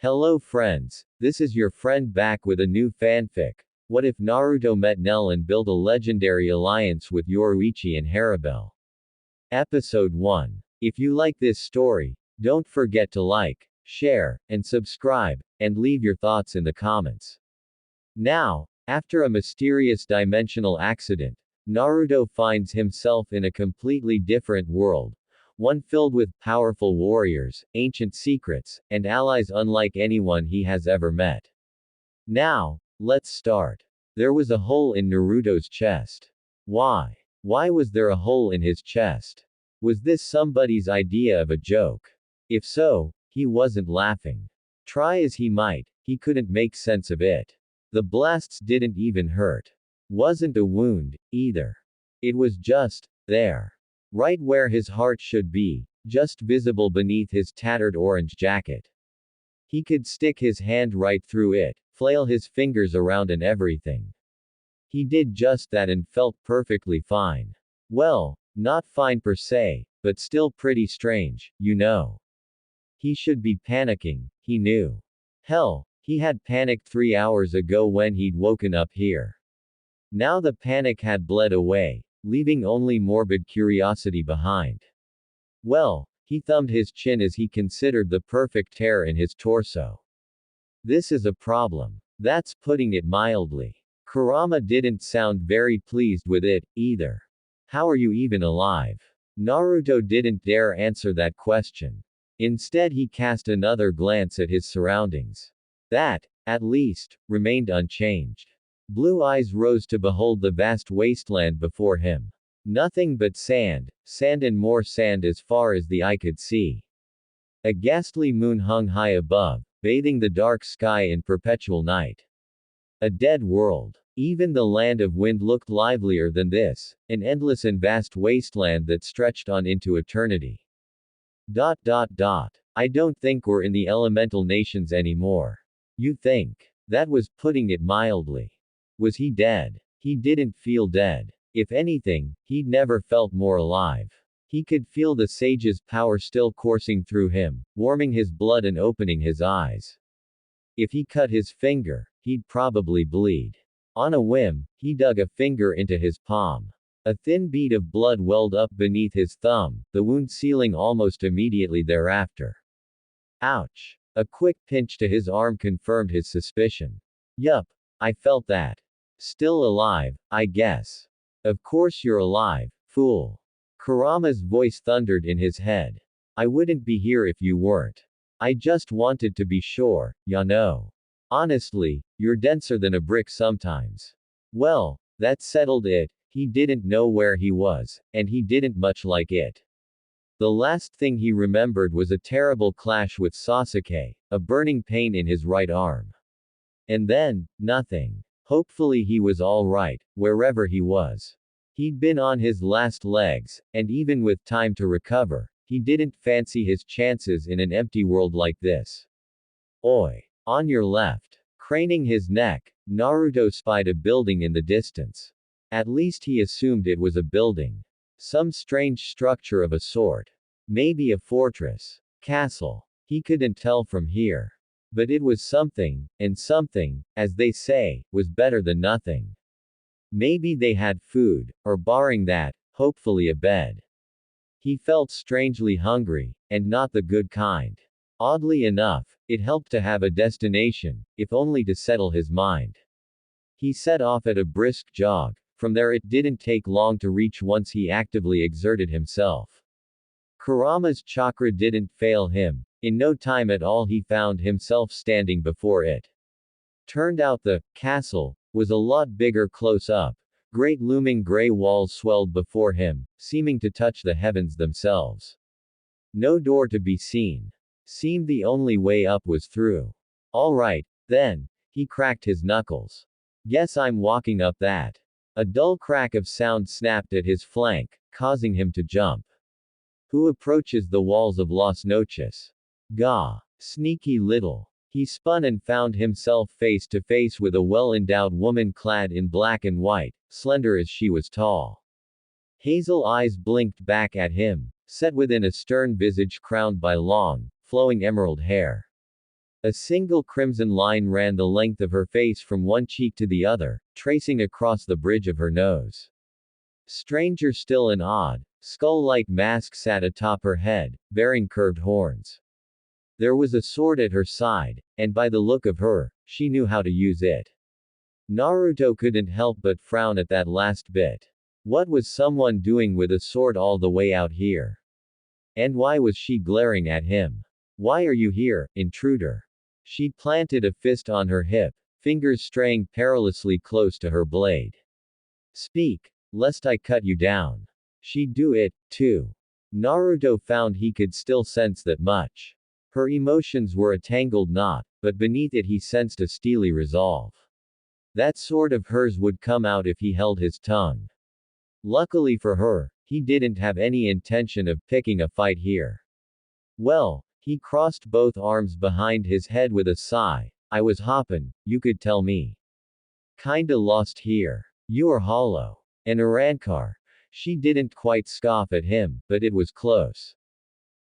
Hello friends, this is your friend back with a new fanfic. What if Naruto met Nell and built a legendary alliance with Yoruichi and Harribel? Episode 1. If you like this story, don't forget to like, share, and subscribe, and leave your thoughts in the comments. Now, after a mysterious dimensional accident, Naruto finds himself in a completely different world, one filled with powerful warriors, ancient secrets, and allies unlike anyone he has ever met. Now, let's start. There was a hole in Naruto's chest. Why? Why was there a hole in his chest? Was this somebody's idea of a joke? If so, he wasn't laughing. Try as he might, he couldn't make sense of it. The blasts didn't even hurt. Wasn't a wound, either. It was just there. Right where his heart should be, just visible beneath his tattered orange jacket. He could stick his hand right through it, flail his fingers around and everything. He did just that and felt perfectly fine. Well, not fine per se, but still pretty strange, you know. He should be panicking, he knew. Hell, he had panicked 3 hours ago when he'd woken up here. Now the panic had bled away, leaving only morbid curiosity behind. Well, he thumbed his chin as he considered the perfect tear in his torso. This is a problem. That's putting it mildly. Kurama didn't sound very pleased with it, either. How are you even alive? Naruto didn't dare answer that question. Instead he cast another glance at his surroundings. That, at least, remained unchanged. Blue eyes rose to behold the vast wasteland before him. Nothing but sand, sand and more sand as far as the eye could see. A ghastly moon hung high above, bathing the dark sky in perpetual night. A dead world. Even the land of wind looked livelier than this, an endless and vast wasteland that stretched on into eternity. I don't think we're in the elemental nations anymore. You think? That was putting it mildly. Was he dead? He didn't feel dead. If anything, he'd never felt more alive. He could feel the sage's power still coursing through him, warming his blood and opening his eyes. If he cut his finger, he'd probably bleed. On a whim, he dug a finger into his palm. A thin bead of blood welled up beneath his thumb, the wound sealing almost immediately thereafter. Ouch! A quick pinch to his arm confirmed his suspicion. Yup, I felt that. Still alive, I guess. Of course you're alive, fool. Kurama's voice thundered in his head. I wouldn't be here if you weren't. I just wanted to be sure, ya know. Honestly, you're denser than a brick sometimes. Well, that settled it. He didn't know where he was, and he didn't much like it. The last thing he remembered was a terrible clash with Sasuke, a burning pain in his right arm. And then, nothing. Hopefully he was alright, wherever he was. He'd been on his last legs, and even with time to recover, he didn't fancy his chances in an empty world like this. Oi! On your left. Craning his neck, Naruto spied a building in the distance. At least he assumed it was a building. Some strange structure of a sort. Maybe a fortress. Castle. He couldn't tell from here. But it was something, and something, as they say, was better than nothing. Maybe they had food, or barring that, hopefully a bed. He felt strangely hungry, and not the good kind. Oddly enough, it helped to have a destination, if only to settle his mind. He set off at a brisk jog. From there it didn't take long to reach once he actively exerted himself. Kurama's chakra didn't fail him. In no time at all he found himself standing before it. Turned out the castle was a lot bigger close up. Great looming gray walls swelled before him, seeming to touch the heavens themselves. No door to be seen. Seemed the only way up was through. Alright, then. He cracked his knuckles. Guess I'm walking up that. A dull crack of sound snapped at his flank, causing him to jump. Who approaches the walls of Las Noches? Gah! Sneaky little. He spun and found himself face to face with a well-endowed woman clad in black and white, slender as she was tall. Hazel eyes blinked back at him, set within a stern visage crowned by long, flowing emerald hair. A single crimson line ran the length of her face from one cheek to the other, tracing across the bridge of her nose. Stranger still, an odd, skull-like mask sat atop her head, bearing curved horns. There was a sword at her side, and by the look of her, she knew how to use it. Naruto couldn't help but frown at that last bit. What was someone doing with a sword all the way out here? And why was she glaring at him? Why are you here, intruder? She planted a fist on her hip, fingers straying perilously close to her blade. Speak, lest I cut you down. She'd do it, too. Naruto found he could still sense that much. Her emotions were a tangled knot, but beneath it he sensed a steely resolve. That sword of hers would come out if he held his tongue. Luckily for her, he didn't have any intention of picking a fight here. Well, he crossed both arms behind his head with a sigh. I was hoppin', you could tell me. Kinda lost here. You are hollow. An Arankar. She didn't quite scoff at him, but it was close.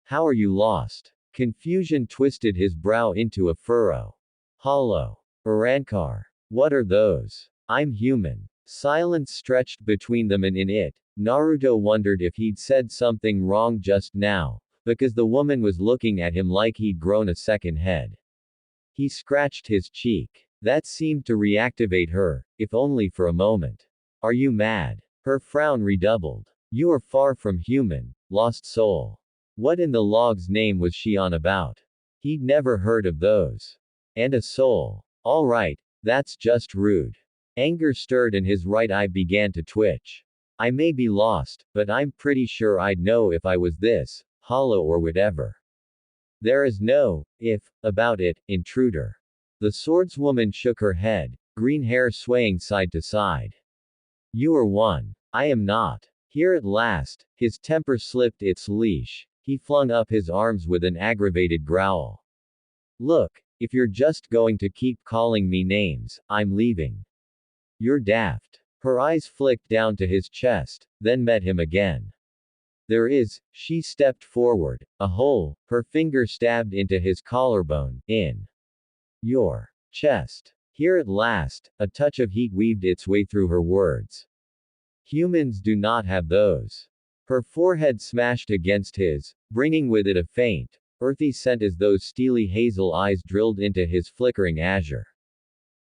How are you lost? Confusion twisted his brow into a furrow. Hollow. Arankar. What are those? I'm human. Silence stretched between them, and in it, Naruto wondered if he'd said something wrong just now, because the woman was looking at him like he'd grown a second head. He scratched his cheek. That seemed to reactivate her, if only for a moment. Are you mad? Her frown redoubled. You are far from human, lost soul. What in the log's name was she on about? He'd never heard of those. And a soul. All right, that's just rude. Anger stirred and his right eye began to twitch. I may be lost, but I'm pretty sure I'd know if I was this, hollow or whatever. There is no if about it, intruder. The swordswoman shook her head, green hair swaying side to side. You are one. I am not. Here at last, his temper slipped its leash. He flung up his arms with an aggravated growl. Look, if you're just going to keep calling me names, I'm leaving. You're daft. Her eyes flicked down to his chest, then met him again. There is, she stepped forward, a hole, her finger stabbed into his collarbone, in your chest. Here at last, a touch of heat weaved its way through her words. Humans do not have those. Her forehead smashed against his, bringing with it a faint, earthy scent as those steely hazel eyes drilled into his flickering azure.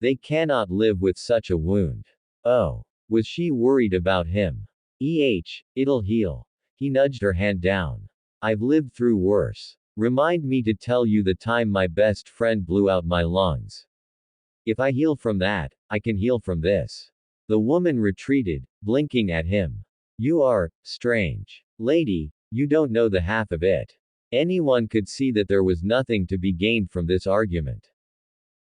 They cannot live with such a wound. Oh. Was she worried about him? It'll heal. He nudged her hand down. I've lived through worse. Remind me to tell you the time my best friend blew out my lungs. If I heal from that, I can heal from this. The woman retreated, blinking at him. You are strange. Lady, you don't know the half of it. Anyone could see that there was nothing to be gained from this argument.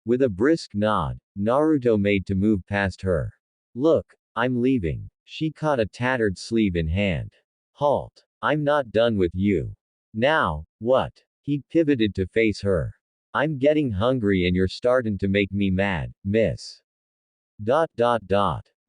With a brisk nod, Naruto made to move past her. Look, I'm leaving. She caught a tattered sleeve in hand. Halt. I'm not done with you. Now, what? He pivoted to face her. I'm getting hungry and you're startin' to make me mad, miss.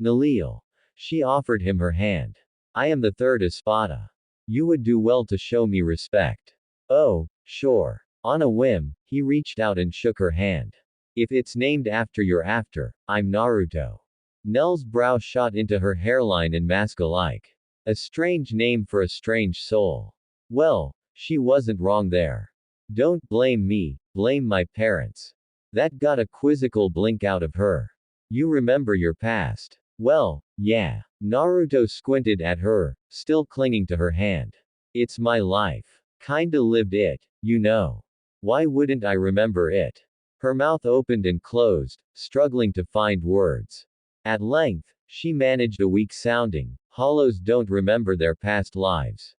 Nalil. She offered him her hand. I am the third Espada. You would do well to show me respect. Oh, sure. On a whim, he reached out and shook her hand. If it's named after you're after, I'm Naruto. Nell's brow shot into her hairline and mask alike. A strange name for a strange soul. Well, she wasn't wrong there. Don't blame me, blame my parents. That got a quizzical blink out of her. You remember your past. Well, yeah. Naruto squinted at her, still clinging to her hand. It's my life. Kinda lived it, you know. Why wouldn't I remember it? Her mouth opened and closed, struggling to find words. At length, she managed a weak sounding, hollows don't remember their past lives.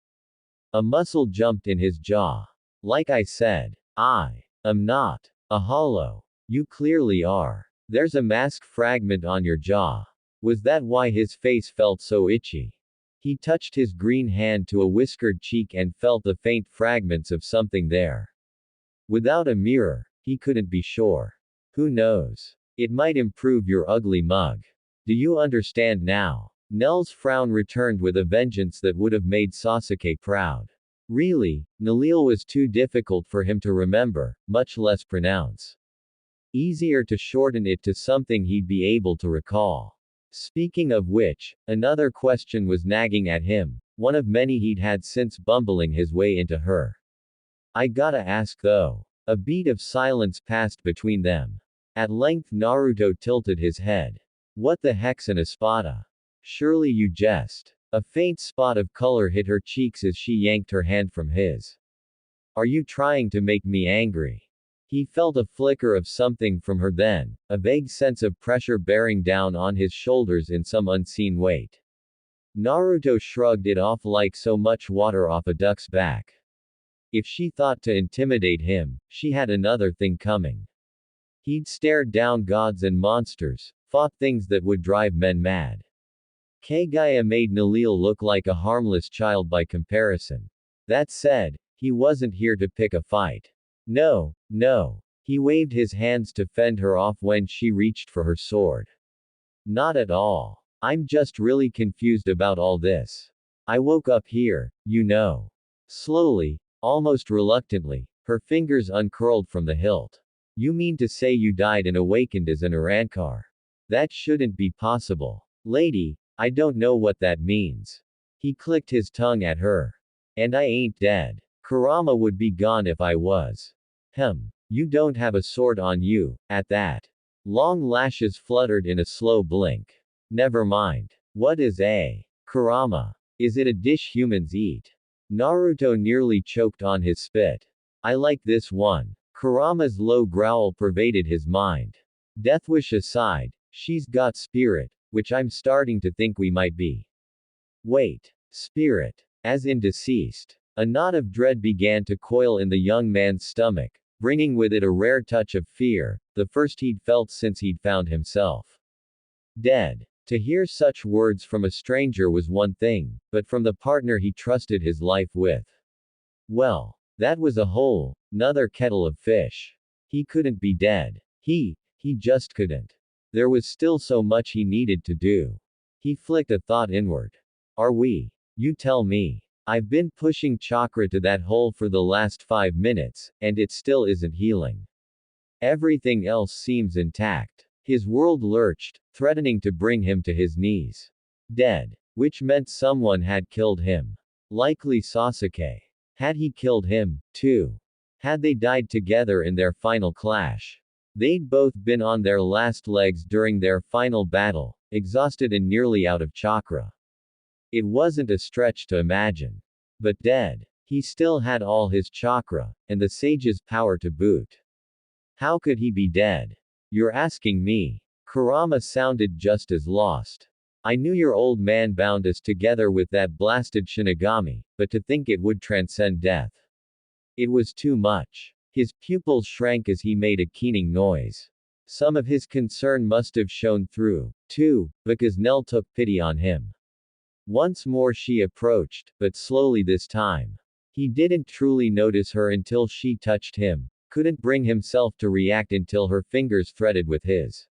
A muscle jumped in his jaw. Like I said, I am not a hollow. You clearly are. There's a mask fragment on your jaw. Was that why his face felt so itchy? He touched his green hand to a whiskered cheek and felt the faint fragments of something there. Without a mirror, he couldn't be sure. Who knows? It might improve your ugly mug. Do you understand now? Nell's frown returned with a vengeance that would have made Sasuke proud. Really, Nalil was too difficult for him to remember, much less pronounce. Easier to shorten it to something he'd be able to recall. Speaking of which, another question was nagging at him, one of many he'd had since bumbling his way into her. I gotta ask though. A beat of silence passed between them. At length Naruto tilted his head. What the heck's an espada? Surely you jest. A faint spot of color hit her cheeks as she yanked her hand from his. Are you trying to make me angry? He felt a flicker of something from her then, a vague sense of pressure bearing down on his shoulders in some unseen weight. Naruto shrugged it off like so much water off a duck's back. If she thought to intimidate him, she had another thing coming. He'd stared down gods and monsters, fought things that would drive men mad. Kagaya made Nalil look like a harmless child by comparison. That said, he wasn't here to pick a fight. No, no. He waved his hands to fend her off when she reached for her sword. Not at all. I'm just really confused about all this. I woke up here, you know. Slowly, almost reluctantly, her fingers uncurled from the hilt. You mean to say you died and awakened as an Urankar? That shouldn't be possible. Lady, I don't know what that means. He clicked his tongue at her. And I ain't dead. Kurama would be gone if I was. You don't have a sword on you, at that. Long lashes fluttered in a slow blink. Never mind. What is a Kurama? Is it a dish humans eat? Naruto nearly choked on his spit. I like this one. Kurama's low growl pervaded his mind. Deathwish aside, she's got spirit, which I'm starting to think we might be. Wait. Spirit. As in deceased. A knot of dread began to coil in the young man's stomach, bringing with it a rare touch of fear, the first he'd felt since he'd found himself dead. To hear such words from a stranger was one thing, but from the partner he trusted his life with. Well, that was a whole nother kettle of fish. He couldn't be dead. He just couldn't. There was still so much he needed to do. He flicked a thought inward. Are we? You tell me. I've been pushing chakra to that hole for the last 5 minutes, and it still isn't healing. Everything else seems intact. His world lurched, threatening to bring him to his knees. Dead. Which meant someone had killed him. Likely Sasuke. Had he killed him, too? Had they died together in their final clash? They'd both been on their last legs during their final battle, exhausted and nearly out of chakra. It wasn't a stretch to imagine. But dead. He still had all his chakra, and the sage's power to boot. How could he be dead? You're asking me. Kurama sounded just as lost. I knew your old man bound us together with that blasted Shinigami, but to think it would transcend death. It was too much. His pupils shrank as he made a keening noise. Some of his concern must have shown through, too, because Nell took pity on him. Once more she approached, but slowly this time. He didn't truly notice her until she touched him, couldn't bring himself to react until her fingers threaded with his.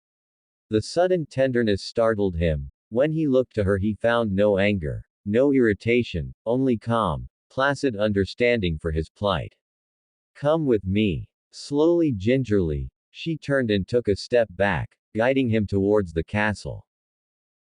The sudden tenderness startled him. When he looked to her he found no anger, no irritation, only calm, placid understanding for his plight. Come with me. Slowly, gingerly, she turned and took a step back, guiding him towards the castle.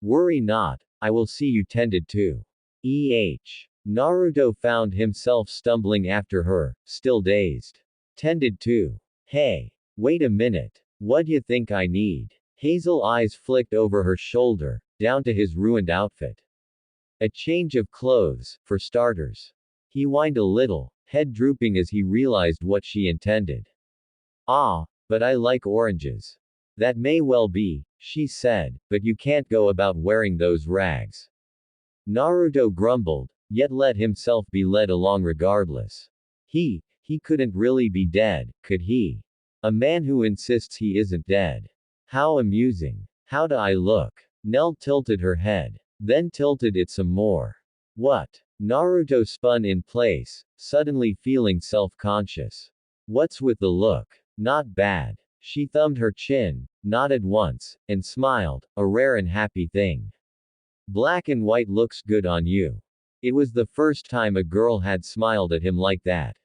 Worry not, I will see you tended to. Naruto found himself stumbling after her, still dazed. Tended to. Hey. Wait a minute. What'd think I need? Hazel eyes flicked over her shoulder, down to his ruined outfit. A change of clothes, for starters. He whined a little, head drooping as he realized what she intended. Ah, but I like oranges. That may well be, she said, but you can't go about wearing those rags. Naruto grumbled, yet let himself be led along regardless. He couldn't really be dead, could he? A man who insists he isn't dead. How amusing. How do I look? Nell tilted her head. Then tilted it some more. What? Naruto spun in place, suddenly feeling self-conscious. What's with the look? Not bad. She thumbed her chin, nodded once, and smiled, a rare and happy thing. Black and white looks good on you. It was the first time a girl had smiled at him like that.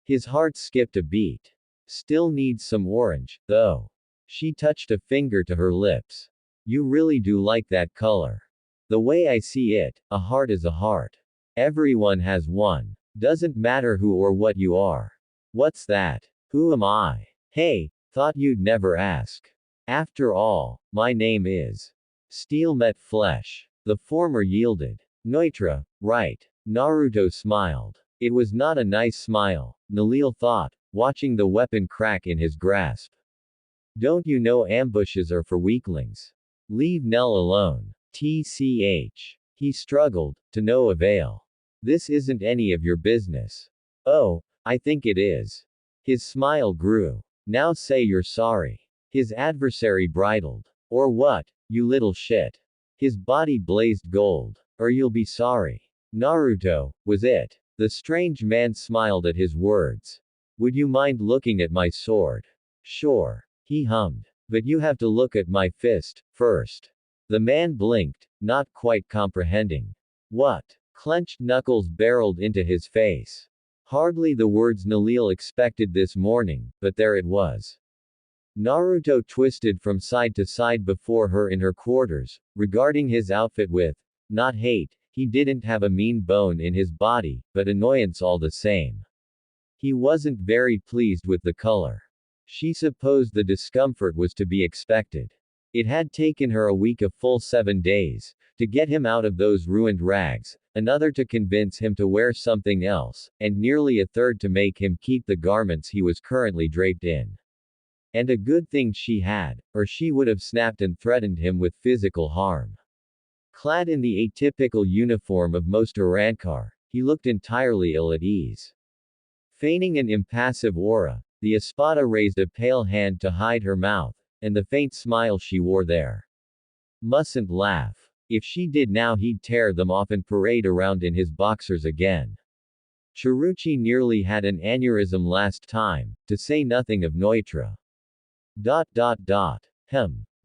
His heart skipped a beat. Still needs some orange, though. She touched a finger to her lips. You really do like that color. The way I see it, a heart is a heart. Everyone has one. Doesn't matter who or what you are. What's that? Who am I? Hey, thought you'd never ask. After all, my name is. Steel met flesh. The former yielded. Neutra, right. Naruto smiled. It was not a nice smile, Nalil thought, watching the weapon crack in his grasp. Don't you know ambushes are for weaklings? Leave Nell alone. TCH. He struggled, to no avail. This isn't any of your business. Oh, I think it is. His smile grew. Now say you're sorry. His adversary bridled. Or what, you little shit. His body blazed gold. Or you'll be sorry. Naruto, was it? The strange man smiled at his words. Would you mind looking at my sword? Sure. He hummed. But you have to look at my fist, first. The man blinked, not quite comprehending. What? Clenched knuckles barreled into his face. Hardly the words Nalil expected this morning, but there it was. Naruto twisted from side to side before her in her quarters, regarding his outfit with, not hate, he didn't have a mean bone in his body, but annoyance all the same. He wasn't very pleased with the color. She supposed the discomfort was to be expected. It had taken her a week, a full 7 days, to get him out of those ruined rags, another to convince him to wear something else, and nearly a third to make him keep the garments he was currently draped in. And a good thing she had, or she would have snapped and threatened him with physical harm. Clad in the atypical uniform of most Urankar, he looked entirely ill at ease. Feigning an impassive aura, the Espada raised a pale hand to hide her mouth, and the faint smile she wore there. Mustn't laugh. If she did now he'd tear them off and parade around in his boxers again. Yoruichi nearly had an aneurysm last time, to say nothing of Neutra.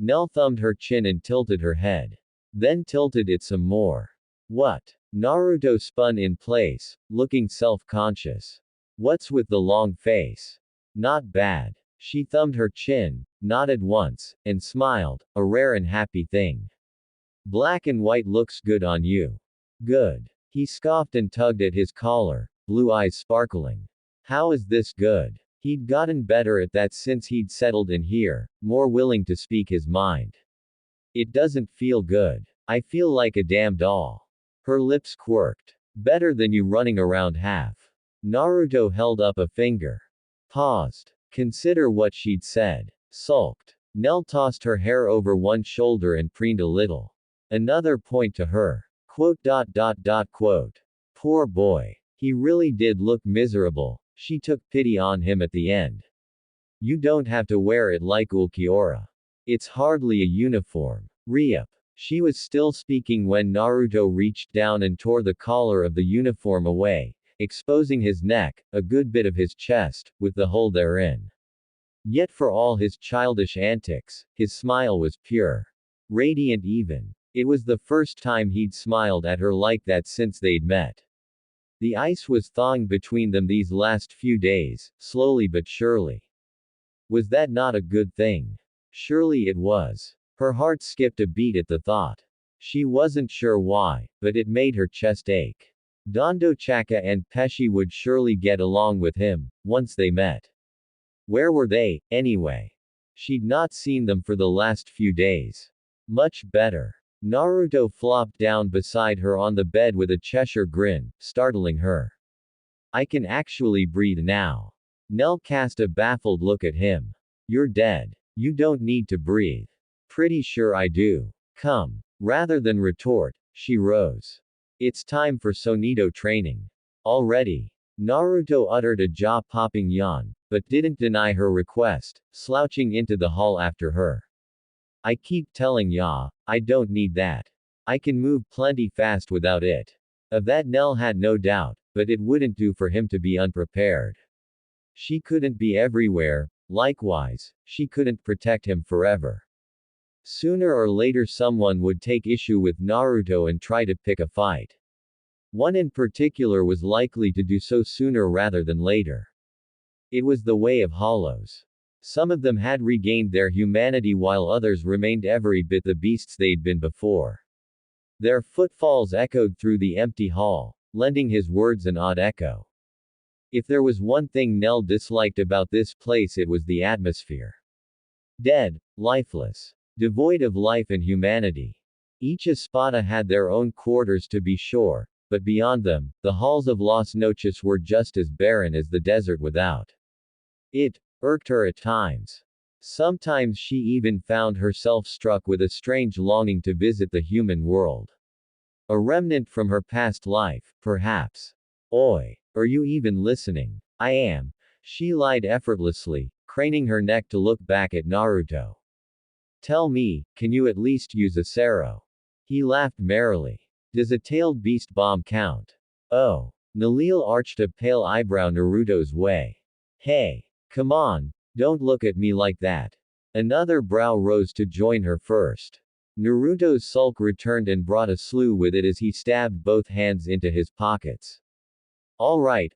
Nell thumbed her chin and tilted her head. Then tilted it some more. What? Naruto spun in place, looking self-conscious. What's with the long face? Not bad. She thumbed her chin, nodded once, and smiled, a rare and happy thing. Black and white looks good on you. Good. He scoffed and tugged at his collar, blue eyes sparkling. How is this good? He'd gotten better at that since he'd settled in here, more willing to speak his mind. It doesn't feel good. I feel like a damn doll. Her lips quirked. Better than you running around half. Naruto held up a finger. Paused. Consider what she'd said. Sulked. Nell tossed her hair over one shoulder and preened a little. Another point to her. Poor boy. He really did look miserable. She took pity on him at the end. You don't have to wear it like Ulquiorra. It's hardly a uniform. Re-up. She was still speaking when Naruto reached down and tore the collar of the uniform away, exposing his neck, a good bit of his chest, with the hole therein. Yet for all his childish antics, his smile was pure. Radiant even. It was the first time he'd smiled at her like that since they'd met. The ice was thawing between them these last few days, slowly but surely. Was that not a good thing? Surely it was. Her heart skipped a beat at the thought. She wasn't sure why, but it made her chest ache. Dondo Chaka and Pesci would surely get along with him, once they met. Where were they, anyway? She'd not seen them for the last few days. Much better. Naruto flopped down beside her on the bed with a Cheshire grin, startling her. I can actually breathe now. Nell cast a baffled look at him. You're dead. You don't need to breathe. Pretty sure I do. Come. Rather than retort, she rose. It's time for Sonito training. Already. Naruto uttered a jaw-popping yawn, but didn't deny her request, slouching into the hall after her. I keep telling ya, I don't need that. I can move plenty fast without it. Of that Nell had no doubt, but it wouldn't do for him to be unprepared. She couldn't be everywhere, likewise, she couldn't protect him forever. Sooner or later someone would take issue with Naruto and try to pick a fight. One in particular was likely to do so sooner rather than later. It was the way of hollows. Some of them had regained their humanity while others remained every bit the beasts they'd been before. Their footfalls echoed through the empty hall, lending his words an odd echo. If there was one thing Nell disliked about this place, it was the atmosphere. Dead, lifeless, devoid of life and humanity. Each espada had their own quarters to be sure, but beyond them, the halls of Las Noches were just as barren as the desert without. It irked her at times. Sometimes she even found herself struck with a strange longing to visit the human world. A remnant from her past life, perhaps. Oi, are you even listening? I am. She lied effortlessly, craning her neck to look back at Naruto. Tell me, can you at least use a Sero? He laughed merrily. Does a tailed beast bomb count? Oh. Nalil arched a pale eyebrow Naruto's way. Hey. Come on, don't look at me like that. Another brow rose to join her first. Naruto's sulk returned and brought a slew with it as he stabbed both hands into his pockets. Alright,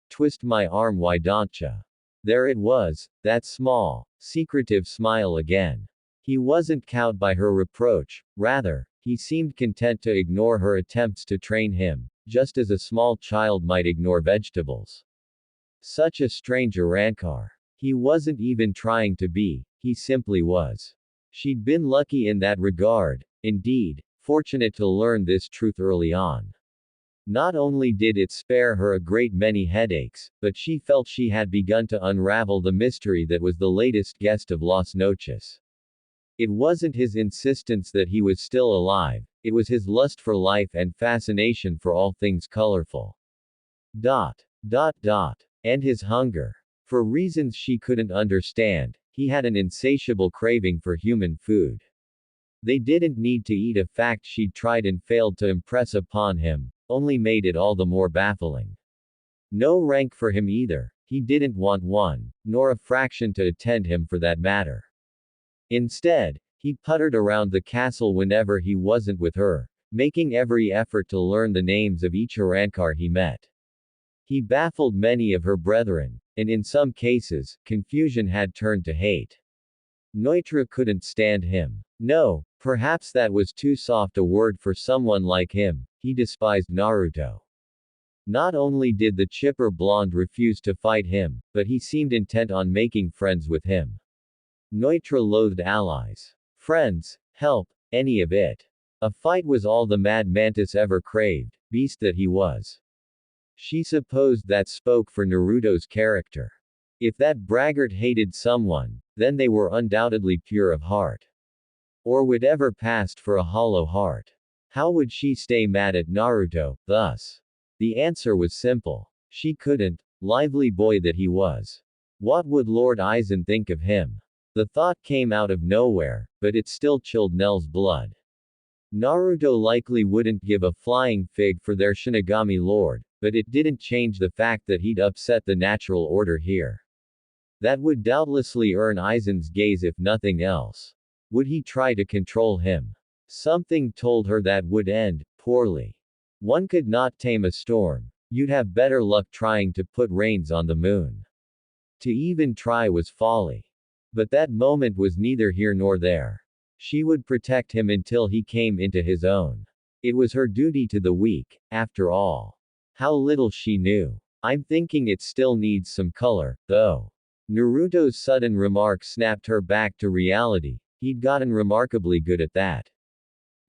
twist my arm, why don't ya? There it was, that small, secretive smile again. He wasn't cowed by her reproach, rather, he seemed content to ignore her attempts to train him, just as a small child might ignore vegetables. Such a strange Arankar. He wasn't even trying to be, he simply was. She'd been lucky in that regard, indeed, fortunate to learn this truth early on. Not only did it spare her a great many headaches, but she felt she had begun to unravel the mystery that was the latest guest of Las Noches. It wasn't his insistence that he was still alive, it was his lust for life and fascination for all things colorful. And his hunger. For reasons she couldn't understand, he had an insatiable craving for human food. They didn't need to eat, a fact she'd tried and failed to impress upon him, only made it all the more baffling. No rank for him either, he didn't want one, nor a fraction to attend him for that matter. Instead, he puttered around the castle whenever he wasn't with her, making every effort to learn the names of each Arankar he met. He baffled many of her brethren, and in some cases, confusion had turned to hate. Neutra couldn't stand him. No, perhaps that was too soft a word for someone like him, he despised Naruto. Not only did the chipper blonde refuse to fight him, but he seemed intent on making friends with him. Neutra loathed allies. Friends, help, any of it. A fight was all the Mad Mantis ever craved, beast that he was. She supposed that spoke for Naruto's character. If that braggart hated someone, then they were undoubtedly pure of heart. Or whatever passed for a hollow heart. How would she stay mad at Naruto, thus? The answer was simple. She couldn't, lively boy that he was. What would Lord Aizen think of him? The thought came out of nowhere, but it still chilled Nell's blood. Naruto likely wouldn't give a flying fig for their Shinigami lord, but it didn't change the fact that he'd upset the natural order here. That would doubtlessly earn Aizen's gaze if nothing else. Would he try to control him? Something told her that would end poorly. One could not tame a storm. You'd have better luck trying to put reins on the moon. To even try was folly. But that moment was neither here nor there. She would protect him until he came into his own. It was her duty to the weak, after all. How little she knew. I'm thinking it still needs some color, though. Naruto's sudden remark snapped her back to reality. He'd gotten remarkably good at that.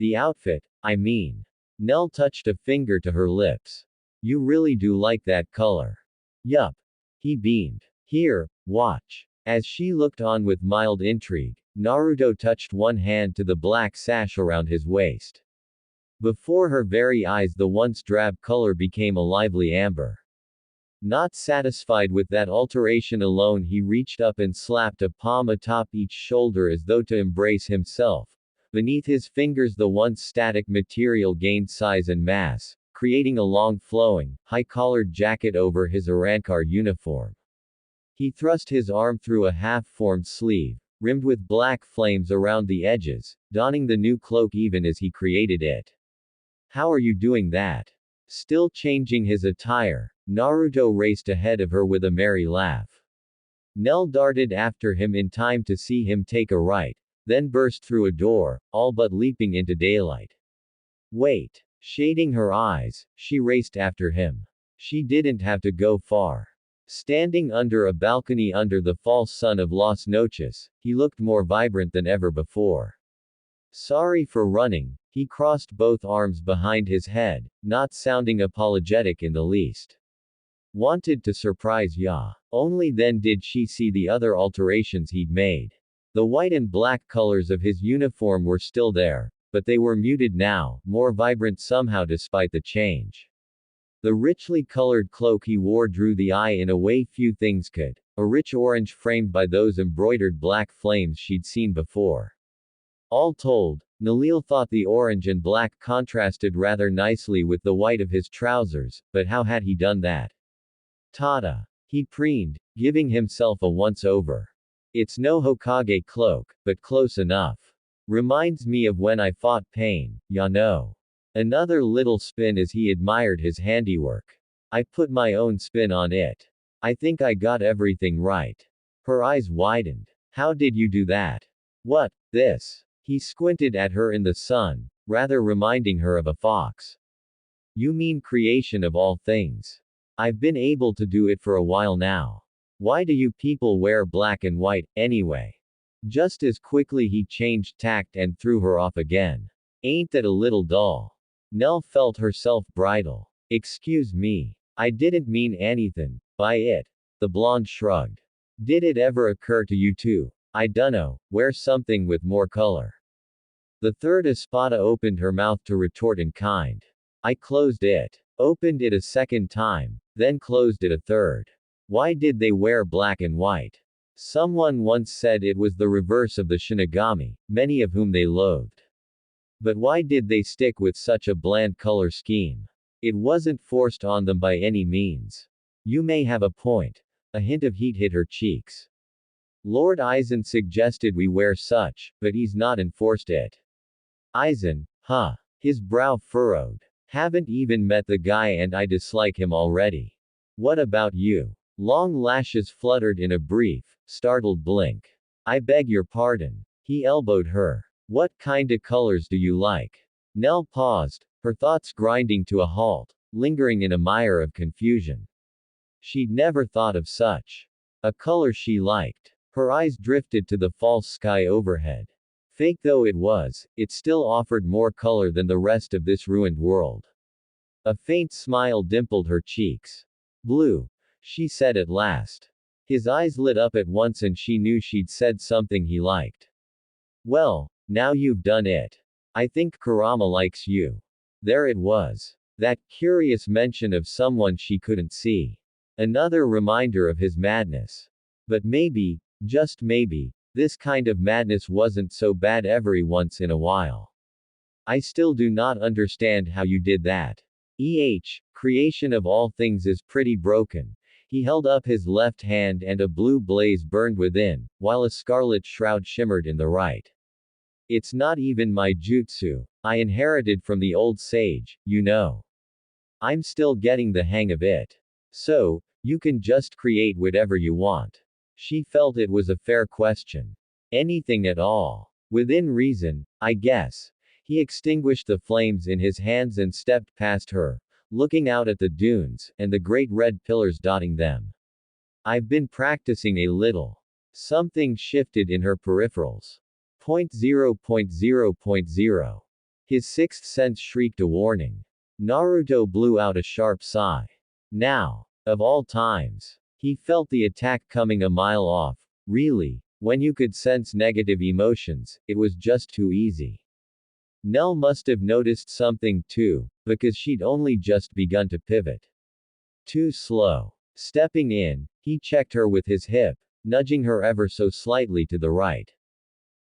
The outfit, I mean. Nell touched a finger to her lips. You really do like that color. Yup. He beamed. Here, watch. As she looked on with mild intrigue, Naruto touched one hand to the black sash around his waist. Before her very eyes the once drab color became a lively amber. Not satisfied with that alteration alone, he reached up and slapped a palm atop each shoulder as though to embrace himself. Beneath his fingers the once static material gained size and mass, creating a long flowing, high-collared jacket over his Arankar uniform. He thrust his arm through a half-formed sleeve, rimmed with black flames around the edges, donning the new cloak even as he created it. How are you doing that? Still changing his attire, Naruto raced ahead of her with a merry laugh. Nell darted after him in time to see him take a right, then burst through a door, all but leaping into daylight. Wait! Shading her eyes, she raced after him. She didn't have to go far. Standing under a balcony under the false sun of Las Noches, he looked more vibrant than ever before. Sorry for running, he crossed both arms behind his head, not sounding apologetic in the least. Wanted to surprise Ya. Only then did she see the other alterations he'd made. The white and black colors of his uniform were still there, but they were muted now, more vibrant somehow despite the change. The richly colored cloak he wore drew the eye in a way few things could, a rich orange framed by those embroidered black flames she'd seen before. All told, Nalil thought the orange and black contrasted rather nicely with the white of his trousers, but how had he done that? Tada! He preened, giving himself a once-over. It's no Hokage cloak, but close enough. Reminds me of when I fought Pain, ya know. Another little spin as he admired his handiwork. I put my own spin on it. I think I got everything right. Her eyes widened. How did you do that? What, this? He squinted at her in the sun, rather reminding her of a fox. You mean creation of all things. I've been able to do it for a while now. Why do you people wear black and white, anyway? Just as quickly he changed tact and threw her off again. Ain't that a little dull? Nell felt herself bridle. Excuse me. I didn't mean anything by it. The blonde shrugged. Did it ever occur to you to, I dunno, wear something with more color? The third Espada opened her mouth to retort in kind. I closed it. Opened it a second time, then closed it a third. Why did they wear black and white? Someone once said it was the reverse of the Shinigami, many of whom they loathed. But why did they stick with such a bland color scheme? It wasn't forced on them by any means. You may have a point. A hint of heat hit her cheeks. Lord Aizen suggested we wear such, but he's not enforced it. Aizen, huh? His brow furrowed. Haven't even met the guy and I dislike him already. What about you? Long lashes fluttered in a brief, startled blink. I beg your pardon. He elbowed her. What kinda colors do you like? Nell paused, her thoughts grinding to a halt, lingering in a mire of confusion. She'd never thought of such a color she liked. Her eyes drifted to the false sky overhead. Fake though it was, it still offered more color than the rest of this ruined world. A faint smile dimpled her cheeks. Blue, she said at last. His eyes lit up at once and she knew she'd said something he liked. Well, now you've done it. I think Kurama likes you. There it was. That curious mention of someone she couldn't see. Another reminder of his madness. But maybe, just maybe, this kind of madness wasn't so bad every once in a while. I still do not understand how you did that. Creation of all things is pretty broken. He held up his left hand and a blue blaze burned within, while a scarlet shroud shimmered in the right. It's not even my jutsu. I inherited from the old sage, you know. I'm still getting the hang of it. So, you can just create whatever you want. She felt it was a fair question. Anything at all. Within reason, I guess. He extinguished the flames in his hands and stepped past her, looking out at the dunes, and the great red pillars dotting them. I've been practicing a little. Something shifted in her peripherals. 0.0.0.0. His sixth sense shrieked a warning. Naruto blew out a sharp sigh. Now, of all times. He felt the attack coming a mile off. Really, when you could sense negative emotions, it was just too easy. Nell must have noticed something too, because she'd only just begun to pivot. Too slow. Stepping in, he checked her with his hip, nudging her ever so slightly to the right.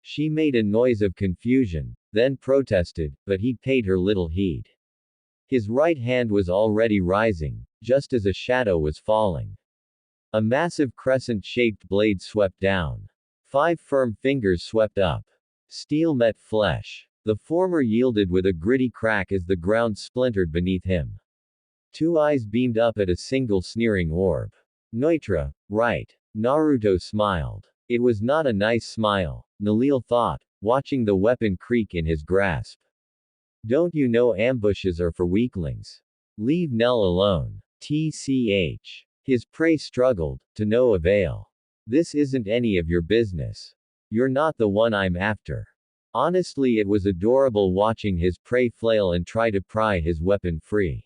She made a noise of confusion, then protested, but he paid her little heed. His right hand was already rising, just as a shadow was falling. A massive crescent-shaped blade swept down. 5 firm fingers swept up. Steel met flesh. The former yielded with a gritty crack as the ground splintered beneath him. Two eyes beamed up at a single sneering orb. Neutra, right. Naruto smiled. It was not a nice smile, Nalil thought, watching the weapon creak in his grasp. Don't you know ambushes are for weaklings? Leave Nell alone. TCH. His prey struggled, to no avail. This isn't any of your business. You're not the one I'm after. Honestly, it was adorable watching his prey flail and try to pry his weapon free.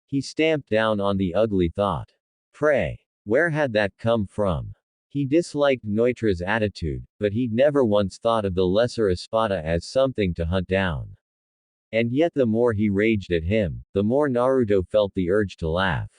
He stamped down on the ugly thought. Prey. Where had that come from? He disliked Neutra's attitude, but he'd never once thought of the lesser Espada as something to hunt down. And yet the more he raged at him, the more Naruto felt the urge to laugh.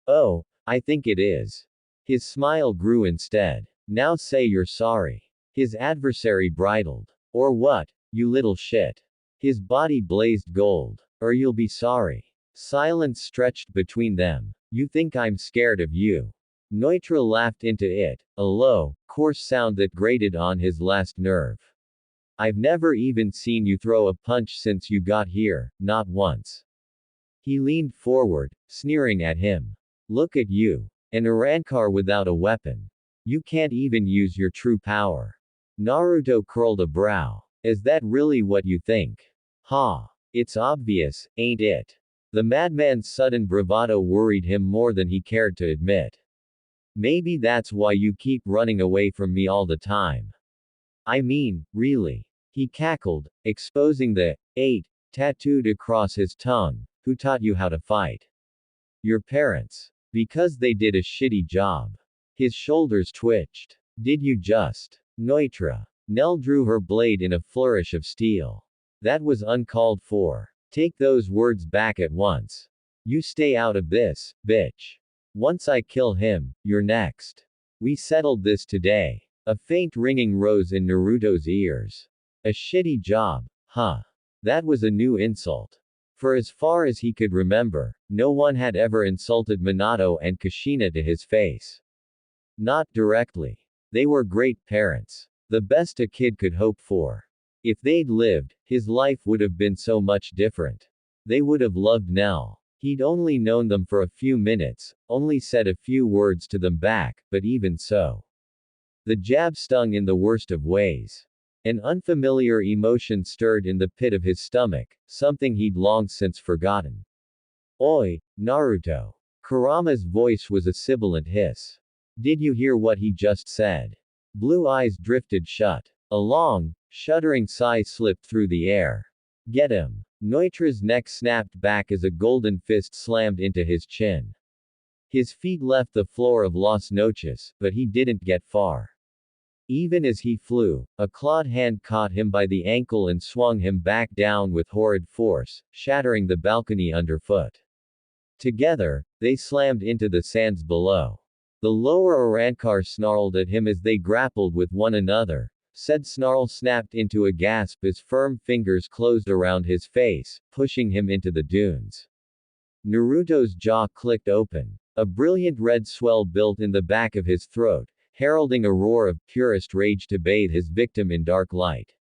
Oh, I think it is. His smile grew instead. Now say you're sorry. His adversary bridled. Or what, you little shit. His body blazed gold. Or you'll be sorry. Silence stretched between them. You think I'm scared of you? Neutra laughed into it, a low, coarse sound that grated on his last nerve. I've never even seen you throw a punch since you got here, not once. He leaned forward, sneering at him. Look at you. An Arankar without a weapon. You can't even use your true power. Naruto curled a brow. Is that really what you think? Ha. It's obvious, ain't it? The madman's sudden bravado worried him more than he cared to admit. Maybe that's why you keep running away from me all the time. I mean, really. He cackled, exposing the 8 tattooed across his tongue. Who taught you how to fight? Your parents. Because they did a shitty job. His shoulders twitched. Did you just? Neutra. Nell drew her blade in a flourish of steel. That was uncalled for. Take those words back at once. You stay out of this, bitch. Once I kill him, you're next. We settled this today. A faint ringing rose in Naruto's ears. A shitty job, huh? That was a new insult. For as far as he could remember, no one had ever insulted Minato and Kushina to his face. Not directly. They were great parents. The best a kid could hope for. If they'd lived, his life would have been so much different. They would have loved Nell. He'd only known them for a few minutes, only said a few words to them back, but even so. The jab stung in the worst of ways. An unfamiliar emotion stirred in the pit of his stomach, something he'd long since forgotten. Oi, Naruto. Kurama's voice was a sibilant hiss. Did you hear what he just said? Blue eyes drifted shut. A long, shuddering sigh slipped through the air. Get him. Neutra's neck snapped back as a golden fist slammed into his chin. His feet left the floor of Las Noches, but he didn't get far. Even as he flew, a clawed hand caught him by the ankle and swung him back down with horrid force, shattering the balcony underfoot. Together, they slammed into the sands below. The lower Arankar snarled at him as they grappled with one another. Said snarl snapped into a gasp as firm fingers closed around his face, pushing him into the dunes. Naruto's jaw clicked open. A brilliant red swell built in the back of his throat, heralding a roar of purest rage to bathe his victim in dark light.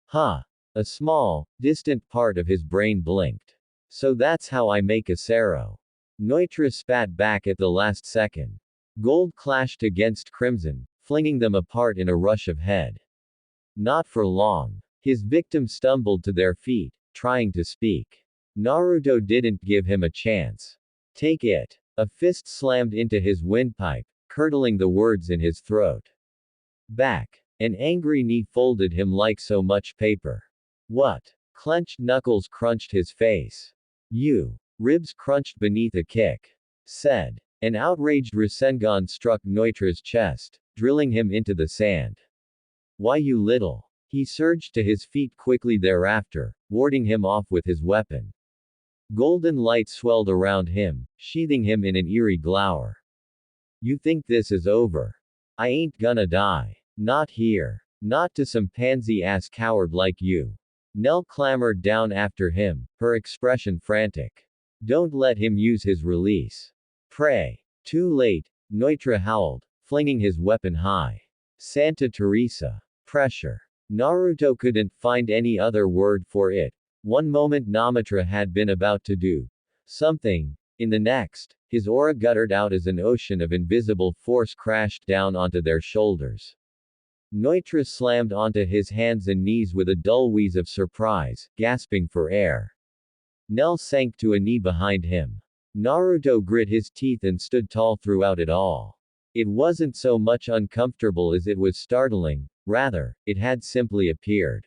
Huh. A small, distant part of his brain blinked. So that's how I make a Sero. Neutra spat back at the last second. Gold clashed against crimson, flinging them apart in a rush of head. Not for long. His victim stumbled to their feet, trying to speak. Naruto didn't give him a chance. Take it. A fist slammed into his windpipe, curdling the words in his throat. Back. An angry knee folded him like so much paper. What? Clenched knuckles crunched his face. You. Ribs crunched beneath a kick. Said. An outraged Rasengan struck Neutra's chest, drilling him into the sand. Why you little? He surged to his feet quickly thereafter, warding him off with his weapon. Golden light swelled around him, sheathing him in an eerie glower. You think this is over? I ain't gonna die. Not here. Not to some pansy-ass coward like you. Nell clamored down after him, her expression frantic. Don't let him use his release. Pray. Too late, Neutra howled, flinging his weapon high. Santa Teresa. Pressure. Naruto couldn't find any other word for it. One moment Namitra had been about to do Something. In the next, his aura guttered out as an ocean of invisible force crashed down onto their shoulders. Neutra slammed onto his hands and knees with a dull wheeze of surprise, gasping for air. Nell sank to a knee behind him. Naruto grit his teeth and stood tall throughout it all. It wasn't so much uncomfortable as it was startling, rather, it had simply appeared.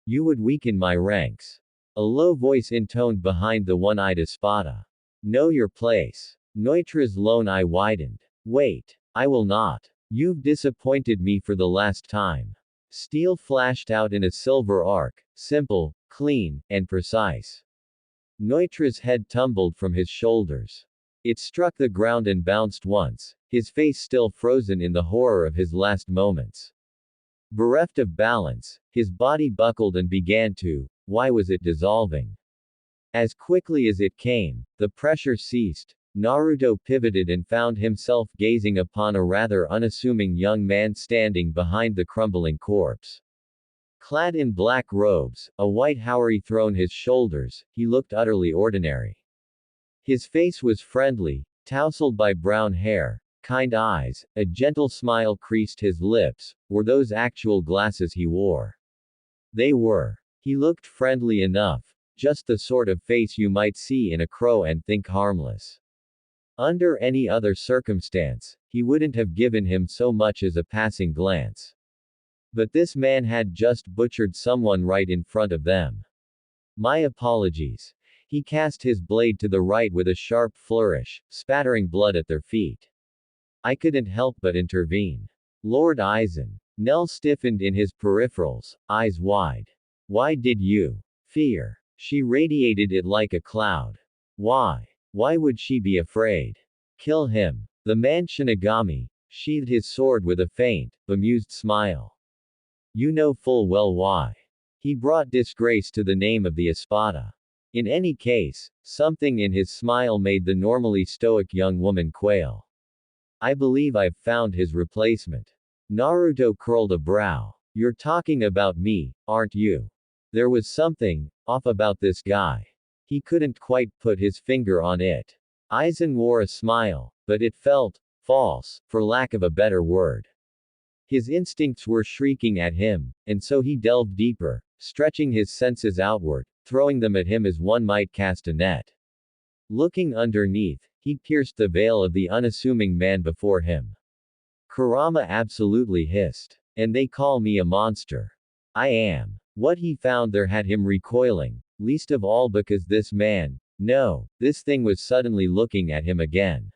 You would weaken my ranks. A low voice intoned behind the one-eyed Espada. Know your place. Neutra's lone eye widened. Wait. I will not. You've disappointed me for the last time. Steel flashed out in a silver arc, simple, clean, and precise. Neutra's head tumbled from his shoulders. It struck the ground and bounced once, his face still frozen in the horror of his last moments. Bereft of balance, his body buckled and began to, why was it dissolving? As quickly as it came, the pressure ceased. Naruto pivoted and found himself gazing upon a rather unassuming young man standing behind the crumbling corpse. Clad in black robes, a white haori thrown his shoulders, he looked utterly ordinary. His face was friendly, tousled by brown hair, kind eyes, a gentle smile creased his lips. Were those actual glasses he wore? They were. He looked friendly enough, just the sort of face you might see in a crow and think harmless. Under any other circumstance, he wouldn't have given him so much as a passing glance. But this man had just butchered someone right in front of them. My apologies. He cast his blade to the right with a sharp flourish, spattering blood at their feet. I couldn't help but intervene. Lord Aizen. Nell stiffened in his peripherals, eyes wide. Why did you? Fear. She radiated it like a cloud. Why? Why would she be afraid? Kill him. The man Shinigami sheathed his sword with a faint, bemused smile. You know full well why. He brought disgrace to the name of the Espada. In any case, something in his smile made the normally stoic young woman quail. I believe I've found his replacement. Naruto curled a brow. You're talking about me, aren't you? There was something off about this guy. He couldn't quite put his finger on it. Aizen wore a smile, but it felt false, for lack of a better word. His instincts were shrieking at him, and so he delved deeper, stretching his senses outward, throwing them at him as one might cast a net. Looking underneath, he pierced the veil of the unassuming man before him. Kurama absolutely hissed. And they call me a monster. I am. What he found there had him recoiling, least of all because this man, no, this thing was suddenly looking at him again.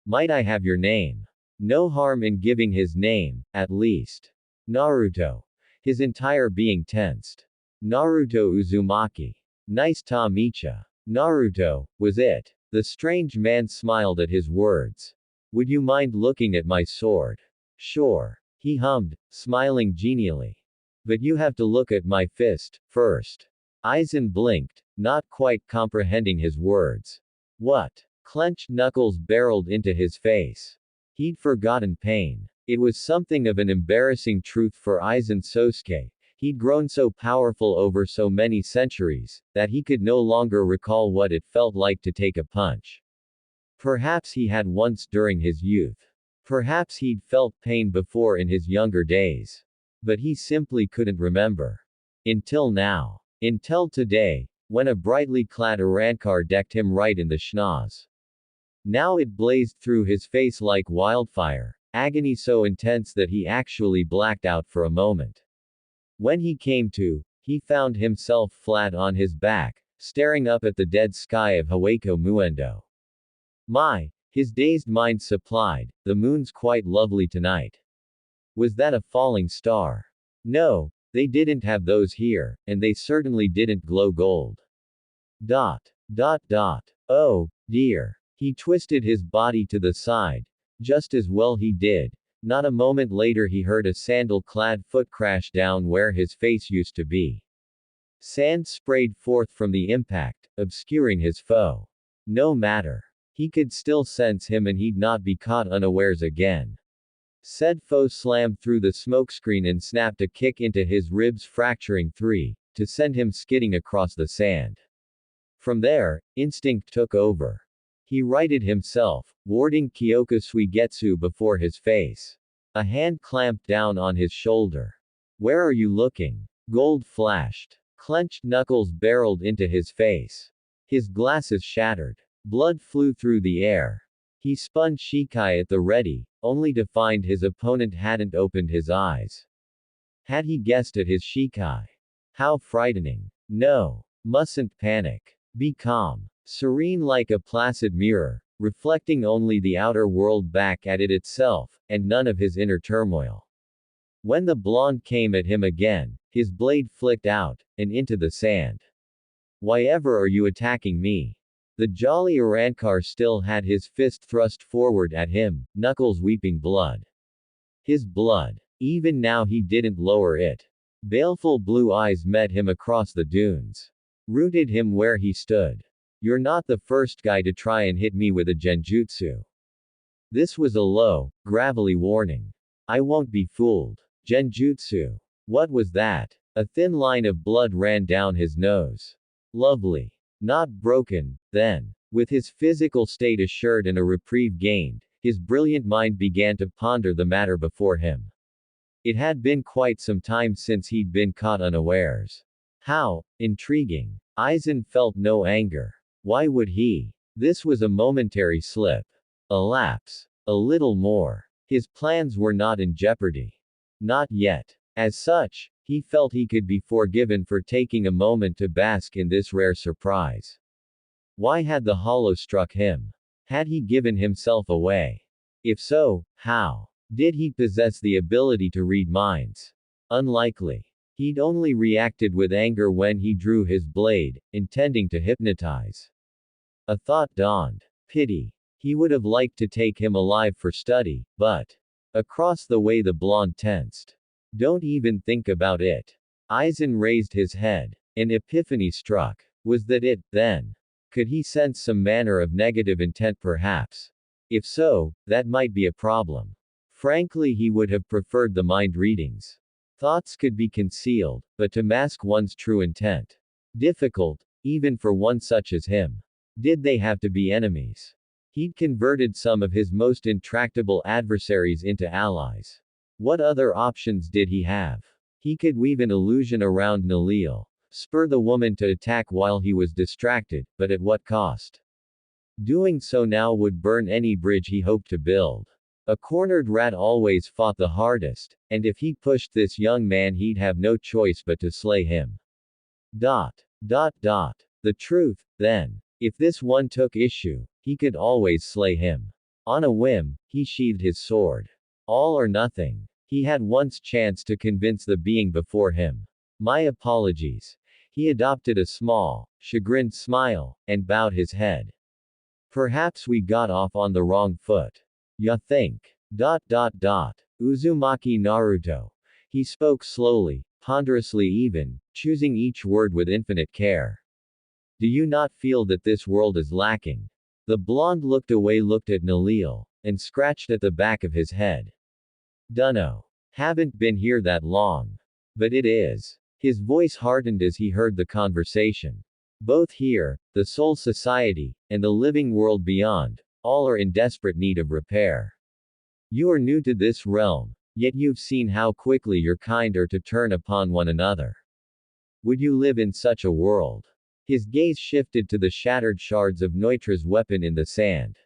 Might I have your name? No harm in giving his name, at least. Naruto. His entire being tensed. Naruto Uzumaki. Nice ta mecha. Naruto, was it? The strange man smiled at his words. Would you mind looking at my sword? Sure. He hummed, smiling genially. But you have to look at my fist, first. Aizen blinked, not quite comprehending his words. What? Clenched knuckles barreled into his face. He'd forgotten pain. It was something of an embarrassing truth for Aizen Sosuke. He'd grown so powerful over so many centuries, that he could no longer recall what it felt like to take a punch. Perhaps he had once during his youth. Perhaps he'd felt pain before in his younger days. But he simply couldn't remember. Until now. Until today, when a brightly clad Arankar decked him right in the schnoz. Now it blazed through his face like wildfire, agony so intense that he actually blacked out for a moment. When he came to, he found himself flat on his back, staring up at the dead sky of Hawako Muendo. My, his dazed mind supplied, the moon's quite lovely tonight. Was that a falling star? No, they didn't have those here, and they certainly didn't glow gold. Dot. Dot dot. Oh, dear. He twisted his body to the side. Just as well he did. Not a moment later he heard a sandal-clad foot crash down where his face used to be. Sand sprayed forth from the impact, obscuring his foe. No matter. He could still sense him and he'd not be caught unawares again. Said foe slammed through the smokescreen and snapped a kick into his ribs, fracturing 3, to send him skidding across the sand. From there, instinct took over. He righted himself, warding Kyoka Suigetsu before his face. A hand clamped down on his shoulder. Where are you looking? Gold flashed. Clenched knuckles barreled into his face. His glasses shattered. Blood flew through the air. He spun Shikai at the ready, only to find his opponent hadn't opened his eyes. Had he guessed at his Shikai? How frightening. No. Mustn't panic. Be calm. Serene like a placid mirror, reflecting only the outer world back at it itself, and none of his inner turmoil. When the blonde came at him again, his blade flicked out, and into the sand. Why ever are you attacking me? The jolly Arankar still had his fist thrust forward at him, knuckles weeping blood. His blood. Even now he didn't lower it. Baleful blue eyes met him across the dunes. Rooted him where he stood. You're not the first guy to try and hit me with a genjutsu. This was a low, gravelly warning. I won't be fooled. Genjutsu. What was that? A thin line of blood ran down his nose. Lovely. Not broken, then. With his physical state assured and a reprieve gained, his brilliant mind began to ponder the matter before him. It had been quite some time since he'd been caught unawares. How intriguing. Aizen felt no anger. Why would he? This was a momentary slip. A lapse. A little more. His plans were not in jeopardy. Not yet. As such, he felt he could be forgiven for taking a moment to bask in this rare surprise. Why had the hollow struck him? Had he given himself away? If so, how? Did he possess the ability to read minds? Unlikely. He'd only reacted with anger when he drew his blade, intending to hypnotize. A thought dawned. Pity. He would have liked to take him alive for study, but. Across the way the blonde tensed. Don't even think about it. Aizen raised his head. An epiphany struck. Was that it, then? Could he sense some manner of negative intent perhaps? If so, that might be a problem. Frankly, he would have preferred the mind readings. Thoughts could be concealed, but to mask one's true intent. Difficult, even for one such as him. Did they have to be enemies? He'd converted some of his most intractable adversaries into allies. What other options did he have? He could weave an illusion around Nalil, spur the woman to attack while he was distracted, but at what cost? Doing so now would burn any bridge he hoped to build. A cornered rat always fought the hardest, and if he pushed this young man he'd have no choice but to slay him. The truth, then. If this one took issue, he could always slay him. On a whim, he sheathed his sword. All or nothing. He had once chance to convince the being before him. My apologies. He adopted a small, chagrined smile, and bowed his head. Perhaps we got off on the wrong foot. Ya think. Uzumaki Naruto. He spoke slowly, ponderously even, choosing each word with infinite care. Do you not feel that this world is lacking? The blonde looked at Nalil, and scratched at the back of his head. Dunno. Haven't been here that long. But it is. His voice hardened as he heard the conversation. Both here, the Soul Society, and the living world beyond, all are in desperate need of repair. You are new to this realm, yet you've seen how quickly your kind are to turn upon one another. Would you live in such a world? His gaze shifted to the shattered shards of Neutra's weapon in the sand.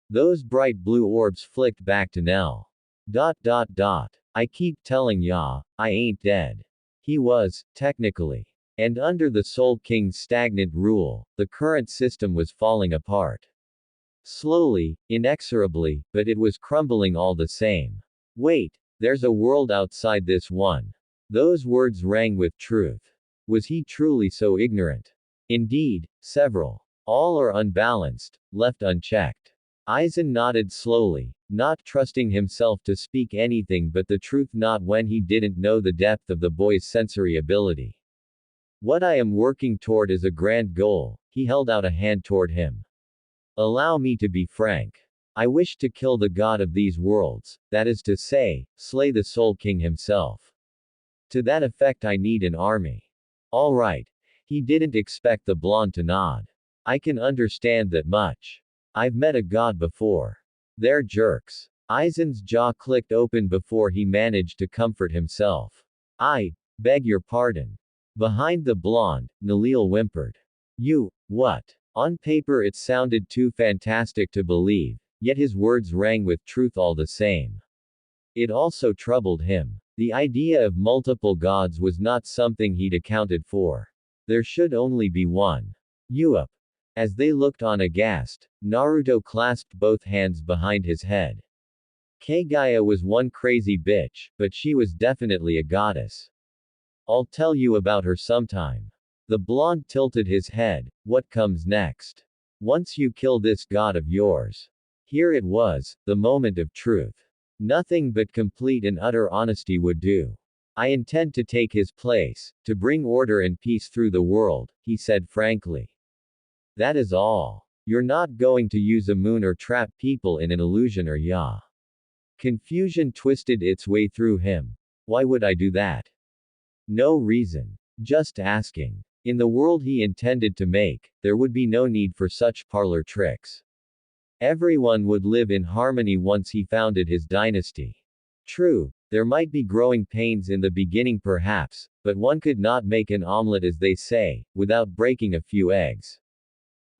Those bright blue orbs flicked back to Nell. I keep telling ya, I ain't dead. He was, technically. And under the Soul King's stagnant rule, the current system was falling apart. Slowly, inexorably, but it was crumbling all the same. Wait, there's a world outside this one. Those words rang with truth. Was he truly so ignorant? Indeed, several. All are unbalanced, left unchecked. Aizen nodded slowly, not trusting himself to speak anything but the truth, not when he didn't know the depth of the boy's sensory ability. What I am working toward is a grand goal. He held out a hand toward him. Allow me to be frank. I wish to kill the god of these worlds, that is to say, slay the Soul King himself. To that effect I need an army. All right. He didn't expect the blonde to nod. I can understand that much. I've met a god before. They're jerks. Aizen's jaw clicked open before he managed to comfort himself. I beg your pardon. Behind the blonde, Nalil whimpered. You, what? On paper it sounded too fantastic to believe, yet his words rang with truth all the same. It also troubled him. The idea of multiple gods was not something he'd accounted for. There should only be one. Yup. As they looked on aghast, Naruto clasped both hands behind his head. Kagaya was one crazy bitch, but she was definitely a goddess. I'll tell you about her sometime. The blonde tilted his head. What comes next? Once you kill this god of yours. Here it was, the moment of truth. Nothing but complete and utter honesty would do. I intend to take his place, to bring order and peace through the world, he said frankly. That is all. You're not going to use a moon or trap people in an illusion or ya. Confusion twisted its way through him. Why would I do that? No reason. Just asking. In the world he intended to make, there would be no need for such parlor tricks. Everyone would live in harmony once he founded his dynasty. True, there might be growing pains in the beginning perhaps, but one could not make an omelette as they say, without breaking a few eggs.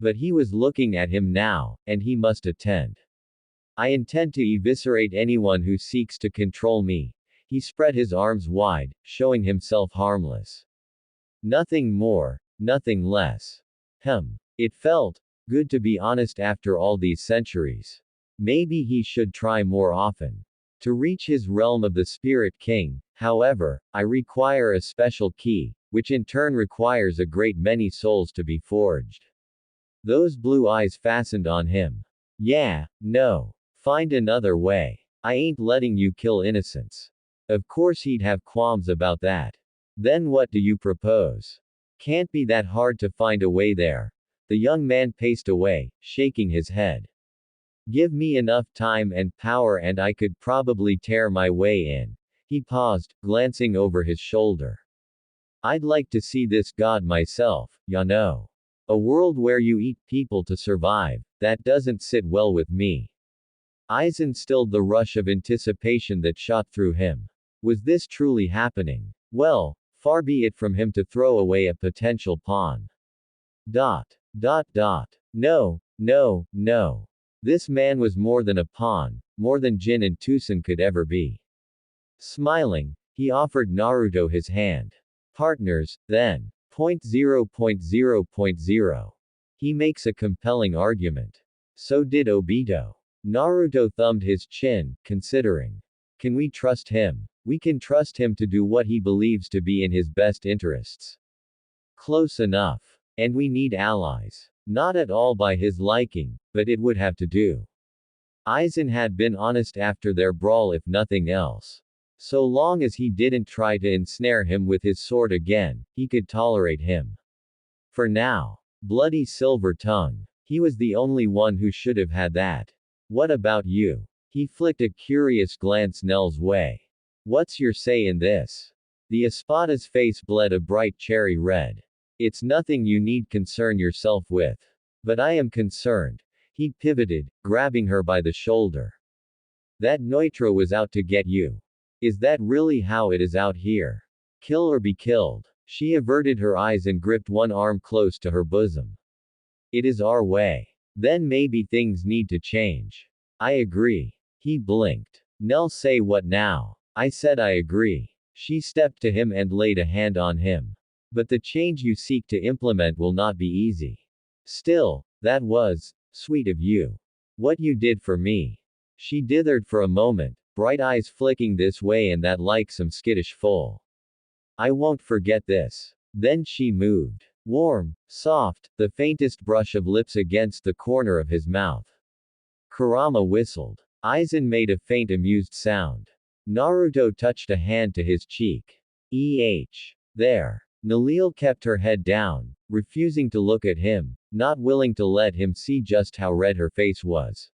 But he was looking at him now, and he must attend. I intend to eviscerate anyone who seeks to control me. He spread his arms wide, showing himself harmless. Nothing more, nothing less. It felt good to be honest after all these centuries. Maybe he should try more often. To reach his realm of the Spirit King, however, I require a special key, which in turn requires a great many souls to be forged. Those blue eyes fastened on him. Yeah, no. Find another way. I ain't letting you kill innocents. Of course he'd have qualms about that. Then what do you propose? Can't be that hard to find a way there. The young man paced away, shaking his head. Give me enough time and power and I could probably tear my way in. He paused, glancing over his shoulder. I'd like to see this god myself, ya know. A world where you eat people to survive, that doesn't sit well with me. Aizen stilled the rush of anticipation that shot through him. Was this truly happening? Well, far be it from him to throw away a potential pawn. No, no. This man was more than a pawn, more than Jin and Tucson could ever be. Smiling, he offered Naruto his hand. Partners, then. 0.0.0.0. He makes a compelling argument. So did Obito. Naruto thumbed his chin, considering. Can we trust him? We can trust him to do what he believes to be in his best interests. Close enough. And we need allies. Not at all by his liking, but it would have to do. Aizen had been honest after their brawl if nothing else. So long as he didn't try to ensnare him with his sword again, he could tolerate him. For now. Bloody silver tongue. He was the only one who should have had that. What about you? He flicked a curious glance Nell's way. What's your say in this? The Espada's face bled a bright cherry red. It's nothing you need concern yourself with. But I am concerned. He pivoted, grabbing her by the shoulder. That Neutro was out to get you. Is that really how it is out here? Kill or be killed. She averted her eyes and gripped one arm close to her bosom. It is our way. Then maybe things need to change. I agree. He blinked. Nell, say what now? I said I agree. She stepped to him and laid a hand on him. But the change you seek to implement will not be easy. Still, that was sweet of you. What you did for me. She dithered for a moment, bright eyes flicking this way and that like some skittish foal. I won't forget this. Then she moved. Warm, soft, the faintest brush of lips against the corner of his mouth. Kurama whistled. Aizen made a faint amused sound. Naruto touched a hand to his cheek. There. Nalil kept her head down, refusing to look at him, not willing to let him see just how red her face was.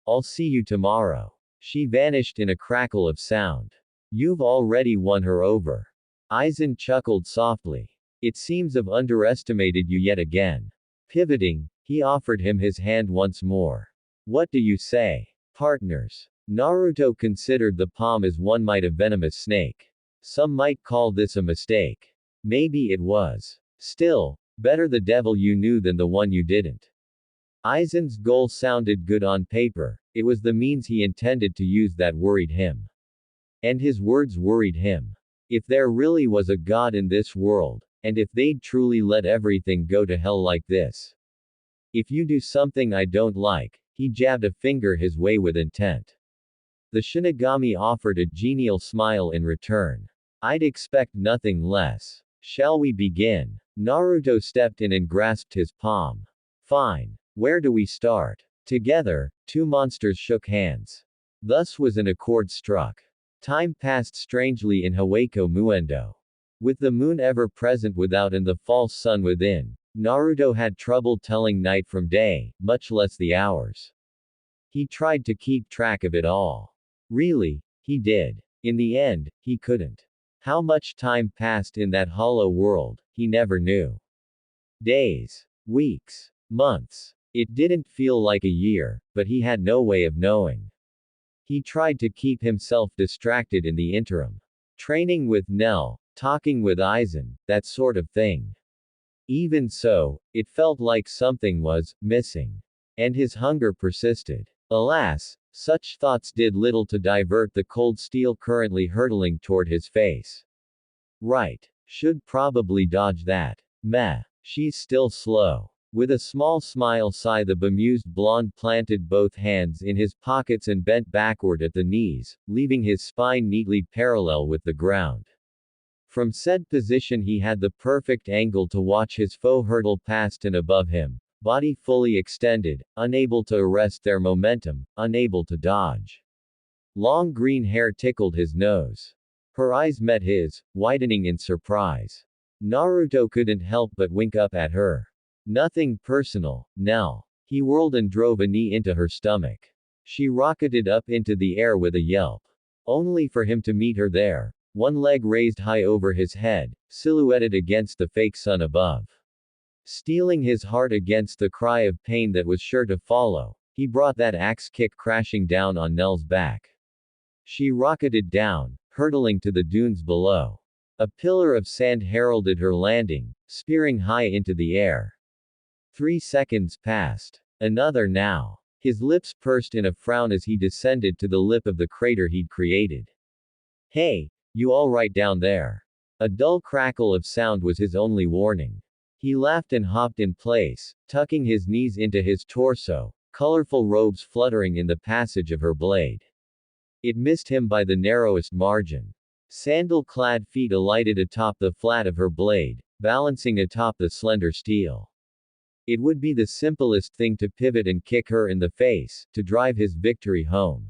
I'll see you tomorrow. She vanished in a crackle of sound. You've already won her over. Aizen chuckled softly. It seems I've underestimated you yet again. Pivoting, he offered him his hand once more. What do you say? Partners. Naruto considered the palm as one might a venomous snake. Some might call this a mistake. Maybe it was. Still, better the devil you knew than the one you didn't. Aizen's goal sounded good on paper, it was the means he intended to use that worried him. And his words worried him. If there really was a god in this world, and if they'd truly let everything go to hell like this. If you do something I don't like, he jabbed a finger his way with intent. The Shinigami offered a genial smile in return. I'd expect nothing less. Shall we begin? Naruto stepped in and grasped his palm. Fine. Where do we start? Together, two monsters shook hands. Thus was an accord struck. Time passed strangely in Hawako Muendo. With the moon ever present without and the false sun within, Naruto had trouble telling night from day, much less the hours. He tried to keep track of it all. Really, he did. In the end, he couldn't. How much time passed in that hollow world, he never knew. Days, weeks, months. It didn't feel like a year, but he had no way of knowing. He tried to keep himself distracted in the interim. Training with Nell, talking with Aizen, that sort of thing. Even so, it felt like something was missing. And his hunger persisted. Alas, such thoughts did little to divert the cold steel currently hurtling toward his face. Right. Should probably dodge that. Meh. She's still slow. With a small smile sigh the bemused blonde planted both hands in his pockets and bent backward at the knees, leaving his spine neatly parallel with the ground. From said position he had the perfect angle to watch his foe hurtle past and above him, body fully extended, unable to arrest their momentum, unable to dodge. Long green hair tickled his nose. Her eyes met his, widening in surprise. Naruto couldn't help but wink up at her. Nothing personal, Nell. He whirled and drove a knee into her stomach. She rocketed up into the air with a yelp. Only for him to meet her there, one leg raised high over his head, silhouetted against the fake sun above. Steeling his heart against the cry of pain that was sure to follow, he brought that axe kick crashing down on Nell's back. She rocketed down, hurtling to the dunes below. A pillar of sand heralded her landing, spearing high into the air. 3 seconds passed. Another now. His lips pursed in a frown as he descended to the lip of the crater he'd created. Hey, you all right down there? A dull crackle of sound was his only warning. He laughed and hopped in place, tucking his knees into his torso, colorful robes fluttering in the passage of her blade. It missed him by the narrowest margin. Sandal-clad feet alighted atop the flat of her blade, balancing atop the slender steel. It would be the simplest thing to pivot and kick her in the face, to drive his victory home.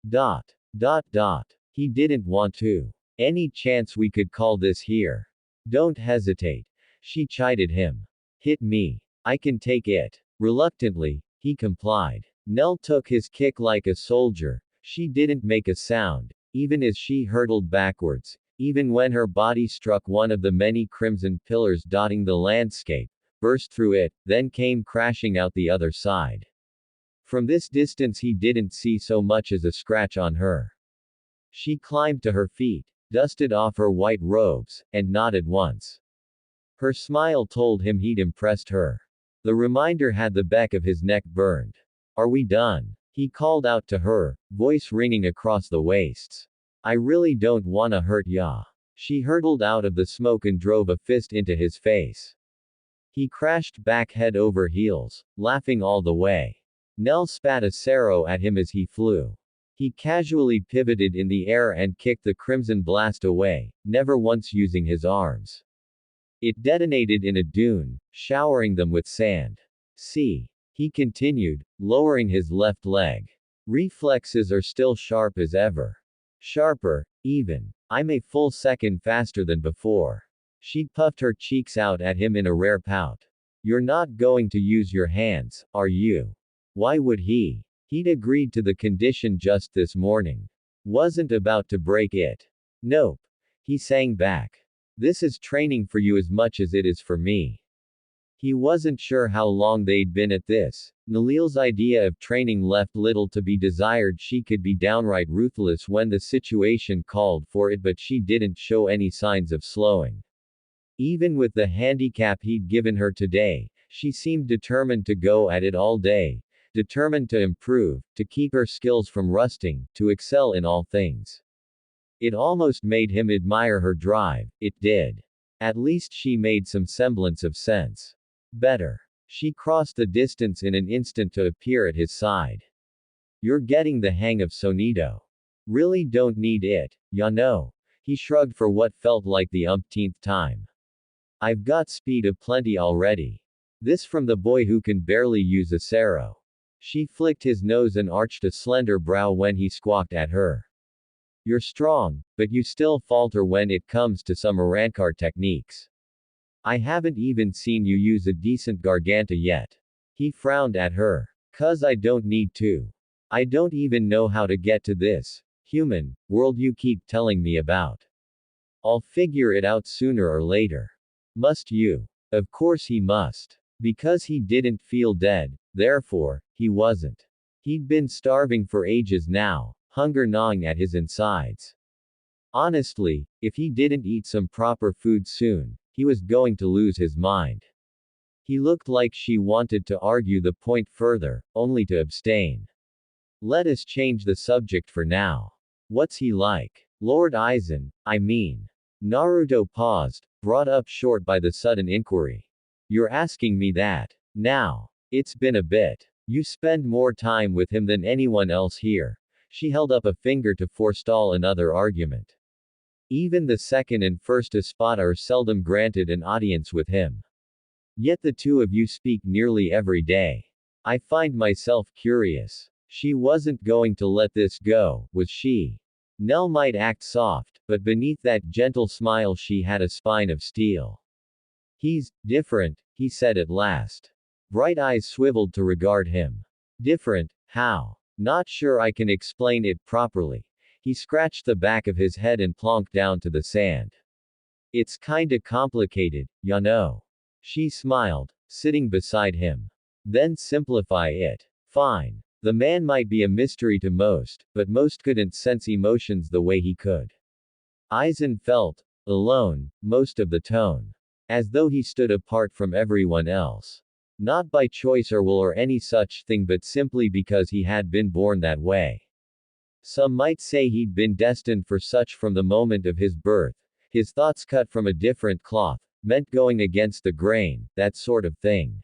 Dot. Dot dot. He didn't want to. Any chance we could call this here? Don't hesitate. She chided him. Hit me. I can take it. Reluctantly, he complied. Nell took his kick like a soldier. She didn't make a sound, even as she hurtled backwards, even when her body struck one of the many crimson pillars dotting the landscape, burst through it, then came crashing out the other side. From this distance he didn't see so much as a scratch on her. She climbed to her feet, dusted off her white robes, and nodded once. Her smile told him he'd impressed her. The reminder had the back of his neck burned. Are we done? He called out to her, voice ringing across the wastes. I really don't wanna hurt ya. She hurtled out of the smoke and drove a fist into his face. He crashed back head over heels, laughing all the way. Nell spat a sarrow at him as he flew. He casually pivoted in the air and kicked the crimson blast away, never once using his arms. It detonated in a dune, showering them with sand. See. He continued, lowering his left leg. Reflexes are still sharp as ever. Sharper, even. I'm a full second faster than before. She puffed her cheeks out at him in a rare pout. You're not going to use your hands, are you? Why would he? He'd agreed to the condition just this morning. Wasn't about to break it. Nope. He sang back. This is training for you as much as it is for me. He wasn't sure how long they'd been at this. Nalil's idea of training left little to be desired. She could be downright ruthless when the situation called for it, but she didn't show any signs of slowing. Even with the handicap he'd given her today, she seemed determined to go at it all day, determined to improve, to keep her skills from rusting, to excel in all things. It almost made him admire her drive, it did. At least she made some semblance of sense. Better. She crossed the distance in an instant to appear at his side. You're getting the hang of Sonido. Really don't need it, ya know. He shrugged for what felt like the umpteenth time. I've got speed aplenty already. This from the boy who can barely use a Sero. She flicked his nose and arched a slender brow when he squawked at her. You're strong, but you still falter when it comes to some Arankar techniques. I haven't even seen you use a decent Garganta yet. He frowned at her. 'Cause I don't need to. I don't even know how to get to this human world you keep telling me about. I'll figure it out sooner or later. Must you? Of course he must. Because he didn't feel dead, therefore, he wasn't. He'd been starving for ages now, hunger gnawing at his insides. Honestly, if he didn't eat some proper food soon, he was going to lose his mind. He looked like she wanted to argue the point further, only to abstain. Let us change the subject for now. What's he like? Lord Aizen, I mean. Naruto paused, brought up short by the sudden inquiry. You're asking me that. Now. It's been a bit. You spend more time with him than anyone else here. She held up a finger to forestall another argument. Even the second and first Espada are seldom granted an audience with him. Yet the two of you speak nearly every day. I find myself curious. She wasn't going to let this go, was she? Nell might act soft, but beneath that gentle smile she had a spine of steel. He's different, he said at last. Bright eyes swiveled to regard him. Different, how? Not sure I can explain it properly. He scratched the back of his head and plonked down to the sand. It's kinda complicated, ya know. She smiled, sitting beside him. Then simplify it. Fine. The man might be a mystery to most, but most couldn't sense emotions the way he could. Aizen felt alone most of the tone. As though he stood apart from everyone else. Not by choice or will or any such thing, but simply because he had been born that way. Some might say he'd been destined for such from the moment of his birth, his thoughts cut from a different cloth, meant going against the grain, that sort of thing.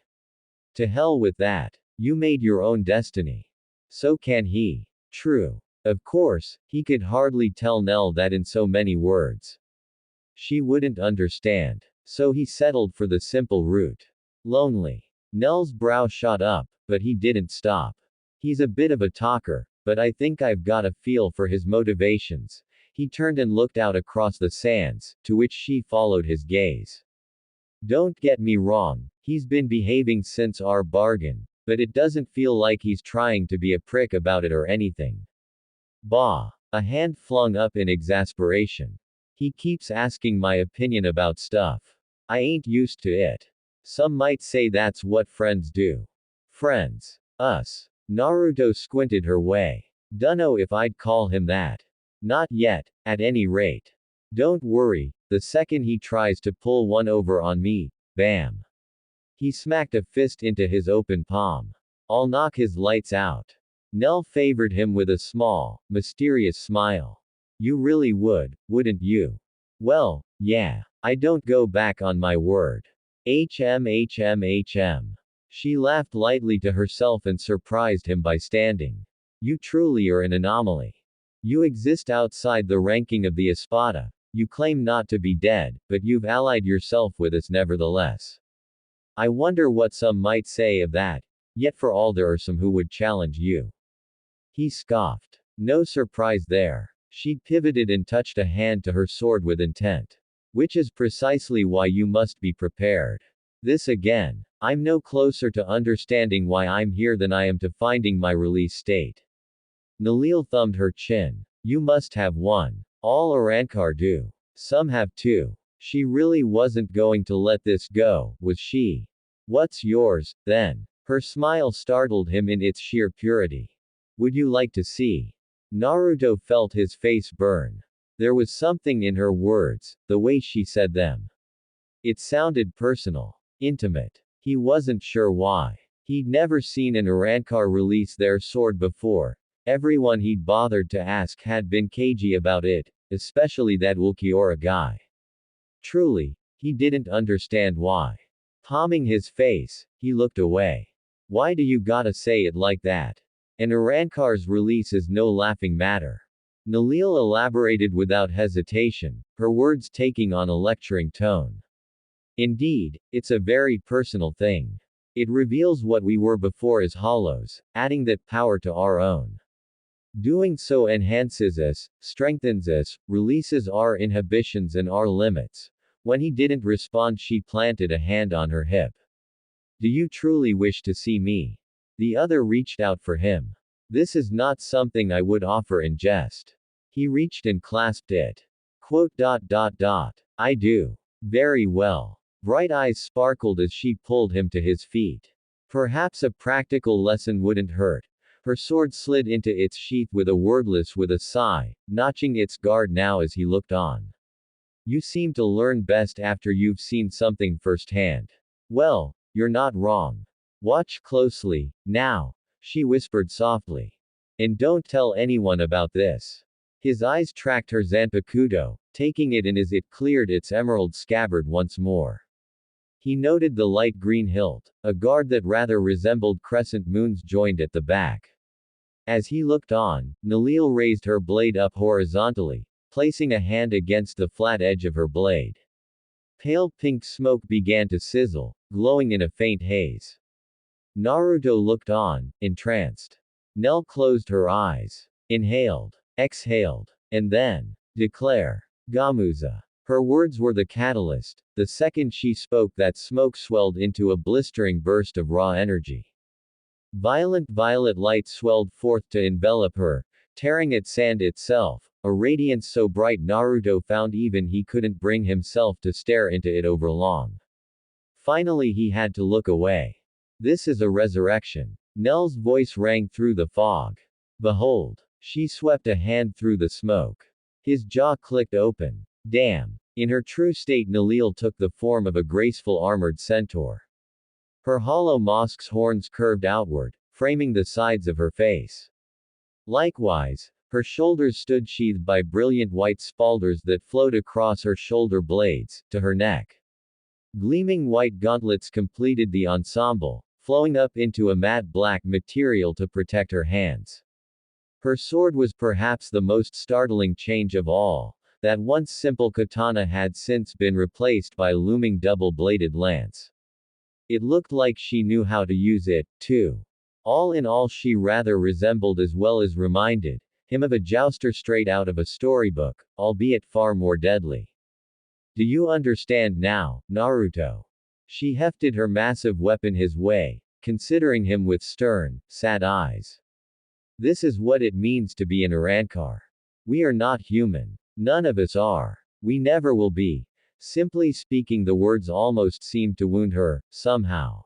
To hell with that. You made your own destiny. So can he. True. Of course, he could hardly tell Nell that in so many words. She wouldn't understand. So he settled for the simple route. Lonely. Nell's brow shot up, but he didn't stop. He's a bit of a talker, but I think I've got a feel for his motivations. He turned and looked out across the sands, to which she followed his gaze. Don't get me wrong, he's been behaving since our bargain, but it doesn't feel like he's trying to be a prick about it or anything. Bah! A hand flung up in exasperation. He keeps asking my opinion about stuff. I ain't used to it. Some might say that's what friends do. Friends. Us. Naruto squinted her way. Dunno if I'd call him that. Not yet, at any rate. Don't worry, the second he tries to pull one over on me, bam. He smacked a fist into his open palm. I'll knock his lights out. Nell favored him with a small, mysterious smile. You really would, wouldn't you? Well, yeah. I don't go back on my word. HM. She laughed lightly to herself and surprised him by standing. You truly are an anomaly. You exist outside the ranking of the Espada. You claim not to be dead, but you've allied yourself with us nevertheless. I wonder what some might say of that, yet for all there are some who would challenge you. He scoffed. No surprise there. She pivoted and touched a hand to her sword with intent. Which is precisely why you must be prepared. This again. I'm no closer to understanding why I'm here than I am to finding my release state. Nalil thumbed her chin. You must have one. All Arankar do. Some have two. She really wasn't going to let this go, was she? What's yours, then? Her smile startled him in its sheer purity. Would you like to see? Naruto felt his face burn. There was something in her words, the way she said them. It sounded personal. Intimate. He wasn't sure why. He'd never seen an Arankar release their sword before. Everyone he'd bothered to ask had been cagey about it, especially that Ulquiorra guy. Truly, he didn't understand why. Palming his face, he looked away. Why do you gotta say it like that? An Arankar's release is no laughing matter. Nalil elaborated without hesitation, her words taking on a lecturing tone. Indeed, it's a very personal thing. It reveals what we were before as hollows, adding that power to our own. Doing so enhances us, strengthens us, releases our inhibitions and our limits. When he didn't respond, she planted a hand on her hip. Do you truly wish to see me? The other reached out for him. This is not something I would offer in jest. He reached and clasped it. I do. Very well. Bright eyes sparkled as she pulled him to his feet. Perhaps a practical lesson wouldn't hurt. Her sword slid into its sheath with a sigh, notching its guard now as he looked on. You seem to learn best after you've seen something firsthand. Well, you're not wrong. Watch closely, now, she whispered softly. And don't tell anyone about this. His eyes tracked her Zanpakuto, taking it in as it cleared its emerald scabbard once more. He noted the light green hilt, a guard that rather resembled crescent moons joined at the back. As he looked on, Nalil raised her blade up horizontally, placing a hand against the flat edge of her blade. Pale pink smoke began to sizzle, glowing in a faint haze. Naruto looked on, entranced. Nell closed her eyes, inhaled, exhaled, and then, declare. Gamuza. Her words were the catalyst. The second she spoke, that smoke swelled into a blistering burst of raw energy. Violent violet light swelled forth to envelop her, tearing at sand itself, a radiance so bright Naruto found even he couldn't bring himself to stare into it overlong. Finally he had to look away. This is a resurrection. Nell's voice rang through the fog. Behold. She swept a hand through the smoke. His jaw clicked open. Damn. In her true state Nalil took the form of a graceful armored centaur. Her hollow mosque's horns curved outward, framing the sides of her face. Likewise, her shoulders stood sheathed by brilliant white spalders that flowed across her shoulder blades, to her neck. Gleaming white gauntlets completed the ensemble, flowing up into a matte black material to protect her hands. Her sword was perhaps the most startling change of all. That once simple katana had since been replaced by a looming double-bladed lance. It looked like she knew how to use it, too. All in all she rather resembled as well as reminded him of a jouster straight out of a storybook, albeit far more deadly. Do you understand now, Naruto? She hefted her massive weapon his way, considering him with stern, sad eyes. This is what it means to be an Arankar. We are not human. None of us are. We never will be. Simply speaking, the words almost seemed to wound her, somehow.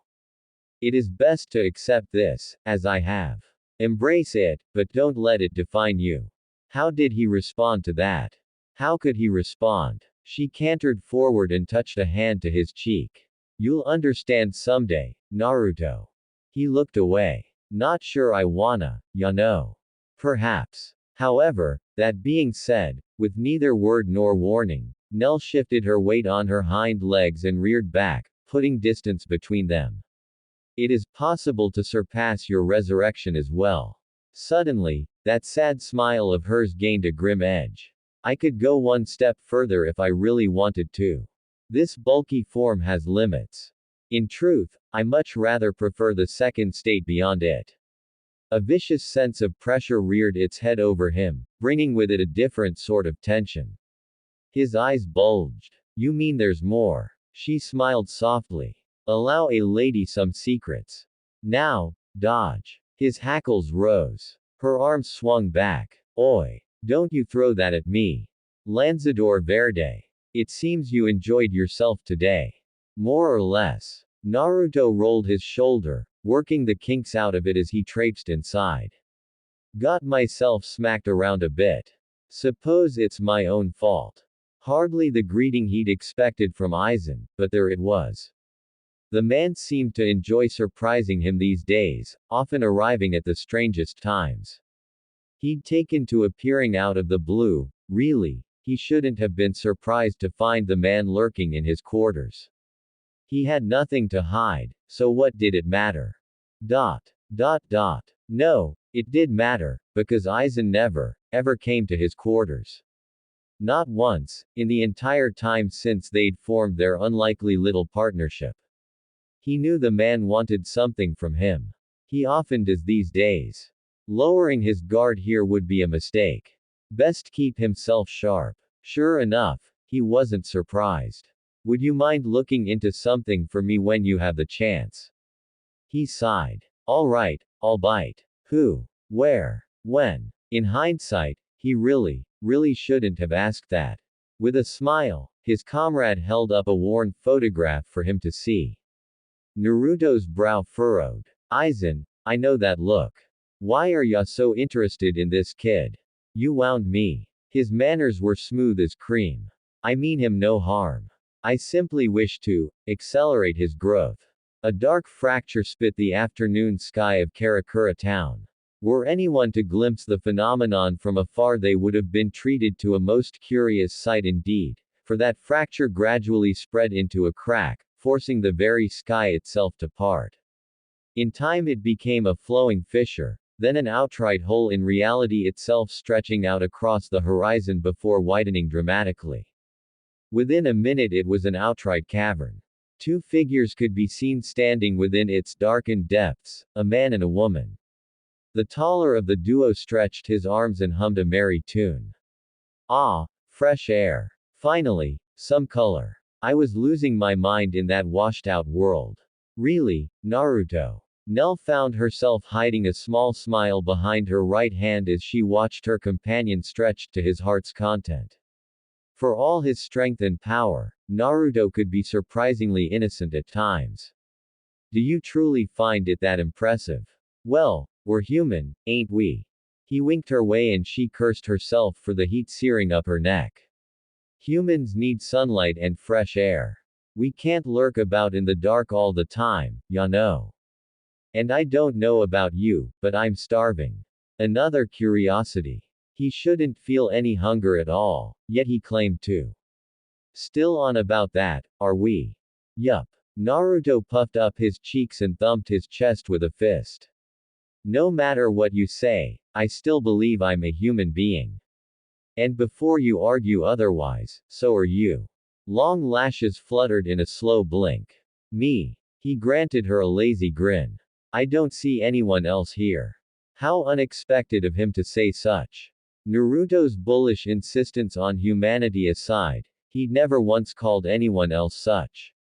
It is best to accept this, as I have. Embrace it, but don't let it define you. How did he respond to that? How could he respond? She cantered forward and touched a hand to his cheek. You'll understand someday, Naruto. He looked away. Not sure I wanna, ya know. Perhaps. However, that being said, with neither word nor warning, Nell shifted her weight on her hind legs and reared back, putting distance between them. It is possible to surpass your resurrection as well. Suddenly, that sad smile of hers gained a grim edge. I could go one step further if I really wanted to. This bulky form has limits. In truth, I much rather prefer the second state beyond it. A vicious sense of pressure reared its head over him, bringing with it a different sort of tension. His eyes bulged. You mean there's more? She smiled softly. Allow a lady some secrets. Now, dodge. His hackles rose. Her arms swung back. Oi. Don't you throw that at me. Lanzador Verde. It seems you enjoyed yourself today. More or less. Naruto rolled his shoulder, working the kinks out of it as he traipsed inside. Got myself smacked around a bit. Suppose it's my own fault. Hardly the greeting he'd expected from Aizen, but there it was. The man seemed to enjoy surprising him these days, often arriving at the strangest times. He'd taken to appearing out of the blue. Really, he shouldn't have been surprised to find the man lurking in his quarters. He had nothing to hide, so what did it matter? No, it did matter, because Aizen never, ever came to his quarters. Not once, in the entire time since they'd formed their unlikely little partnership. He knew the man wanted something from him. He often does these days. Lowering his guard here would be a mistake. Best keep himself sharp. Sure enough, he wasn't surprised. Would you mind looking into something for me when you have the chance? He sighed. All right, I'll bite. Who? Where? When? In hindsight, he really shouldn't have asked that. With a smile, his comrade held up a worn photograph for him to see. Naruto's brow furrowed. Aizen, I know that look. Why are ya so interested in this kid? You wound me. His manners were smooth as cream. I mean him no harm. I simply wish to accelerate his growth. A dark fracture split the afternoon sky of Karakura town. Were anyone to glimpse the phenomenon from afar, they would have been treated to a most curious sight indeed, for that fracture gradually spread into a crack, forcing the very sky itself to part. In time it became a flowing fissure, then an outright hole, in reality itself stretching out across the horizon before widening dramatically. Within a minute it was an outright cavern. Two figures could be seen standing within its darkened depths, a man and a woman. The taller of the duo stretched his arms and hummed a merry tune. Ah, fresh air. Finally, some color. I was losing my mind in that washed-out world. Really, Naruto. Nell found herself hiding a small smile behind her right hand as she watched her companion stretched to his heart's content. For all his strength and power, Naruto could be surprisingly innocent at times. Do you truly find it that impressive? Well, we're human, ain't we? He winked her way and she cursed herself for the heat searing up her neck. Humans need sunlight and fresh air. We can't lurk about in the dark all the time, ya know. And I don't know about you, but I'm starving. Another curiosity. He shouldn't feel any hunger at all, yet he claimed to. Still on about that, are we? Yup. Naruto puffed up his cheeks and thumped his chest with a fist. No matter what you say, I still believe I'm a human being. And before you argue otherwise, so are you. Long lashes fluttered in a slow blink. Me. He granted her a lazy grin. I don't see anyone else here. How unexpected of him to say such. Naruto's bullish insistence on humanity aside, he'd never once called anyone else such.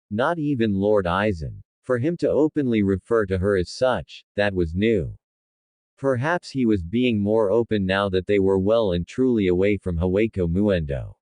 Not even Lord Aizen. For him to openly refer to her as such, that was new. Perhaps he was being more open now that they were well and truly away from Hawako Muendo.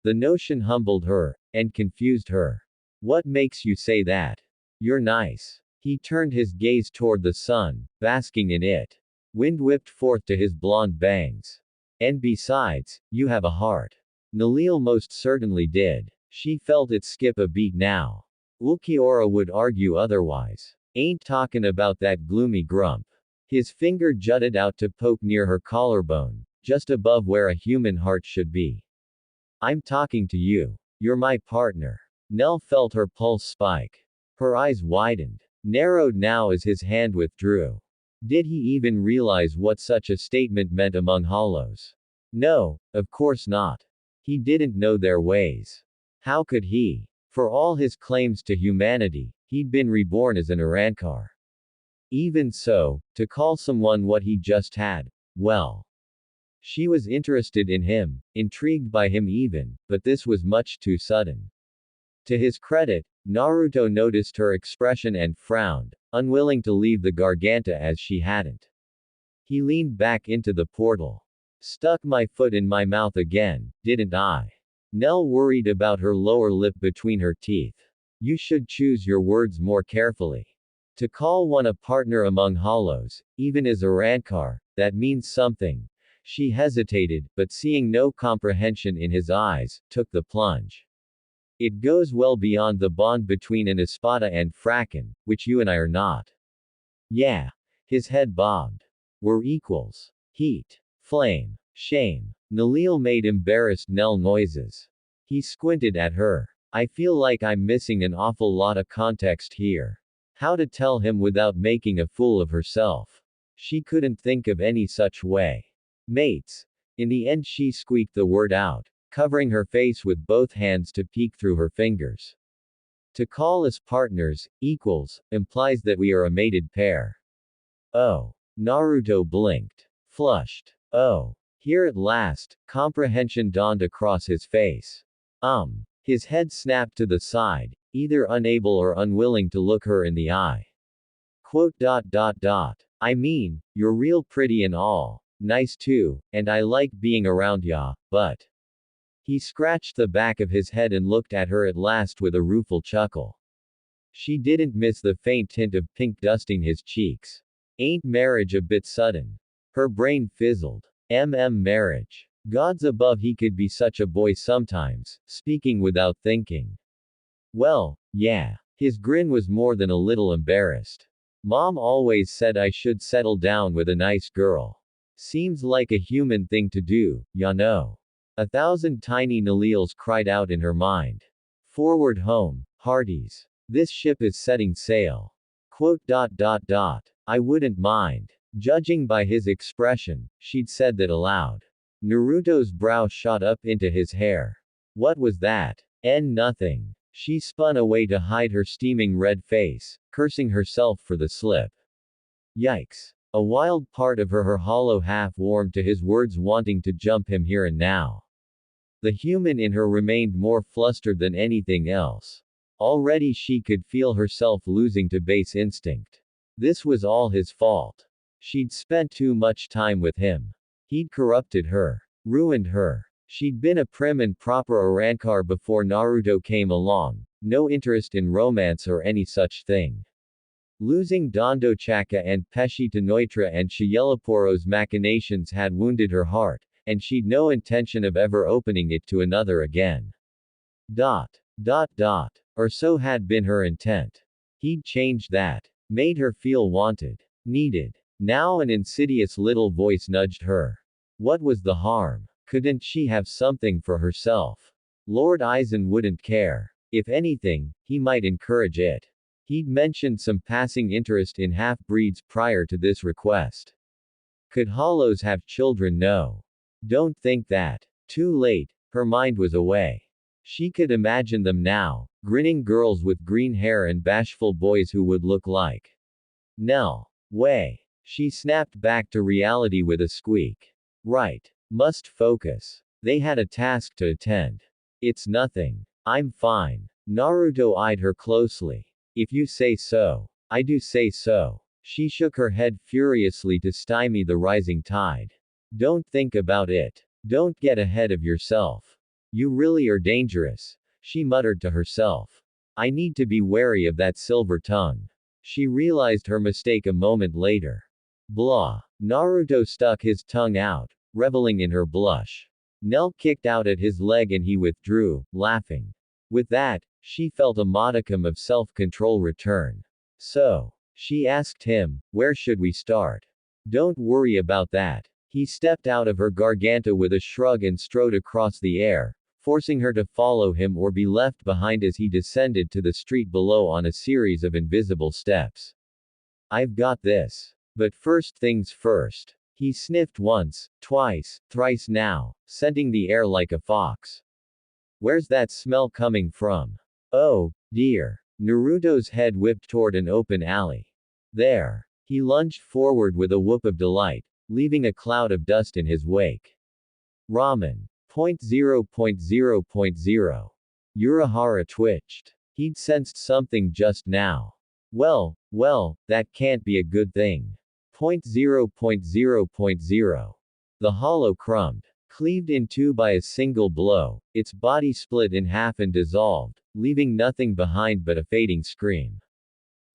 The notion humbled her, and confused her. What makes you say that? You're nice. He turned his gaze toward the sun, basking in it. Wind whipped forth to his blonde bangs. And besides, you have a heart. Nalil most certainly did. She felt it skip a beat now. Ulquiorra would argue otherwise. Ain't talkin' about that gloomy grump. His finger jutted out to poke near her collarbone, just above where a human heart should be. I'm talking to you. You're my partner. Nell felt her pulse spike. Her eyes widened. Narrowed now as his hand withdrew. Did he even realize what such a statement meant among hollows? No, of course not. He didn't know their ways. How could he? For all his claims to humanity, he'd been reborn as an Irankar. Even so, to call someone what he just had, well. She was interested in him, intrigued by him even, but this was much too sudden. To his credit, Naruto noticed her expression and frowned, unwilling to leave the Garganta as she hadn't. He leaned back into the portal. Stuck my foot in my mouth again, didn't I? Nell worried about her lower lip between her teeth. You should choose your words more carefully. To call one a partner among hollows, even as a rancor, that means something. She hesitated, but seeing no comprehension in his eyes, took the plunge. It goes well beyond the bond between an espada and Fracken, which you and I are not. Yeah. His head bobbed. We're equals. Heat. Flame. Shame. Nalil made embarrassed Nell noises. He squinted at her. I feel like I'm missing an awful lot of context here. How to tell him without making a fool of herself? She couldn't think of any such way. Mates. In the end she squeaked the word out, covering her face with both hands to peek through her fingers. To call us partners, equals, implies that we are a mated pair. Oh. Naruto blinked. Flushed. Oh. Here at last, comprehension dawned across his face. His head snapped to the side, either unable or unwilling to look her in the eye. I mean, you're real pretty and all. Nice too, and I like being around ya, but. He scratched the back of his head and looked at her at last with a rueful chuckle. She didn't miss the faint tint of pink dusting his cheeks. Ain't marriage a bit sudden? Her brain fizzled. Marriage. Gods above, he could be such a boy sometimes, speaking without thinking. Well, yeah. His grin was more than a little embarrassed. Mom always said I should settle down with a nice girl. Seems like a human thing to do, ya know. 1,000 tiny Nalils cried out in her mind. Forward home, hearties. This ship is setting sail. I wouldn't mind. Judging by his expression, she'd said that aloud. Naruto's brow shot up into his hair. What was that? Nothing. She spun away to hide her steaming red face, cursing herself for the slip. Yikes. A wild part of her hollow half warmed to his words, wanting to jump him here and now. The human in her remained more flustered than anything else. Already she could feel herself losing to base instinct. This was all his fault. She'd spent too much time with him. He'd corrupted her. Ruined her. She'd been a prim and proper Arankar before Naruto came along, no interest in romance or any such thing. Losing Dondochaka and Peshi to Neutra and Shiyelaporo's machinations had wounded her heart, and she'd no intention of ever opening it to another again. Or so had been her intent. He'd changed that. Made her feel wanted. Needed. Now an insidious little voice nudged her. What was the harm? Couldn't she have something for herself? Lord Aizen wouldn't care. If anything, he might encourage it. He'd mentioned some passing interest in half-breeds prior to this request. Could hollows have children? No. Don't think that. Too late, her mind was away. She could imagine them now, grinning girls with green hair and bashful boys who would look like Nell. Way. She snapped back to reality with a squeak. Right. Must focus. They had a task to attend. It's nothing. I'm fine. Naruto eyed her closely. If you say so. I do say so. She shook her head furiously to stymie the rising tide. Don't think about it. Don't get ahead of yourself. You really are dangerous, she muttered to herself. I need to be wary of that silver tongue. She realized her mistake a moment later. Blah. Naruto stuck his tongue out, reveling in her blush. Nell kicked out at his leg and he withdrew, laughing. With that, she felt a modicum of self-control return. So, she asked him, where should we start? Don't worry about that. He stepped out of her garganta with a shrug and strode across the air, forcing her to follow him or be left behind as he descended to the street below on a series of invisible steps. I've got this. But first things first. He sniffed once, twice, thrice now, scenting the air like a fox. Where's that smell coming from? Oh, dear. Naruto's head whipped toward an open alley. There. He lunged forward with a whoop of delight, leaving a cloud of dust in his wake. Ramen. 0.0.0.0. Urahara twitched. He'd sensed something just now. Well, that can't be a good thing. 0.0.0.0. The hollow crummed. Cleaved in two by a single blow, its body split in half and dissolved, leaving nothing behind but a fading scream.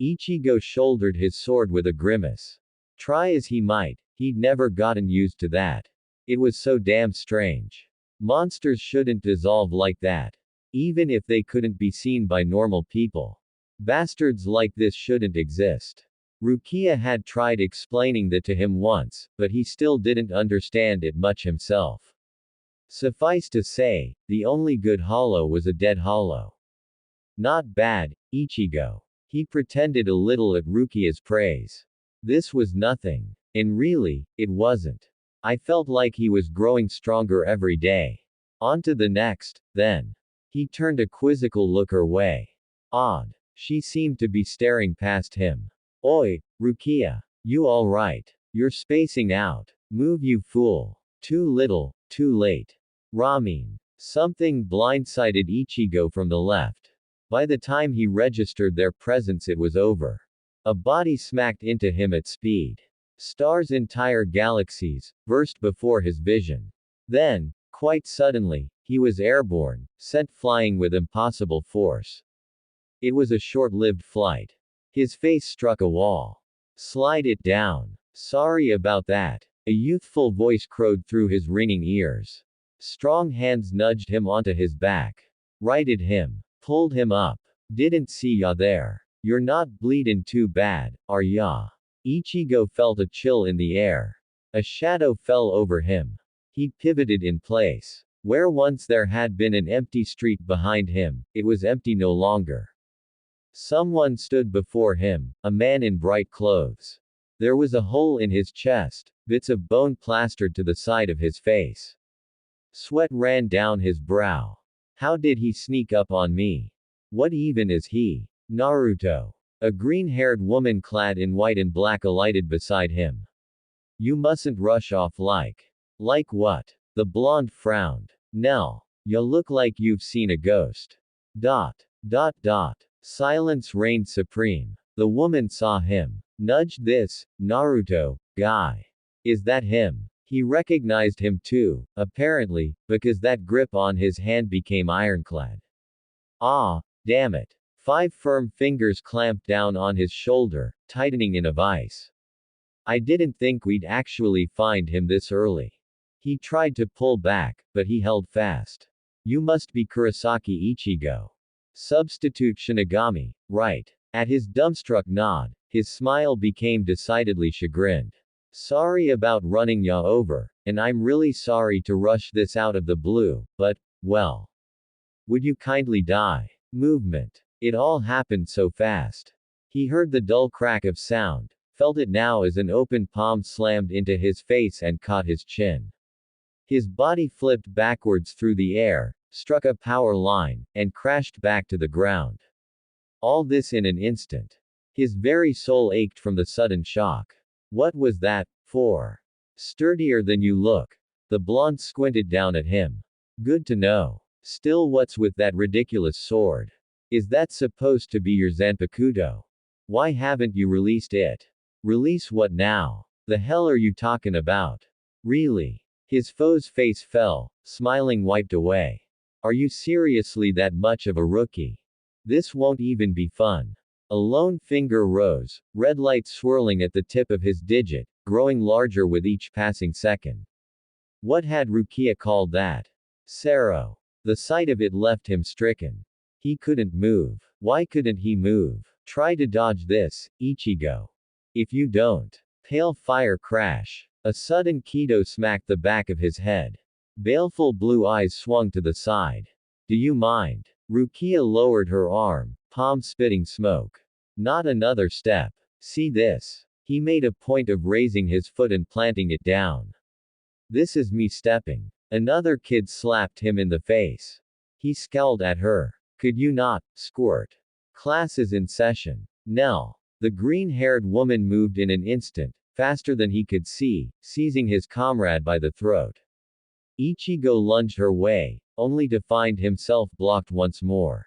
Ichigo shouldered his sword with a grimace. Try as he might, he'd never gotten used to that. It was so damn strange. Monsters shouldn't dissolve like that. Even if they couldn't be seen by normal people. Bastards like this shouldn't exist. Rukia had tried explaining that to him once, but he still didn't understand it much himself. Suffice to say, the only good hollow was a dead hollow. Not bad, Ichigo. He pretended a little at Rukia's praise. This was nothing. And really, it wasn't. I felt like he was growing stronger every day. On to the next, then. He turned a quizzical look her way. Odd. She seemed to be staring past him. Oi, Rukia. You alright? You're spacing out. Move you fool. Too little, too late. Ramen. Something blindsided Ichigo from the left. By the time he registered their presence it was over. A body smacked into him at speed. Stars' entire galaxies burst before his vision. Then, quite suddenly, he was airborne, sent flying with impossible force. It was a short-lived flight. His face struck a wall. Slide it down. Sorry about that. A youthful voice crowed through his ringing ears. Strong hands nudged him onto his back. Righted him. Pulled him up. Didn't see ya there. You're not bleedin' too bad, are ya? Ichigo felt a chill in the air. A shadow fell over him. He pivoted in place. Where once there had been an empty street behind him, it was empty no longer. Someone stood before him, a man in bright clothes. There was a hole in his chest, bits of bone plastered to the side of his face. Sweat ran down his brow. How did he sneak up on me? What even is he? Naruto. A green-haired woman clad in white and black alighted beside him. You mustn't rush off like. Like what? The blonde frowned. Nell. You look like you've seen a ghost. Dot. Dot dot. Silence reigned supreme. The woman saw him. Nudged this, Naruto, guy. Is that him? He recognized him too, apparently, because that grip on his hand became ironclad. Ah, damn it. 5 firm fingers clamped down on his shoulder, tightening in a vice. I didn't think we'd actually find him this early. He tried to pull back, but he held fast. You must be Kurosaki Ichigo. Substitute Shinigami, right? At his dumbstruck nod, his smile became decidedly chagrined. Sorry about running ya over, and I'm really sorry to rush this out of the blue, but, well. Would you kindly die? Movement. It all happened so fast. He heard the dull crack of sound, felt it now as an open palm slammed into his face and caught his chin. His body flipped backwards through the air, struck a power line, and crashed back to the ground. All this in an instant. His very soul ached from the sudden shock. What was that for? Sturdier than you look. The blonde squinted down at him. Good to know. Still, what's with that ridiculous sword? Is that supposed to be your Zanpakuto? Why haven't you released it? Release what now? The hell are you talking about? Really? His foe's face fell, smiling wiped away. Are you seriously that much of a rookie? This won't even be fun. A lone finger rose, red light swirling at the tip of his digit, growing larger with each passing second. What had Rukia called that? Sero. The sight of it left him stricken. He couldn't move. Why couldn't he move? Try to dodge this, Ichigo. If you don't. Pale fire crash. A sudden Kido smacked the back of his head. Baleful blue eyes swung to the side. Do you mind? Rukia lowered her arm, palm spitting smoke. Not another step. See this. He made a point of raising his foot and planting it down. This is me stepping. Another kid slapped him in the face. He scowled at her. Could you not, squirt? Class is in session. Nell. The green-haired woman moved in an instant, faster than he could see, seizing his comrade by the throat. Ichigo lunged her way, only to find himself blocked once more.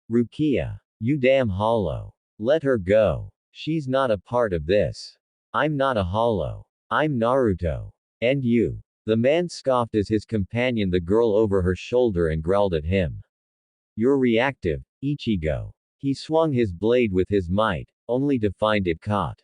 Rukia. You damn hollow. Let her go. She's not a part of this. I'm not a hollow. I'm Naruto. And you. The man scoffed as his companion the girl over her shoulder and growled at him. You're reactive, Ichigo. He swung his blade with his might, only to find it caught.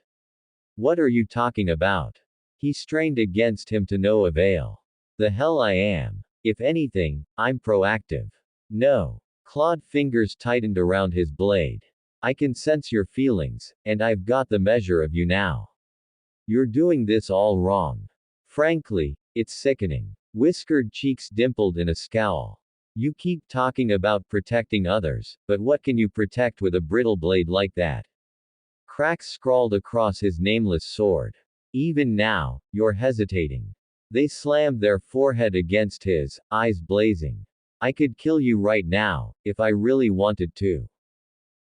What are you talking about? He strained against him to no avail. The hell I am. If anything, I'm proactive. No. Clawed fingers tightened around his blade. I can sense your feelings, and I've got the measure of you now. You're doing this all wrong. Frankly, it's sickening. Whiskered cheeks dimpled in a scowl. You keep talking about protecting others, but what can you protect with a brittle blade like that? Cracks scrawled across his nameless sword. Even now, you're hesitating. They slammed their forehead against his, eyes blazing. I could kill you right now, if I really wanted to.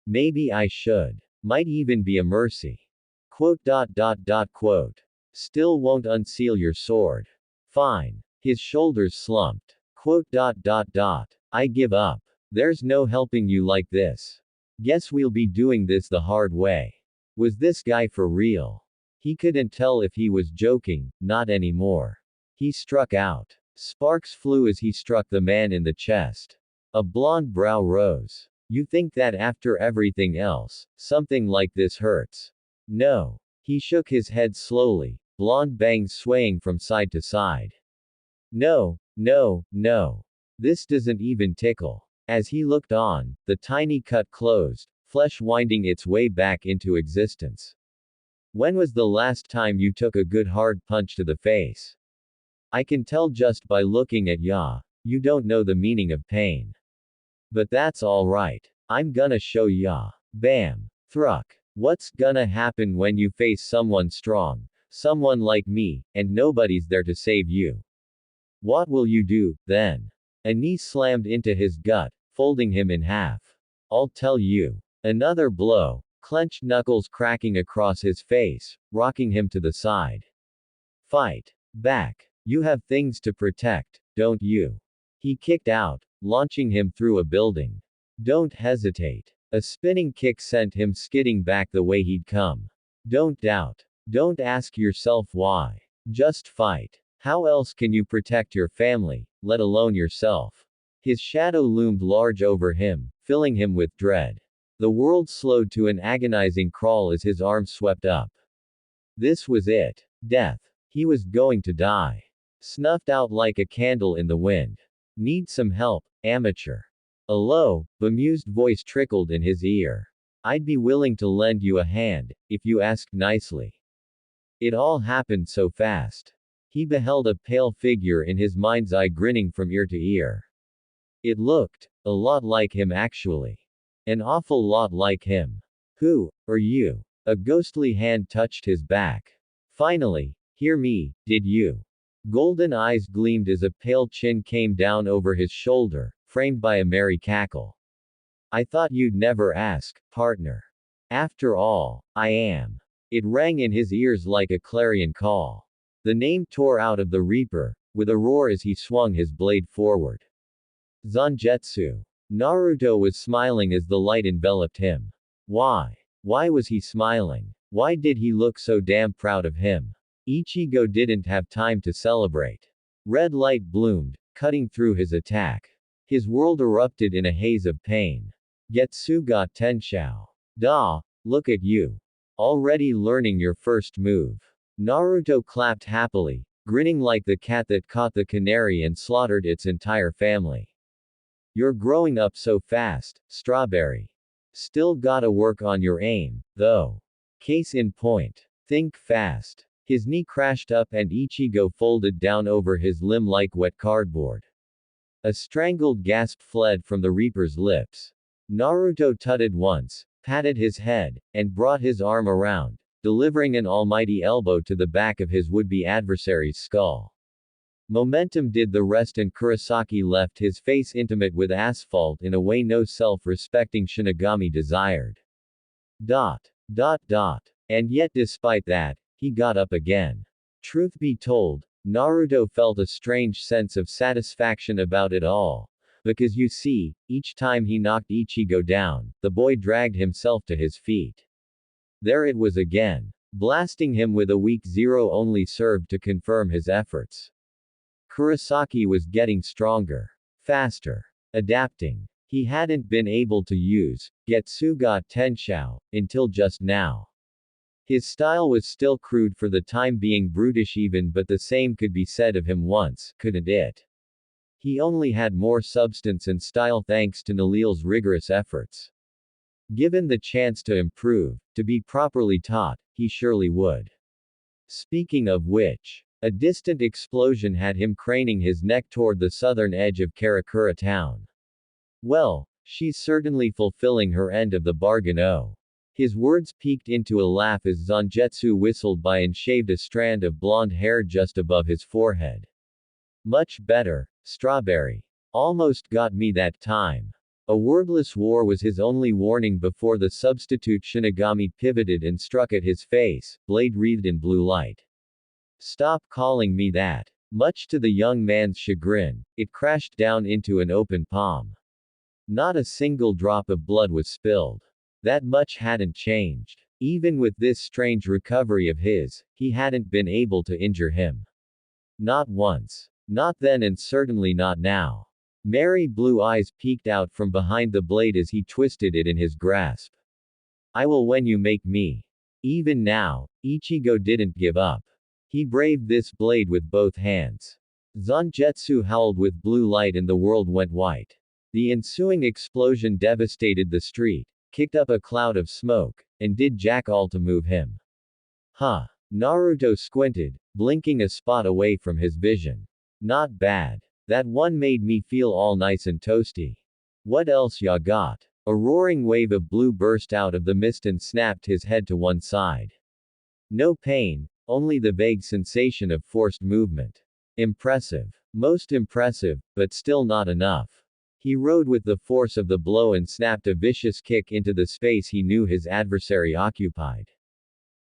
Maybe I should. Might even be a mercy. Quote. Still won't unseal your sword. Fine. His shoulders slumped. Quote. I give up. There's no helping you like this. Guess we'll be doing this the hard way. Was this guy for real? He couldn't tell if he was joking, not anymore. He struck out. Sparks flew as he struck the man in the chest. A blonde brow rose. You think that after everything else, something like this hurts? No. He shook his head slowly, blonde bangs swaying from side to side. No. This doesn't even tickle. As he looked on, the tiny cut closed, flesh winding its way back into existence. When was the last time you took a good hard punch to the face? I can tell just by looking at ya. You don't know the meaning of pain. But that's alright. I'm gonna show ya. Bam. Thruck. What's gonna happen when you face someone strong, someone like me, and nobody's there to save you? What will you do, then? A knee slammed into his gut, folding him in half. I'll tell you. Another blow, clenched knuckles cracking across his face, rocking him to the side. Fight back. You have things to protect, don't you? He kicked out, launching him through a building. Don't hesitate. A spinning kick sent him skidding back the way he'd come. Don't doubt. Don't ask yourself why. Just fight. How else can you protect your family, let alone yourself? His shadow loomed large over him, filling him with dread. The world slowed to an agonizing crawl as his arms swept up. This was it. Death. He was going to die. Snuffed out like a candle in the wind. Need some help, amateur. A low, bemused voice trickled in his ear. I'd be willing to lend you a hand, if you asked nicely. It all happened so fast. He beheld a pale figure in his mind's eye grinning from ear to ear. It looked a lot like him actually. An awful lot like him. Who are you? A ghostly hand touched his back. Finally, hear me, did you? Golden eyes gleamed as a pale chin came down over his shoulder, framed by a merry cackle. I thought you'd never ask, partner. After all, I am. It rang in his ears like a clarion call. The name tore out of the Reaper, with a roar as he swung his blade forward. Zangetsu. Naruto was smiling as the light enveloped him. Why? Why was he smiling? Why did he look so damn proud of him? Ichigo didn't have time to celebrate. Red light bloomed, cutting through his attack. His world erupted in a haze of pain. Getsuga Tenshou. Da, look at you. Already learning your first move. Naruto clapped happily, grinning like the cat that caught the canary and slaughtered its entire family. You're growing up so fast, Strawberry. Still gotta work on your aim, though. Case in point. Think fast. His knee crashed up and Ichigo folded down over his limb like wet cardboard. A strangled gasp fled from the Reaper's lips. Naruto tutted once, patted his head, and brought his arm around, delivering an almighty elbow to the back of his would-be adversary's skull. Momentum did the rest and Kurosaki left his face intimate with asphalt in a way no self-respecting Shinigami desired. And yet despite that, he got up again. Truth be told, Naruto felt a strange sense of satisfaction about it all. Because you see, each time he knocked Ichigo down, the boy dragged himself to his feet. There it was again. Blasting him with a weak zero only served to confirm his efforts. Kurosaki was getting stronger. Faster. Adapting. He hadn't been able to use Getsuga Tenshou until just now. His style was still crude for the time being, brutish even, but the same could be said of him once, couldn't it? He only had more substance and style thanks to Nalil's rigorous efforts. Given the chance to improve, to be properly taught, he surely would. Speaking of which, a distant explosion had him craning his neck toward the southern edge of Karakura town. Well, she's certainly fulfilling her end of the bargain. Oh. His words peaked into a laugh as Zangetsu whistled by and shaved a strand of blonde hair just above his forehead. Much better, strawberry. Almost got me that time. A wordless war was his only warning before the substitute Shinigami pivoted and struck at his face, blade wreathed in blue light. Stop calling me that. Much to the young man's chagrin, it crashed down into an open palm. Not a single drop of blood was spilled. That much hadn't changed. Even with this strange recovery of his, he hadn't been able to injure him. Not once. Not then, and certainly not now. Merry blue eyes peeked out from behind the blade as he twisted it in his grasp. I will when you make me. Even now, Ichigo didn't give up. He braved this blade with both hands. Zangetsu howled with blue light and the world went white. The ensuing explosion devastated the street, kicked up a cloud of smoke, and did jack all to move him. Huh. Naruto squinted, blinking a spot away from his vision. Not bad. That one made me feel all nice and toasty. What else ya got? A roaring wave of blue burst out of the mist and snapped his head to one side. No pain, only the vague sensation of forced movement. Impressive. Most impressive, but still not enough. He rode with the force of the blow and snapped a vicious kick into the space he knew his adversary occupied.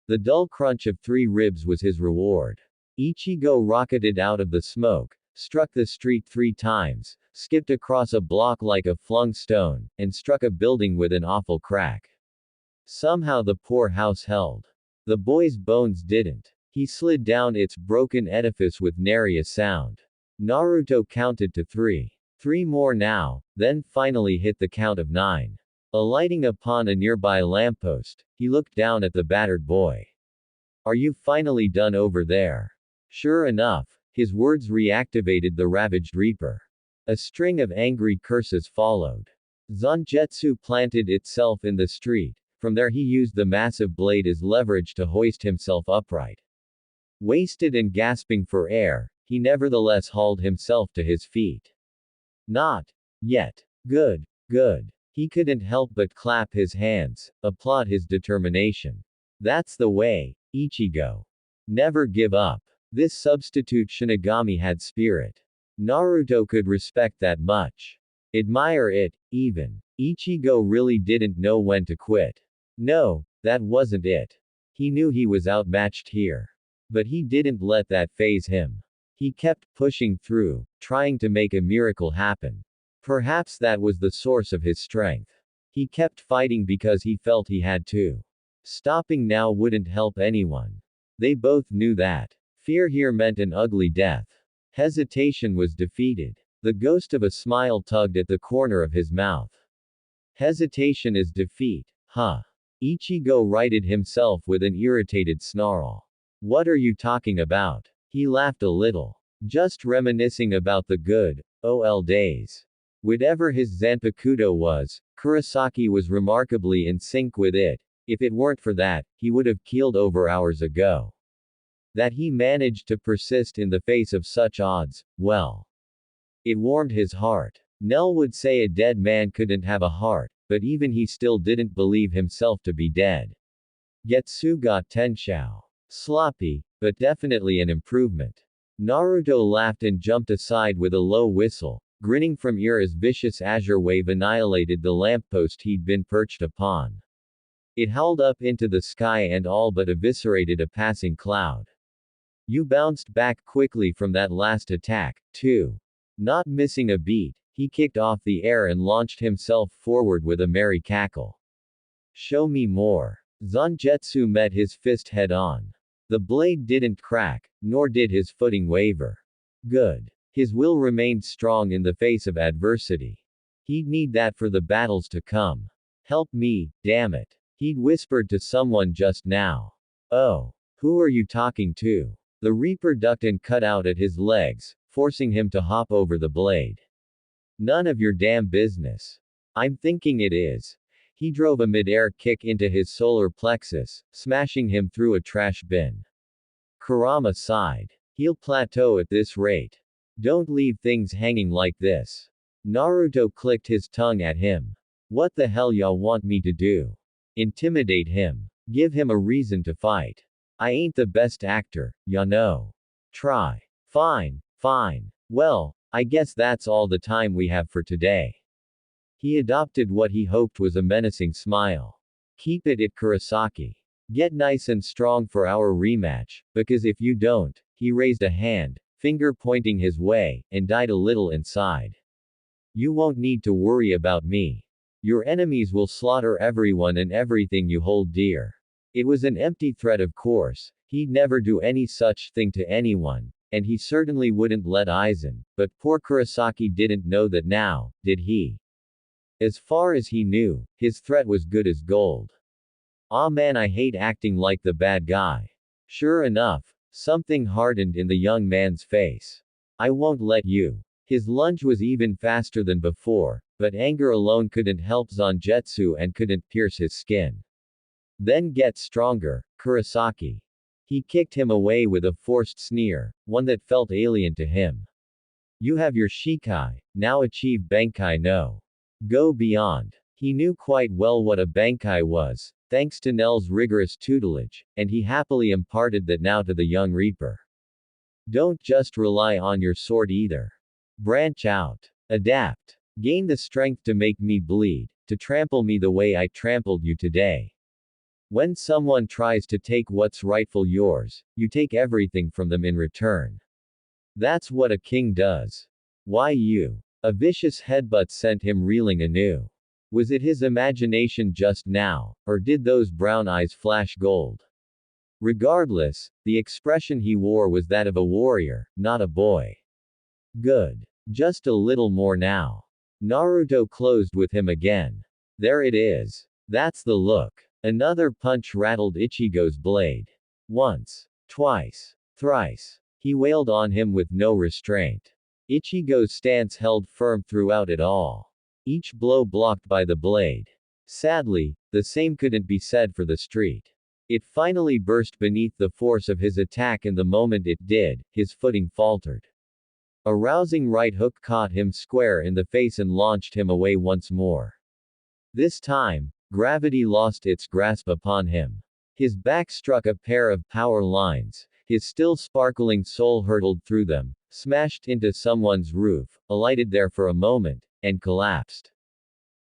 The dull crunch of 3 ribs was his reward. Ichigo rocketed out of the smoke, struck the street 3 times, skipped across a block like a flung stone, and struck a building with an awful crack. Somehow the poor house held. The boy's bones didn't. He slid down its broken edifice with nary a sound. Naruto counted to 3. 3 more now, then finally hit the count of 9. Alighting upon a nearby lamppost, he looked down at the battered boy. Are you finally done over there? Sure enough, his words reactivated the ravaged reaper. A string of angry curses followed. Zangetsu planted itself in the street. From there he used the massive blade as leverage to hoist himself upright. Wasted and gasping for air, he nevertheless hauled himself to his feet. Not yet. Good. Good. He couldn't help but clap his hands, applaud his determination. That's the way, Ichigo. Never give up. This substitute Shinigami had spirit. Naruto could respect that much. Admire it, even. Ichigo really didn't know when to quit. No, that wasn't it. He knew he was outmatched here. But he didn't let that faze him. He kept pushing through, trying to make a miracle happen. Perhaps that was the source of his strength. He kept fighting because he felt he had to. Stopping now wouldn't help anyone. They both knew that. Fear here meant an ugly death. Hesitation was defeated. The ghost of a smile tugged at the corner of his mouth. Hesitation is defeat, huh? Ichigo righted himself with an irritated snarl. What are you talking about? He laughed a little. Just reminiscing about the good, old days. Whatever his Zanpakuto was, Kurosaki was remarkably in sync with it. If it weren't for that, he would have keeled over hours ago. That he managed to persist in the face of such odds, well. It warmed his heart. Nell would say a dead man couldn't have a heart, but even he still didn't believe himself to be dead. Getsuga Tenshou. Sloppy, but definitely an improvement. Naruto laughed and jumped aside with a low whistle, grinning from ear as vicious azure wave annihilated the lamppost he'd been perched upon. It howled up into the sky and all but eviscerated a passing cloud. You bounced back quickly from that last attack, too. Not missing a beat, he kicked off the air and launched himself forward with a merry cackle. Show me more. Zangetsu met his fist head on. The blade didn't crack, nor did his footing waver. Good. His will remained strong in the face of adversity. He'd need that for the battles to come. Help me, damn it. He'd whispered to someone just now. Oh. Who are you talking to? The Reaper ducked and cut out at his legs, forcing him to hop over the blade. None of your damn business. I'm thinking it is. He drove a mid-air kick into his solar plexus, smashing him through a trash bin. Kurama sighed. He'll plateau at this rate. Don't leave things hanging like this. Naruto clicked his tongue at him. What the hell y'all want me to do? Intimidate him. Give him a reason to fight. I ain't the best actor, ya know. Try. Fine, fine. Well, I guess that's all the time we have for today. He adopted what he hoped was a menacing smile. Keep it Kurosaki. Get nice and strong for our rematch, because if you don't, he raised a hand, finger pointing his way, and died a little inside. You won't need to worry about me. Your enemies will slaughter everyone and everything you hold dear. It was an empty threat, of course. He'd never do any such thing to anyone, and he certainly wouldn't let Aizen, but poor Kurosaki didn't know that now, did he? As far as he knew, his threat was good as gold. Aw man, I hate acting like the bad guy. Sure enough, something hardened in the young man's face. I won't let you. His lunge was even faster than before, but anger alone couldn't help Zangetsu and couldn't pierce his skin. Then get stronger, Kurosaki. He kicked him away with a forced sneer, one that felt alien to him. You have your Shikai, now achieve Bankai no. Go beyond. He knew quite well what a Bankai was, thanks to Nell's rigorous tutelage, and he happily imparted that now to the young Reaper. Don't just rely on your sword either. Branch out. Adapt. Gain the strength to make me bleed, to trample me the way I trampled you today. When someone tries to take what's rightful yours, you take everything from them in return. That's what a king does. Why you? A vicious headbutt sent him reeling anew. Was it his imagination just now, or did those brown eyes flash gold? Regardless, the expression he wore was that of a warrior, not a boy. Good. Just a little more now. Naruto closed with him again. There it is. That's the look. Another punch rattled Ichigo's blade. Once. Twice. Thrice. He wailed on him with no restraint. Ichigo's stance held firm throughout it all. Each blow blocked by the blade. Sadly, the same couldn't be said for the street. It finally burst beneath the force of his attack, and the moment it did, his footing faltered. A rousing right hook caught him square in the face and launched him away once more. This time, gravity lost its grasp upon him. His back struck a pair of power lines, his still sparkling soul hurtled through them, smashed into someone's roof, alighted there for a moment, and collapsed.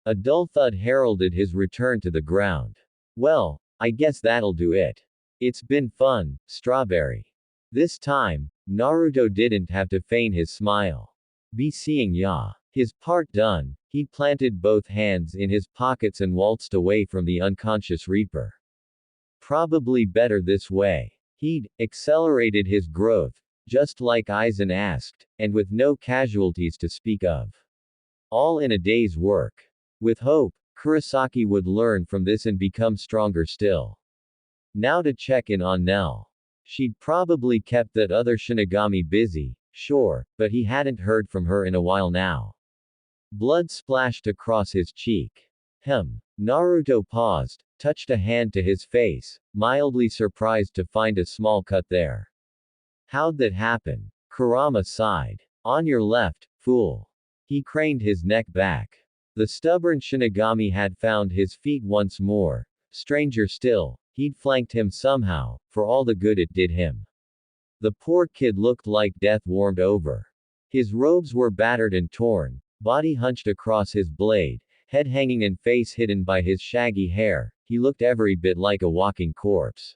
A dull thud heralded his return to the ground. Well, I guess that'll do it. It's been fun, Strawberry. This time, Naruto didn't have to feign his smile. Be seeing ya. His part done, he planted both hands in his pockets and waltzed away from the unconscious Reaper. Probably better this way. He'd accelerated his growth, just like Aizen asked, and with no casualties to speak of. All in a day's work. With hope, Kurosaki would learn from this and become stronger still. Now to check in on Nell. She'd probably kept that other Shinigami busy, sure, but he hadn't heard from her in a while now. Blood splashed across his cheek. Naruto paused, touched a hand to his face, mildly surprised to find a small cut there. How'd that happen? Kurama sighed. On your left, fool. He craned his neck back. The stubborn Shinigami had found his feet once more. Stranger still, he'd flanked him somehow, for all the good it did him. The poor kid looked like death warmed over. His robes were battered and torn, body hunched across his blade, head hanging and face hidden by his shaggy hair. He looked every bit like a walking corpse.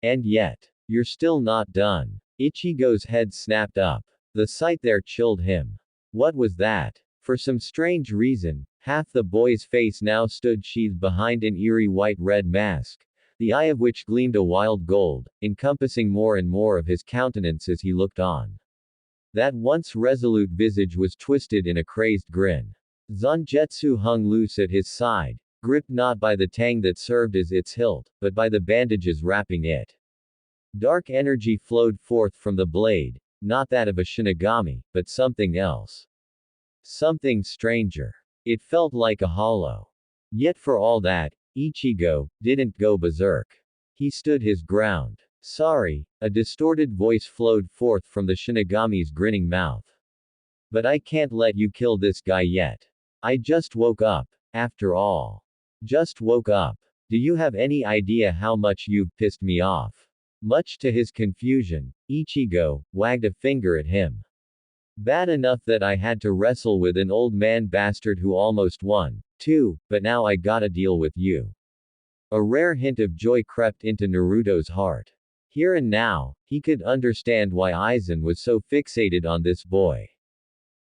And yet, you're still not done. Ichigo's head snapped up. The sight there chilled him. What was that? For some strange reason, half the boy's face now stood sheathed behind an eerie white-red mask, the eye of which gleamed a wild gold, encompassing more and more of his countenance as he looked on. That once resolute visage was twisted in a crazed grin. Zangetsu hung loose at his side, gripped not by the tang that served as its hilt, but by the bandages wrapping it. Dark energy flowed forth from the blade, not that of a Shinigami, but something else. Something stranger. It felt like a hollow. Yet for all that, Ichigo didn't go berserk. He stood his ground. Sorry, a distorted voice flowed forth from the Shinigami's grinning mouth. But I can't let you kill this guy yet. I just woke up. After all. Just woke up. Do you have any idea how much you've pissed me off? Much to his confusion, Ichigo wagged a finger at him. Bad enough that I had to wrestle with an old man bastard who almost won, too, but now I gotta deal with you. A rare hint of joy crept into Naruto's heart. Here and now, he could understand why Aizen was so fixated on this boy.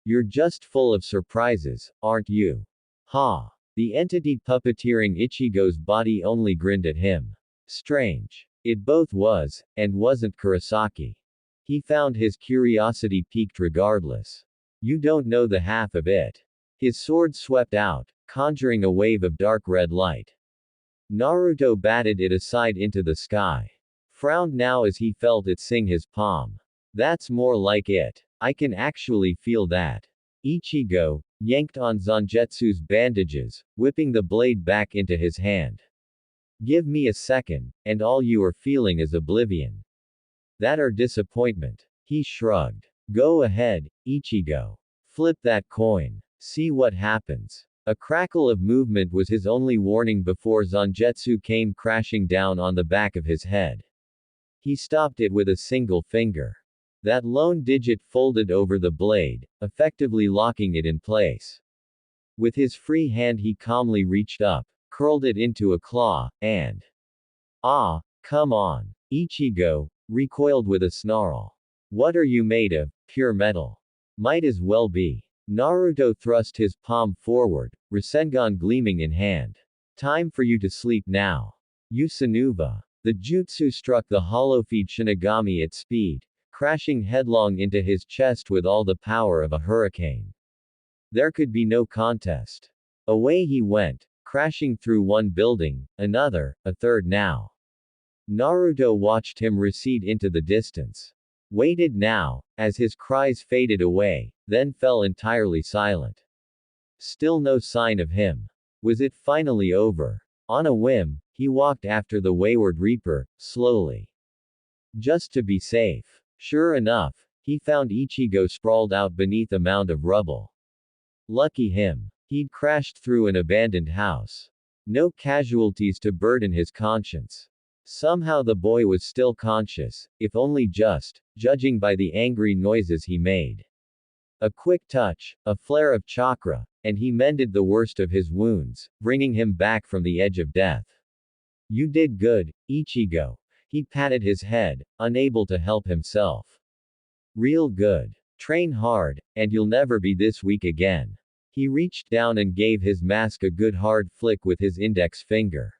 You're just full of surprises, aren't you? Ha! The entity puppeteering Ichigo's body only grinned at him. Strange. It both was, and wasn't Kurosaki. He found his curiosity piqued regardless. You don't know the half of it. His sword swept out, conjuring a wave of dark red light. Naruto batted it aside into the sky. Frowned now as he felt it sing his palm. That's more like it. I can actually feel that. Ichigo yanked on Zangetsu's bandages, whipping the blade back into his hand. Give me a second, and all you are feeling is oblivion. That or disappointment. He shrugged. Go ahead, Ichigo. Flip that coin. See what happens. A crackle of movement was his only warning before Zangetsu came crashing down on the back of his head. He stopped it with a single finger. That lone digit folded over the blade, effectively locking it in place. With his free hand he calmly reached up, curled it into a claw, and... Ah, come on. Ichigo recoiled with a snarl. What are you made of, pure metal? Might as well be. Naruto thrust his palm forward, Rasengan gleaming in hand. Time for you to sleep now. Yusanuva. The jutsu struck the hollow-feed Shinigami at speed, crashing headlong into his chest with all the power of a hurricane. There could be no contest. Away he went, crashing through one building, another, a third now. Naruto watched him recede into the distance. Waited now, as his cries faded away, then fell entirely silent. Still no sign of him. Was it finally over? On a whim, he walked after the wayward Reaper, slowly. Just to be safe. Sure enough, he found Ichigo sprawled out beneath a mound of rubble. Lucky him. He'd crashed through an abandoned house. No casualties to burden his conscience. Somehow the boy was still conscious, if only just, judging by the angry noises he made. A quick touch, a flare of chakra, and he mended the worst of his wounds, bringing him back from the edge of death. You did good, Ichigo. He patted his head, unable to help himself. Real good. Train hard, and you'll never be this weak again. He reached down and gave his mask a good hard flick with his index finger.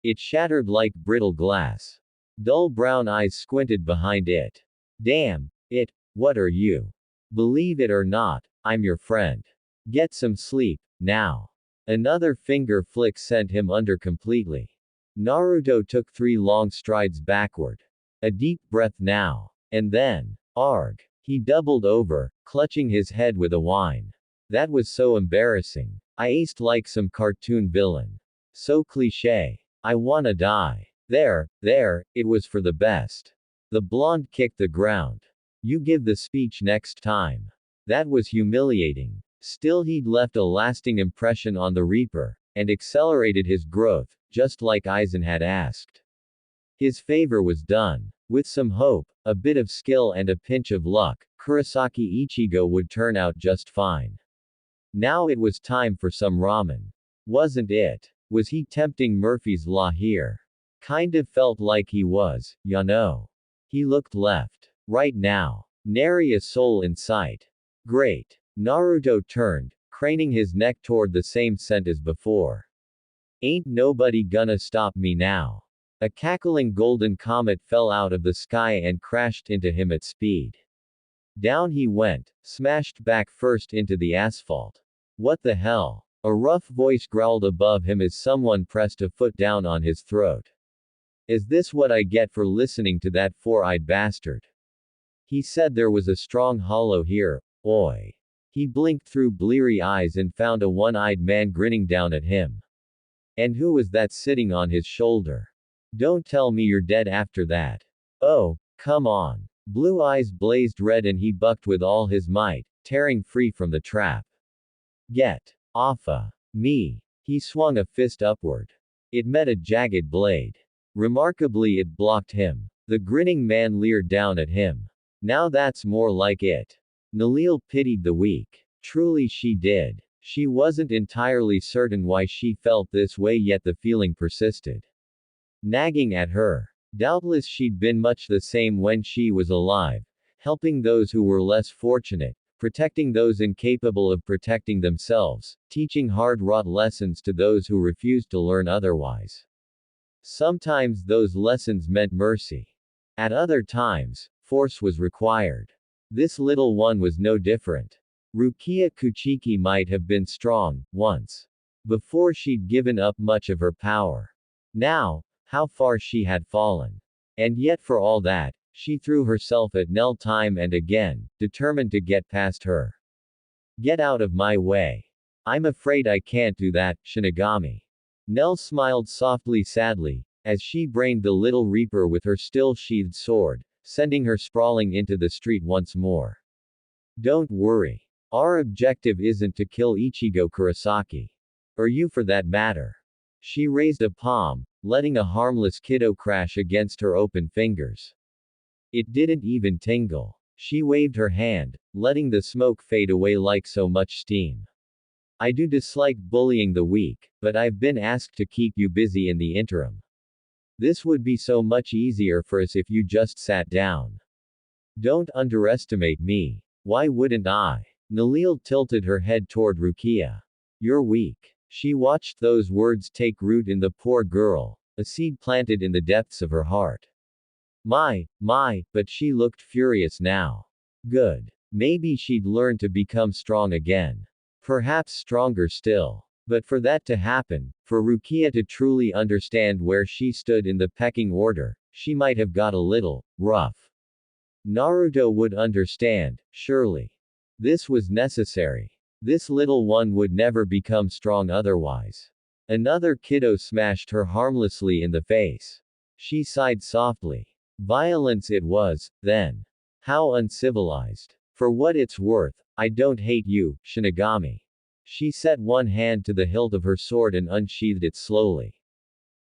It shattered like brittle glass. Dull brown eyes squinted behind it. Damn it, what are you? Believe it or not, I'm your friend. Get some sleep, now. Another finger flick sent him under completely. Naruto took 3 long strides backward. A deep breath now. And then, arg. He doubled over, clutching his head with a whine. That was so embarrassing. I aced like some cartoon villain. So cliché. I wanna die. There, it was for the best. The blonde kicked the ground. You give the speech next time. That was humiliating. Still he'd left a lasting impression on the Reaper, and accelerated his growth, just like Aizen had asked. His favor was done. With some hope, a bit of skill and a pinch of luck, Kurosaki Ichigo would turn out just fine. Now it was time for some ramen. Wasn't it? Was he tempting Murphy's Law here? Kind of felt like he was, ya know. He looked left. Right now. Nary a soul in sight. Great. Naruto turned, craning his neck toward the same scent as before. Ain't nobody gonna stop me now. A cackling golden comet fell out of the sky and crashed into him at speed. Down he went, smashed back first into the asphalt. What the hell? A rough voice growled above him as someone pressed a foot down on his throat. Is this what I get for listening to that four-eyed bastard? He said there was a strong hollow here, oi. He blinked through bleary eyes and found a one-eyed man grinning down at him. And who was that sitting on his shoulder? Don't tell me you're dead after that. Oh, come on. Blue eyes blazed red and he bucked with all his might, tearing free from the trap. Get offa me. He swung a fist upward. It met a jagged blade. Remarkably, it blocked him. The grinning man leered down at him. Now that's more like it. Nalil pitied the weak. Truly she did. She wasn't entirely certain why she felt this way, yet the feeling persisted. Nagging at her. Doubtless she'd been much the same when she was alive, helping those who were less fortunate, protecting those incapable of protecting themselves, teaching hard-wrought lessons to those who refused to learn otherwise. Sometimes those lessons meant mercy. At other times, force was required. This little one was no different. Rukia Kuchiki might have been strong, once. Before she'd given up much of her power. Now, how far she had fallen. And yet for all that, she threw herself at Nell time and again, determined to get past her. Get out of my way. I'm afraid I can't do that, Shinigami. Nell smiled softly sadly, as she brained the little reaper with her still-sheathed sword, sending her sprawling into the street once more. Don't worry. Our objective isn't to kill Ichigo Kurosaki. Or you for that matter. She raised a palm, letting a harmless kiddo crash against her open fingers. It didn't even tingle. She waved her hand, letting the smoke fade away like so much steam. I do dislike bullying the weak, but I've been asked to keep you busy in the interim. This would be so much easier for us if you just sat down. Don't underestimate me. Why wouldn't I? Nalil tilted her head toward Rukia. You're weak. She watched those words take root in the poor girl, a seed planted in the depths of her heart. My, but she looked furious now. Good. Maybe she'd learn to become strong again. Perhaps stronger still. But for that to happen, for Rukia to truly understand where she stood in the pecking order, she might have got a little rough. Naruto would understand, surely. This was necessary. This little one would never become strong otherwise. Another kiddo smashed her harmlessly in the face. She sighed softly. Violence it was, then. How uncivilized. For what it's worth, I don't hate you, Shinigami. She set one hand to the hilt of her sword and unsheathed it slowly.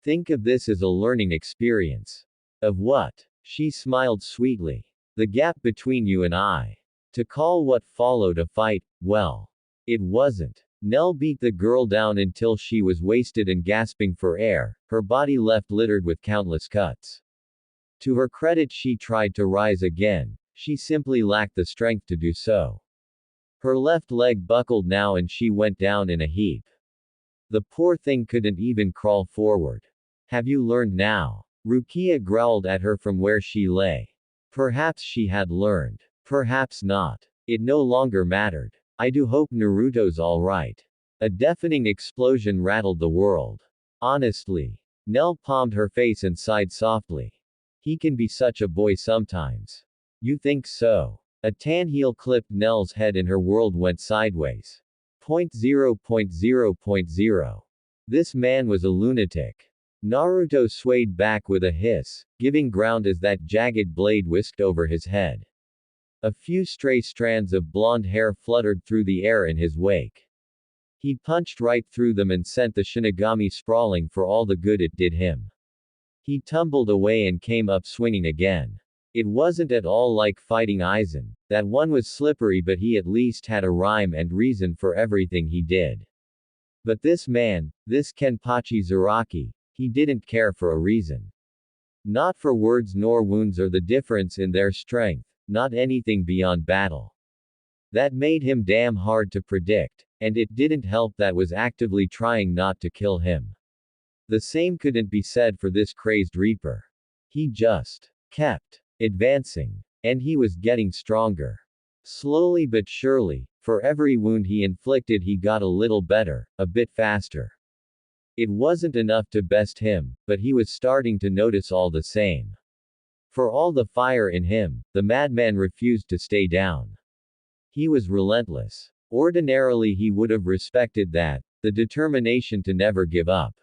Think of this as a learning experience. Of what? She smiled sweetly. The gap between you and I. To call what followed a fight, well. It wasn't. Nell beat the girl down until she was wasted and gasping for air, her body left littered with countless cuts. To her credit, she tried to rise again, she simply lacked the strength to do so. Her left leg buckled now and she went down in a heap. The poor thing couldn't even crawl forward. Have you learned now? Rukia growled at her from where she lay. Perhaps she had learned. Perhaps not. It no longer mattered. I do hope Naruto's alright. A deafening explosion rattled the world. Honestly. Nell palmed her face and sighed softly. He can be such a boy sometimes. You think so? A tan heel clipped Nell's head and her world went sideways. 0.0.0.0. This man was a lunatic. Naruto swayed back with a hiss, giving ground as that jagged blade whisked over his head. A few stray strands of blonde hair fluttered through the air in his wake. He punched right through them and sent the Shinigami sprawling for all the good it did him. He tumbled away and came up swinging again. It wasn't at all like fighting Aizen. That one was slippery, but he at least had a rhyme and reason for everything he did. But this man, this Kenpachi Zaraki, he didn't care for a reason. Not for words nor wounds or the difference in their strength, not anything beyond battle. That made him damn hard to predict, and it didn't help that was actively trying not to kill him. The same couldn't be said for this crazed Reaper. He just kept advancing. And he was getting stronger. Slowly but surely, for every wound he inflicted he got a little better, a bit faster. It wasn't enough to best him, but he was starting to notice all the same. For all the fire in him, the madman refused to stay down. He was relentless. Ordinarily he would have respected that, the determination to never give up.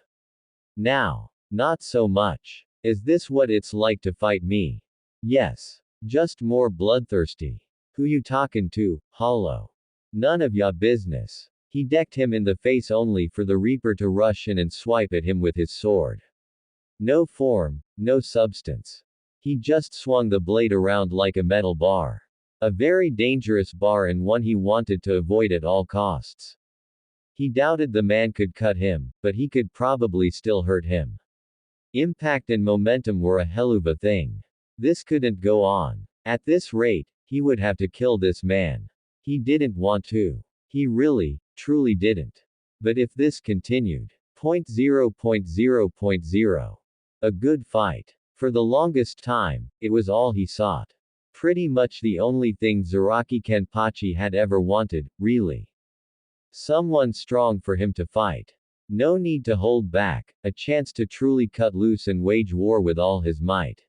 Now, not so much. Is this what it's like to fight me? Yes. Just more bloodthirsty. Who you talkin' to, hollow? None of ya business. He decked him in the face only for the Reaper to rush in and swipe at him with his sword. No form, no substance. He just swung the blade around like a metal bar. A very dangerous bar and one he wanted to avoid at all costs. He doubted the man could cut him, but he could probably still hurt him. Impact and momentum were a helluva thing. This couldn't go on. At this rate, he would have to kill this man. He didn't want to. He really, truly didn't. But if this continued, 0.0.0.0. A good fight. For the longest time, it was all he sought. Pretty much the only thing Zaraki Kenpachi had ever wanted, really. Someone strong for him to fight. No need to hold back, a chance to truly cut loose and wage war with all his might.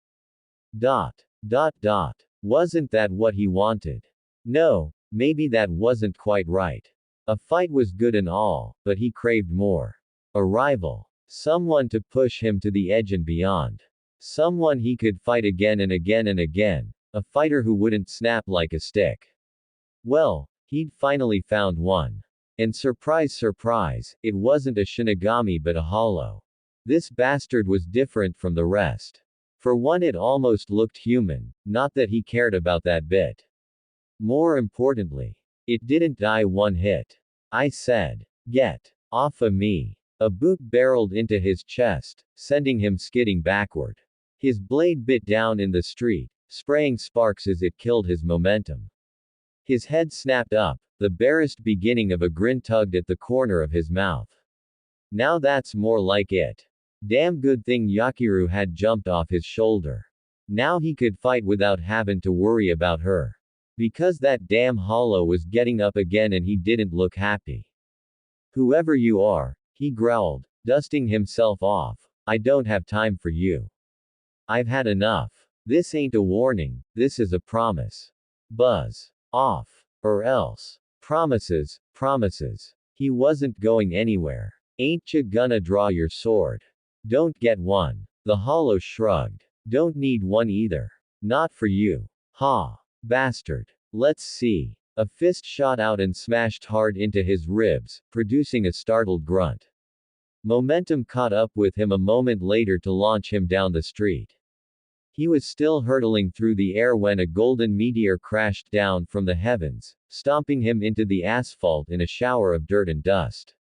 Wasn't that what he wanted? No, maybe that wasn't quite right. A fight was good and all, but he craved more. A rival. Someone to push him to the edge and beyond. Someone he could fight again and again and again. A fighter who wouldn't snap like a stick. Well, he'd finally found one. And surprise surprise, it wasn't a Shinigami but a hollow. This bastard was different from the rest. For one, it almost looked human, not that he cared about that bit. More importantly, it didn't die one hit. I said, "Get off of me." A boot barreled into his chest, sending him skidding backward. His blade bit down in the street, spraying sparks as it killed his momentum. His head snapped up, the barest beginning of a grin tugged at the corner of his mouth. Now that's more like it. Damn good thing Yakiru had jumped off his shoulder. Now he could fight without having to worry about her. Because that damn hollow was getting up again and he didn't look happy. "Whoever you are," he growled, dusting himself off, "I don't have time for you. I've had enough. This ain't a warning, this is a promise. Buzz off. Or else. Promises, promises." He wasn't going anywhere. "Ain't ya gonna draw your sword? Don't get one." The hollow shrugged. "Don't need one either. Not for you. Ha. Bastard. Let's see." A fist shot out and smashed hard into his ribs, producing a startled grunt. Momentum caught up with him a moment later to launch him down the street. He was still hurtling through the air when a golden meteor crashed down from the heavens, stomping him into the asphalt in a shower of dirt and dust.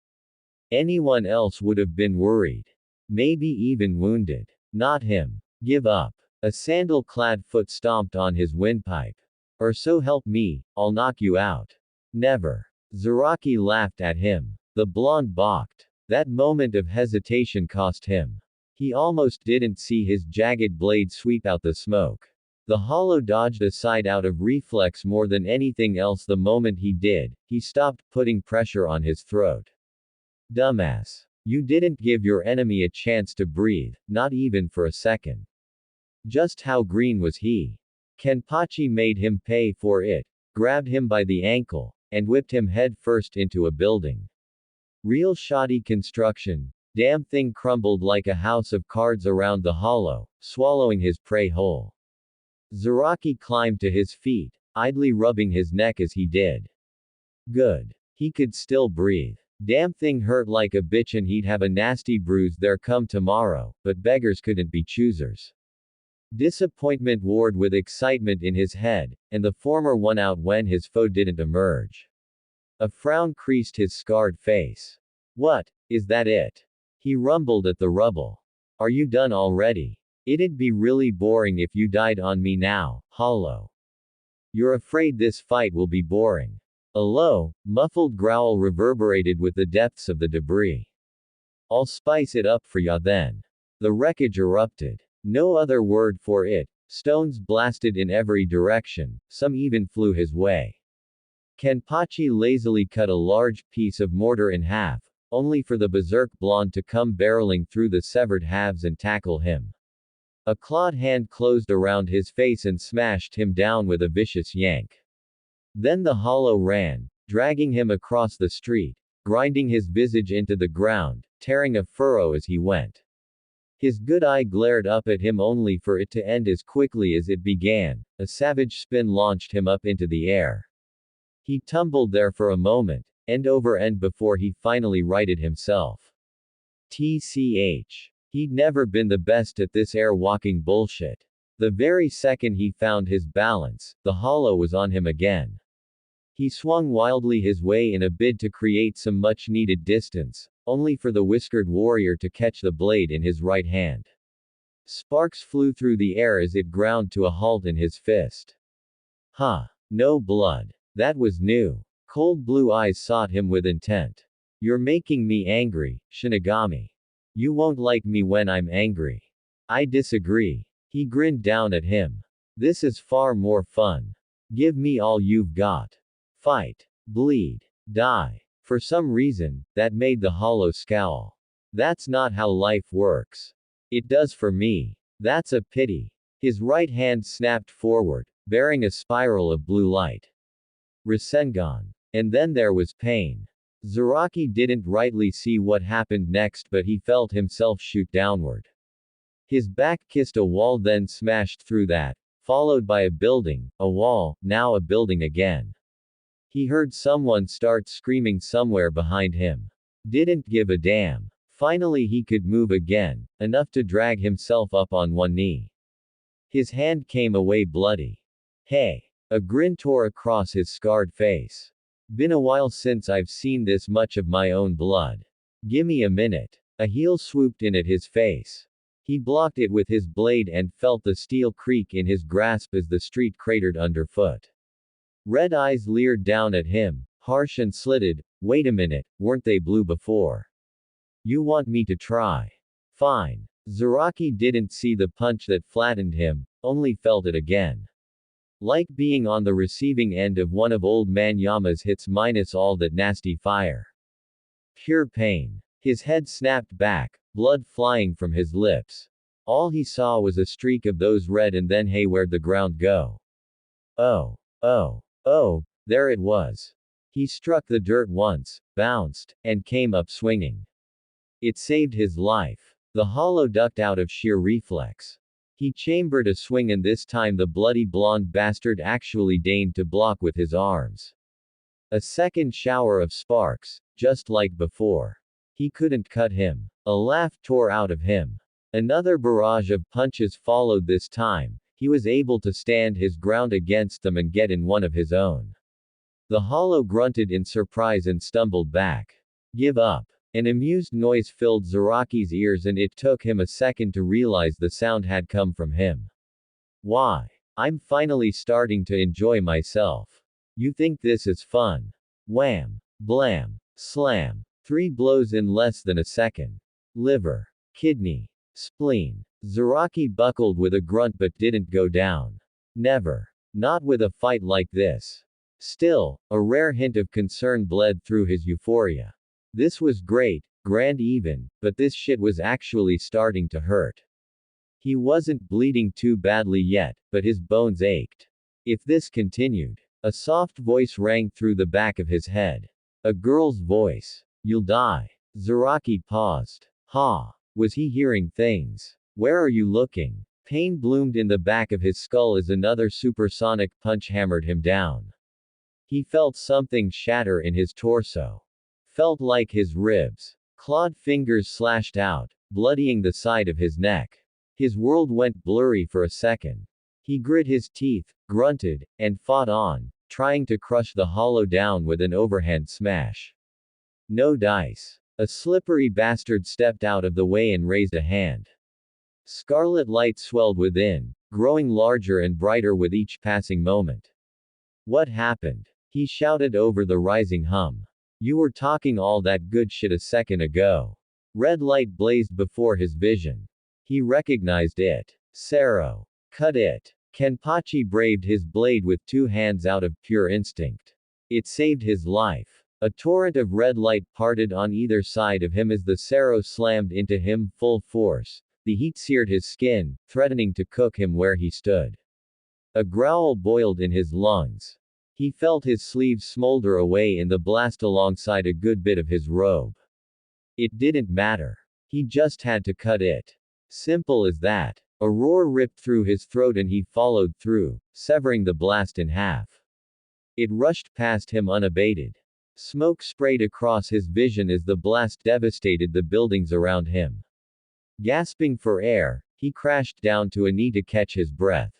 Anyone else would have been worried. Maybe even wounded. Not him. Give up. A sandal-clad foot stomped on his windpipe. "Or so help me, I'll knock you out." "Never." Zaraki laughed at him. The blonde balked. That moment of hesitation cost him. He almost didn't see his jagged blade sweep out the smoke. The hollow dodged aside out of reflex more than anything else. The moment he did, he stopped putting pressure on his throat. "Dumbass. You didn't give your enemy a chance to breathe, not even for a second." Just how green was he? Kenpachi made him pay for it, grabbed him by the ankle, and whipped him head first into a building. Real shoddy construction. Damn thing crumbled like a house of cards around the hollow, swallowing his prey whole. Zaraki climbed to his feet, idly rubbing his neck as he did. Good. He could still breathe. Damn thing hurt like a bitch and he'd have a nasty bruise there come tomorrow, but beggars couldn't be choosers. Disappointment warred with excitement in his head, and the former won out when his foe didn't emerge. A frown creased his scarred face. "What, is that it?" He rumbled at the rubble. "Are you done already? It'd be really boring if you died on me now, hollow. You're afraid this fight will be boring." A low, muffled growl reverberated with the depths of the debris. "I'll spice it up for ya then." The wreckage erupted. No other word for it. Stones blasted in every direction, some even flew his way. Kenpachi lazily cut a large piece of mortar in half, only for the berserk blonde to come barreling through the severed halves and tackle him. A clawed hand closed around his face and smashed him down with a vicious yank. Then the hollow ran, dragging him across the street, grinding his visage into the ground, tearing a furrow as he went. His good eye glared up at him only for it to end as quickly as it began. A savage spin launched him up into the air. He tumbled there for a moment, end over end before he finally righted himself. TCH. He'd never been the best at this air-walking bullshit. The very second he found his balance, the hollow was on him again. He swung wildly his way in a bid to create some much-needed distance, only for the whiskered warrior to catch the blade in his right hand. Sparks flew through the air as it ground to a halt in his fist. Huh. No blood. That was new. Cold blue eyes sought him with intent. You're making me angry, Shinigami. You won't like me when I'm angry. I disagree. He grinned down at him. This is far more fun. Give me all you've got. Fight. Bleed. Die. For some reason, that made the hollow scowl. That's not how life works. It does for me. That's a pity. His right hand snapped forward, bearing a spiral of blue light. Rasengan. And then there was pain. Zaraki didn't rightly see what happened next, but he felt himself shoot downward. His back kissed a wall, then smashed through that, followed by a building, a wall, now a building again. He heard someone start screaming somewhere behind him. Didn't give a damn. Finally he could move again, enough to drag himself up on one knee. His hand came away bloody. Hey! A grin tore across his scarred face. Been a while since I've seen this much of my own blood. Gimme a minute. A heel swooped in at his face. He blocked it with his blade and felt the steel creak in his grasp as the street cratered underfoot. Red eyes leered down at him, harsh and slitted. Wait a minute, weren't they blue before? You want me to try? Fine. Zaraki didn't see the punch that flattened him, only felt it again. Like being on the receiving end of one of old man Yama's hits minus all that nasty fire. Pure pain. His head snapped back, blood flying from his lips. All he saw was a streak of those red, and then hey, where'd the ground go? Oh. Oh, there it was. He struck the dirt once, bounced, and came up swinging. It saved his life. The hollow ducked out of sheer reflex. He chambered a swing, and this time the bloody blonde bastard actually deigned to block with his arms. A second shower of sparks, just like before. He couldn't cut him. A laugh tore out of him. Another barrage of punches followed this time. He was able to stand his ground against them and get in one of his own. The hollow grunted in surprise and stumbled back. Give up. An amused noise filled Zaraki's ears, and it took him a second to realize the sound had come from him. Why? I'm finally starting to enjoy myself. You think this is fun? Wham! Blam! Slam! 3 blows in less than a second. Liver. Kidney. Spleen. Zaraki buckled with a grunt but didn't go down. Never. Not with a fight like this. Still, a rare hint of concern bled through his euphoria. This was great, grand even, but this shit was actually starting to hurt. He wasn't bleeding too badly yet, but his bones ached. If this continued. A soft voice rang through the back of his head. A girl's voice. You'll die. Zaraki paused. Ha! Was he hearing things? Where are you looking? Pain bloomed in the back of his skull as another supersonic punch hammered him down. He felt something shatter in his torso. Felt like his ribs. Clawed fingers slashed out, bloodying the side of his neck. His world went blurry for a second. He grit his teeth, grunted, and fought on, trying to crush the hollow down with an overhand smash. No dice. A slippery bastard stepped out of the way and raised a hand. Scarlet light swelled within, growing larger and brighter with each passing moment. What happened? He shouted over the rising hum. You were talking all that good shit a second ago. Red light blazed before his vision. He recognized it. Sero. Cut it. Kenpachi braved his blade with 2 hands out of pure instinct. It saved his life. A torrent of red light parted on either side of him as the Sero slammed into him full force. The heat seared his skin, threatening to cook him where he stood. A growl boiled in his lungs. He felt his sleeves smolder away in the blast alongside a good bit of his robe. It didn't matter. He just had to cut it. Simple as that. A roar ripped through his throat and he followed through, severing the blast in half. It rushed past him unabated. Smoke sprayed across his vision as the blast devastated the buildings around him. Gasping for air, he crashed down to a knee to catch his breath.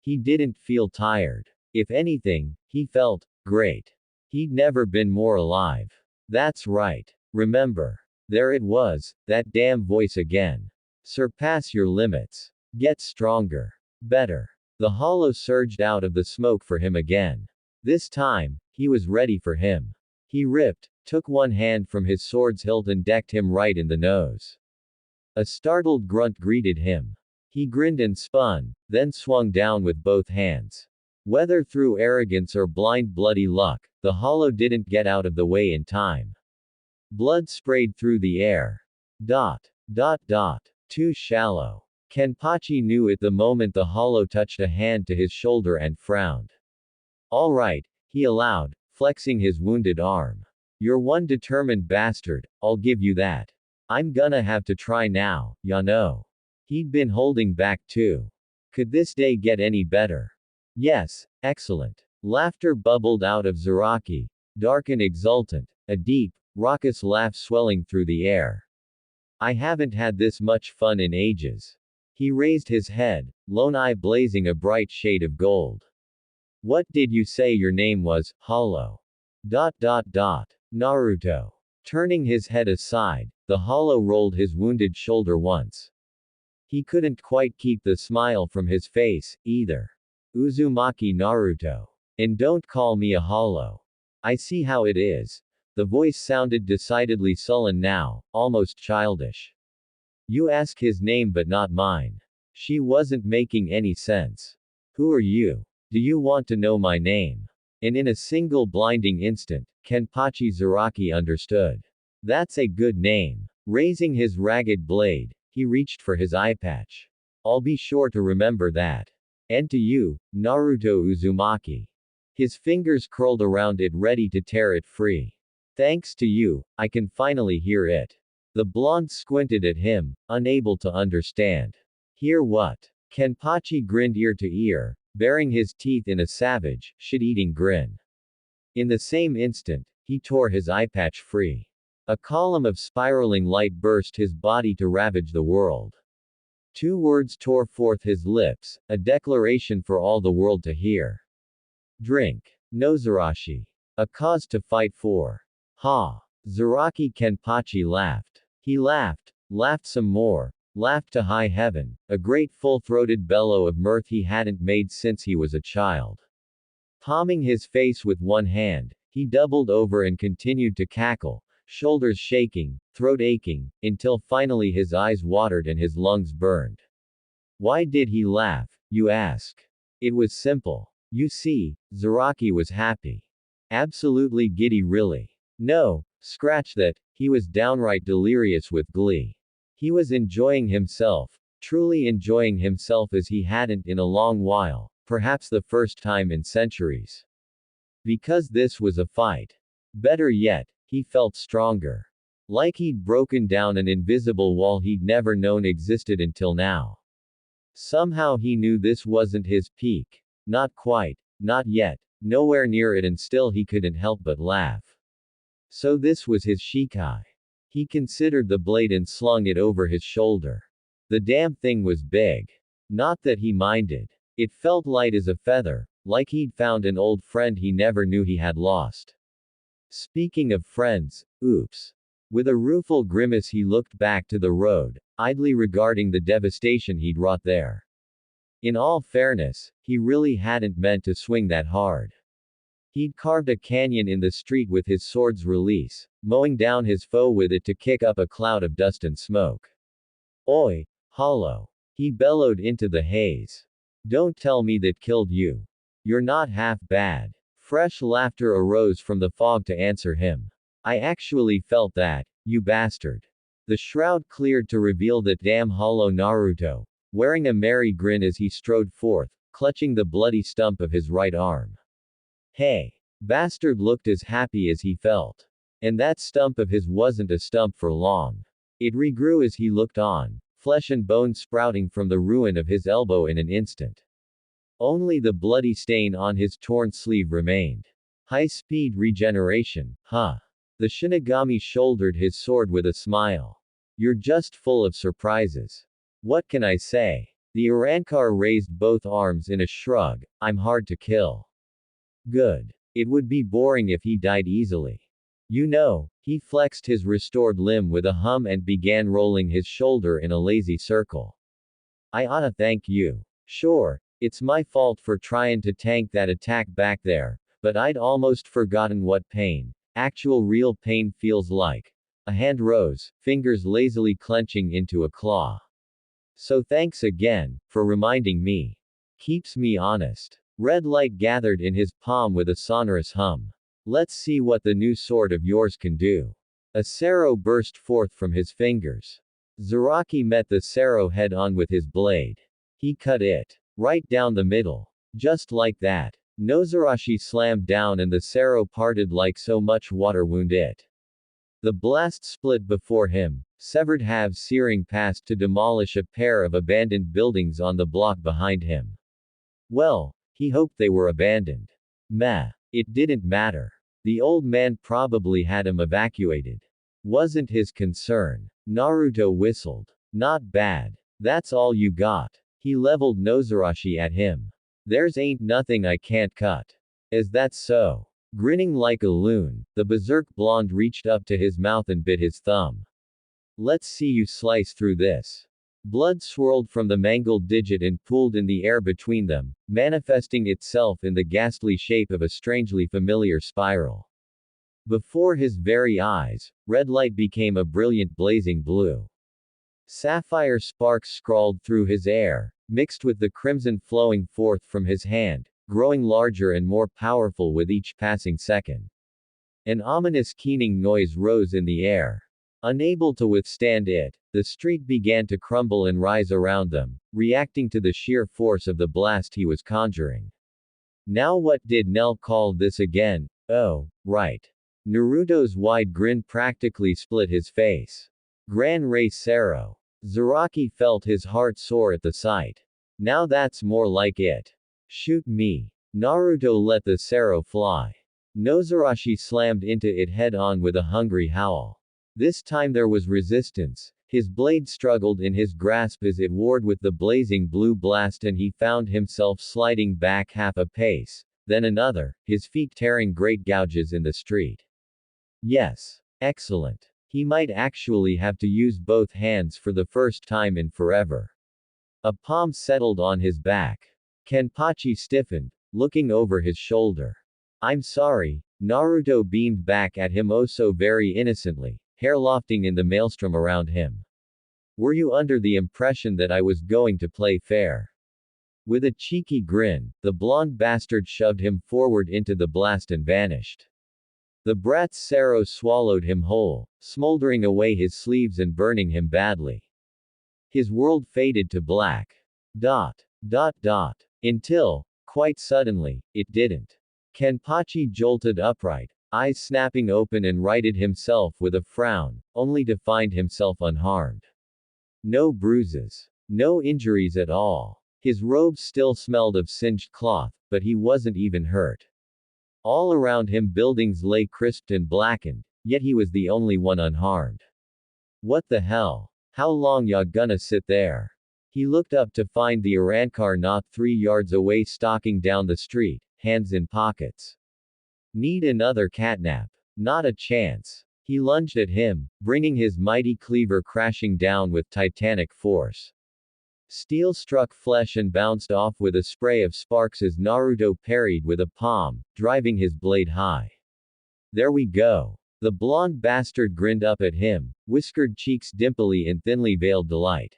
He didn't feel tired. If anything, he felt great. He'd never been more alive. That's right. Remember. There it was, that damn voice again. Surpass your limits. Get stronger. Better. The hollow surged out of the smoke for him again. This time, he was ready for him. He ripped, took one hand from his sword's hilt and decked him right in the nose. A startled grunt greeted him. He grinned and spun, then swung down with both hands. Whether through arrogance or blind bloody luck, the hollow didn't get out of the way in time. Blood sprayed through the air. Dot. Dot dot. Too shallow. Kenpachi knew it the moment the hollow touched a hand to his shoulder and frowned. All right, he allowed, flexing his wounded arm. You're one determined bastard, I'll give you that. I'm gonna have to try now, ya know. He'd been holding back too. Could this day get any better? Yes, excellent. Laughter bubbled out of Zaraki, dark and exultant, a deep, raucous laugh swelling through the air. I haven't had this much fun in ages. He raised his head, lone eye blazing a bright shade of gold. What did you say your name was, Hollow? Naruto. Turning his head aside, the hollow rolled his wounded shoulder once. He couldn't quite keep the smile from his face, either. Uzumaki Naruto. And don't call me a hollow. I see how it is. The voice sounded decidedly sullen now, almost childish. You ask his name but not mine. She wasn't making any sense. Who are you? Do you want to know my name? And in a single blinding instant, Kenpachi Zaraki understood. That's a good name. Raising his ragged blade, he reached for his eye patch. I'll be sure to remember that. And to you, Naruto Uzumaki. His fingers curled around it ready to tear it free. Thanks to you, I can finally hear it. The blonde squinted at him, unable to understand. Hear what? Kenpachi grinned ear to ear, baring his teeth in a savage, shit-eating grin. In the same instant, he tore his eye patch free. A column of spiraling light burst his body to ravage the world. Two words tore forth his lips, a declaration for all the world to hear. Drink. Nozarashi. A cause to fight for. Ha! Zaraki Kenpachi laughed. He laughed, laughed some more, laughed to high heaven, a great full-throated bellow of mirth he hadn't made since he was a child. Palming his face with one hand, he doubled over and continued to cackle, shoulders shaking, throat aching, until finally his eyes watered and his lungs burned. Why did he laugh, you ask? It was simple. You see, Zaraki was happy. Absolutely giddy really. No, scratch that, he was downright delirious with glee. He was enjoying himself, truly enjoying himself as he hadn't in a long while, perhaps the first time in centuries. Because this was a fight. Better yet, he felt stronger. Like he'd broken down an invisible wall he'd never known existed until now. Somehow he knew this wasn't his peak. Not quite, not yet, nowhere near it, and still he couldn't help but laugh. So this was his Shikai. He considered the blade and slung it over his shoulder. The damn thing was big. Not that he minded. It felt light as a feather, like he'd found an old friend he never knew he had lost. Speaking of friends, oops. With a rueful grimace he looked back to the road, idly regarding the devastation he'd wrought there. In all fairness, he really hadn't meant to swing that hard. He'd carved a canyon in the street with his sword's release, mowing down his foe with it to kick up a cloud of dust and smoke. Oi, Hollow! He bellowed into the haze. Don't tell me that killed you. You're not half bad. Fresh laughter arose from the fog to answer him. I actually felt that, you bastard. The shroud cleared to reveal that damn hollow Naruto, wearing a merry grin as he strode forth, clutching the bloody stump of his right arm. Hey! Bastard looked as happy as he felt. And that stump of his wasn't a stump for long. It regrew as he looked on, flesh and bone sprouting from the ruin of his elbow in an instant. Only the bloody stain on his torn sleeve remained. High-speed regeneration, huh? The Shinigami shouldered his sword with a smile. You're just full of surprises. What can I say? The Urankar raised both arms in a shrug. I'm hard to kill. Good. It would be boring if he died easily. You know, he flexed his restored limb with a hum and began rolling his shoulder in a lazy circle. I oughta thank you. Sure, it's my fault for trying to tank that attack back there, but I'd almost forgotten what pain, actual real pain feels like. A hand rose, fingers lazily clenching into a claw. So thanks again, for reminding me. Keeps me honest. Red light gathered in his palm with a sonorous hum. Let's see what the new sword of yours can do. A Sero burst forth from his fingers. Zaraki met the Sero head on with his blade. He cut it. Right down the middle. Just like that. Nozarashi slammed down and the Sero parted like so much water wound it. The blast split before him, severed halves searing past to demolish a pair of abandoned buildings on the block behind him. Well, he hoped they were abandoned. Meh. It didn't matter. The old man probably had him evacuated. Wasn't his concern. Naruto whistled. Not bad. That's all you got. He leveled Nozarashi at him. There's ain't nothing I can't cut. Is that so? Grinning like a loon, the berserk blonde reached up to his mouth and bit his thumb. Let's see you slice through this. Blood swirled from the mangled digit and pooled in the air between them, manifesting itself in the ghastly shape of a strangely familiar spiral. Before his very eyes, red light became a brilliant blazing blue. Sapphire sparks scrawled through his air, mixed with the crimson flowing forth from his hand, growing larger and more powerful with each passing second. An ominous keening noise rose in the air. Unable to withstand it, the street began to crumble and rise around them, reacting to the sheer force of the blast he was conjuring. Now what did Nell call this again? Oh, right. Naruto's wide grin practically split his face. Gran Rey Sero. Zaraki felt his heart soar at the sight. Now that's more like it. Shoot me. Naruto let the Sero fly. Nozarashi slammed into it head-on with a hungry howl. This time there was resistance. His blade struggled in his grasp as it warred with the blazing blue blast and he found himself sliding back half a pace, then another, his feet tearing great gouges in the street. Yes. Excellent. He might actually have to use both hands for the first time in forever. A palm settled on his back. Kenpachi stiffened, looking over his shoulder. I'm sorry, Naruto beamed back at him oh so very innocently, hair lofting in the maelstrom around him. Were you under the impression that I was going to play fair? With a cheeky grin, the blonde bastard shoved him forward into the blast and vanished. The brat's Sero swallowed him whole, smoldering away his sleeves and burning him badly. His world faded to black. Until, quite suddenly, it didn't. Kenpachi jolted upright, eyes snapping open and righted himself with a frown, only to find himself unharmed. No bruises. No injuries at all. His robes still smelled of singed cloth, but he wasn't even hurt. All around him buildings lay crisped and blackened, yet he was the only one unharmed. What the hell? How long ya gonna sit there? He looked up to find the Urankar not 3 yards away stalking down the street, hands in pockets. Need another catnap? Not a chance. He lunged at him, bringing his mighty cleaver crashing down with titanic force. Steel struck flesh and bounced off with a spray of sparks as Naruto parried with a palm, driving his blade high. There we go. The blonde bastard grinned up at him, whiskered cheeks dimply in thinly veiled delight.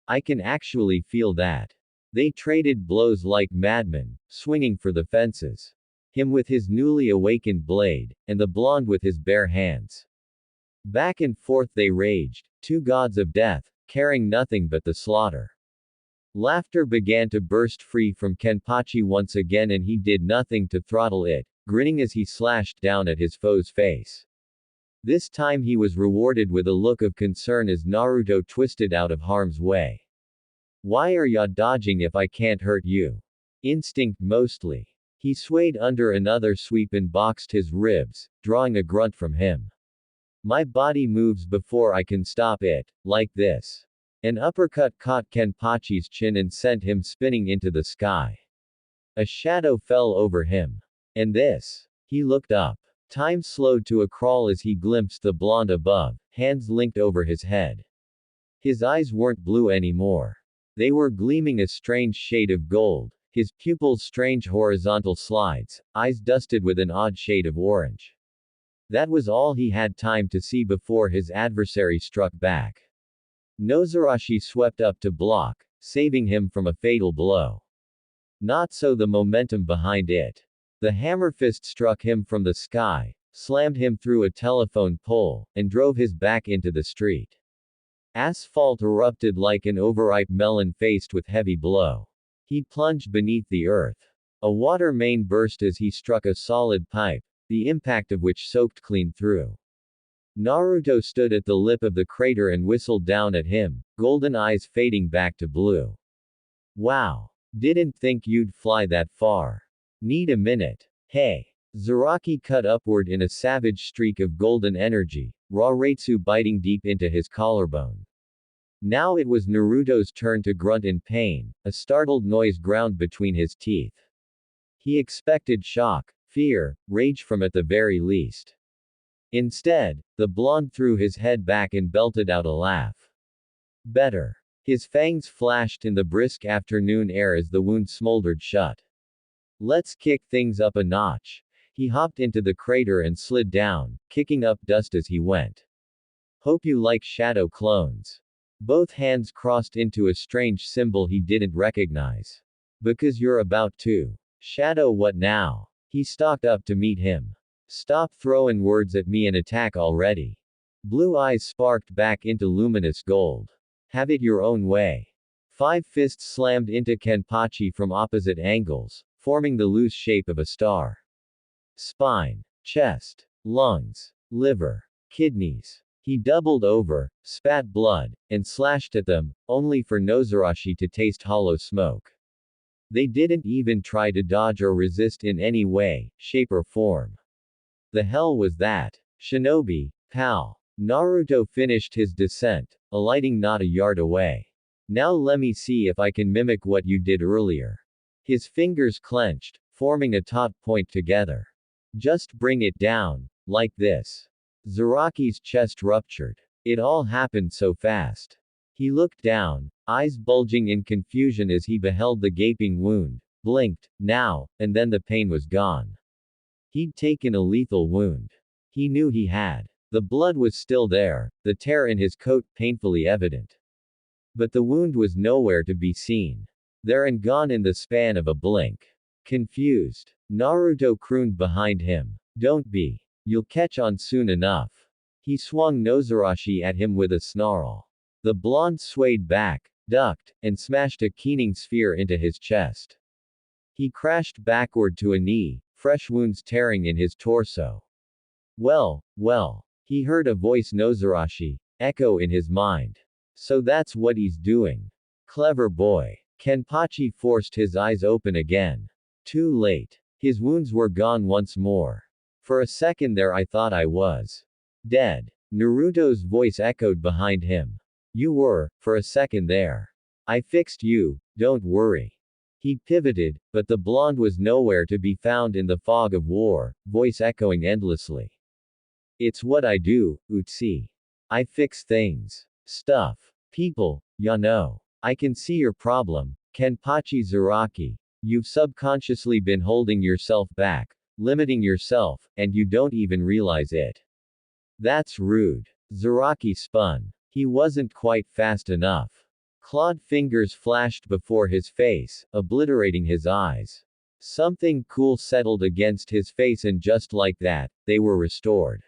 I can actually feel that. They traded blows like madmen, swinging for the fences. Him with his newly awakened blade, and the blonde with his bare hands. Back and forth they raged, two gods of death, caring nothing but the slaughter. Laughter began to burst free from Kenpachi once again, and he did nothing to throttle it, grinning as he slashed down at his foe's face. This time he was rewarded with a look of concern as Naruto twisted out of harm's way. Why are ya dodging if I can't hurt you? Instinct mostly. He swayed under another sweep and boxed his ribs, drawing a grunt from him. My body moves before I can stop it, like this. An uppercut caught Kenpachi's chin and sent him spinning into the sky. A shadow fell over him. And this. He looked up. Time slowed to a crawl as he glimpsed the blonde above, hands linked over his head. His eyes weren't blue anymore. They were gleaming a strange shade of gold, his pupils strange horizontal slides, eyes dusted with an odd shade of orange. That was all he had time to see before his adversary struck back. Nozarashi swept up to block, saving him from a fatal blow. Not so the momentum behind it. The hammer fist struck him from the sky, slammed him through a telephone pole, and drove his back into the street. Asphalt erupted like an overripe melon faced with heavy blow. He plunged beneath the earth. A water main burst as he struck a solid pipe, the impact of which soaked clean through. Naruto stood at the lip of the crater and whistled down at him, golden eyes fading back to blue. Wow. Didn't think you'd fly that far. Need a minute. Hey. Zaraki cut upward in a savage streak of golden energy, Raretsu biting deep into his collarbone. Now it was Naruto's turn to grunt in pain, a startled noise ground between his teeth. He expected shock, fear, rage from at the very least. Instead, the blonde threw his head back and belted out a laugh. Better. His fangs flashed in the brisk afternoon air as the wound smoldered shut. Let's kick things up a notch. He hopped into the crater and slid down, kicking up dust as he went. Hope you like shadow clones. Both hands crossed into a strange symbol he didn't recognize. Because you're about to. Shadow what now? He stalked up to meet him. Stop throwing words at me and attack already. Blue eyes sparked back into luminous gold. Have it your own way. Five fists slammed into Kenpachi from opposite angles, forming the loose shape of a star. Spine, chest, lungs, liver, kidneys. He doubled over, spat blood, and slashed at them, only for Nozarashi to taste hollow smoke. They didn't even try to dodge or resist in any way, shape or form. The hell was that? Shinobi, pal. Naruto finished his descent, alighting not a yard away. Now lemme see if I can mimic what you did earlier. His fingers clenched, forming a taut point together. Just bring it down, like this. Zaraki's chest ruptured. It all happened so fast. He looked down, eyes bulging in confusion as he beheld the gaping wound, blinked, now, and then the pain was gone. He'd taken a lethal wound. He knew he had. The blood was still there, the tear in his coat painfully evident. But the wound was nowhere to be seen. There and gone in the span of a blink. Confused. Naruto crooned behind him. Don't be. You'll catch on soon enough. He swung Nozarashi at him with a snarl. The blonde swayed back, ducked, and smashed a keening sphere into his chest. He crashed backward to a knee, fresh wounds tearing in his torso. Well, well. He heard a voice Nozarashi echo in his mind. So that's what he's doing. Clever boy. Kenpachi forced his eyes open again. Too late. His wounds were gone once more. For a second there I thought I was dead. Naruto's voice echoed behind him. You were, for a second there. I fixed you, don't worry. He pivoted, but the blonde was nowhere to be found in the fog of war, voice echoing endlessly. It's what I do, Utsi. I fix things. Stuff. People, ya know. I can see your problem, Kenpachi Zaraki. You've subconsciously been holding yourself back, limiting yourself, and you don't even realize it. That's rude. Zaraki spun. He wasn't quite fast enough. Clawed fingers flashed before his face, obliterating his eyes. Something cool settled against his face and just like that, they were restored.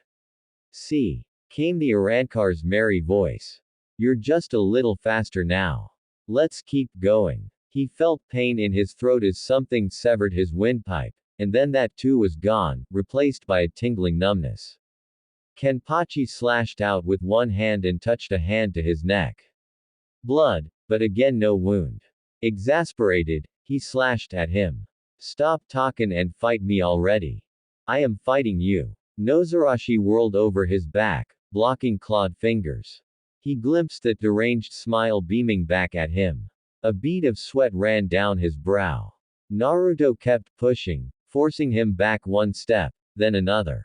See, came the Arankar's merry voice. You're just a little faster now. Let's keep going. He felt pain in his throat as something severed his windpipe, and then that too was gone, replaced by a tingling numbness. Kenpachi slashed out with one hand and touched a hand to his neck. Blood, but again no wound. Exasperated, he slashed at him. Stop talkin' and fight me already. I am fighting you. Nozarashi whirled over his back, blocking clawed fingers. He glimpsed that deranged smile beaming back at him. A bead of sweat ran down his brow. Naruto kept pushing, forcing him back one step, then another.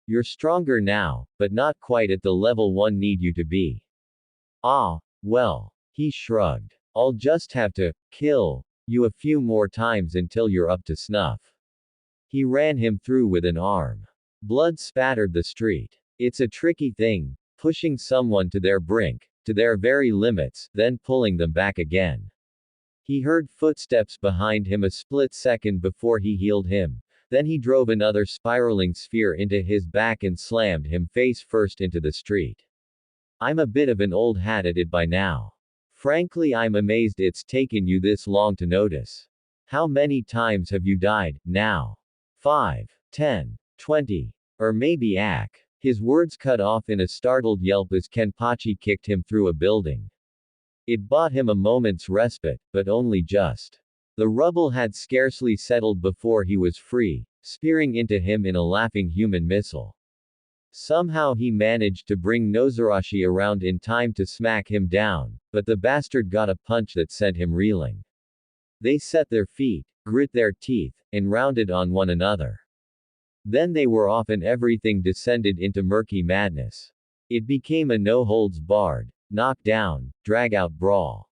You're stronger now, but not quite at the level one need you to be. Ah, well. He shrugged. I'll just have to kill you a few more times until you're up to snuff. He ran him through with an arm. Blood spattered the street. It's a tricky thing, pushing someone to their brink, to their very limits, then pulling them back again. He heard footsteps behind him a split second before he healed him, then he drove another spiraling sphere into his back and slammed him face first into the street. I'm a bit of an old hat at it by now. Frankly, I'm amazed it's taken you this long to notice. How many times have you died, now? 5, 10, 20, or maybe ack. His words cut off in a startled yelp as Kenpachi kicked him through a building. It bought him a moment's respite, but only just. The rubble had scarcely settled before he was free, spearing into him in a laughing human missile. Somehow he managed to bring Nozarashi around in time to smack him down, but the bastard got a punch that sent him reeling. They set their feet, grit their teeth, and rounded on one another. Then they were off and everything descended into murky madness. It became a no-holds-barred, knock-down, drag-out brawl.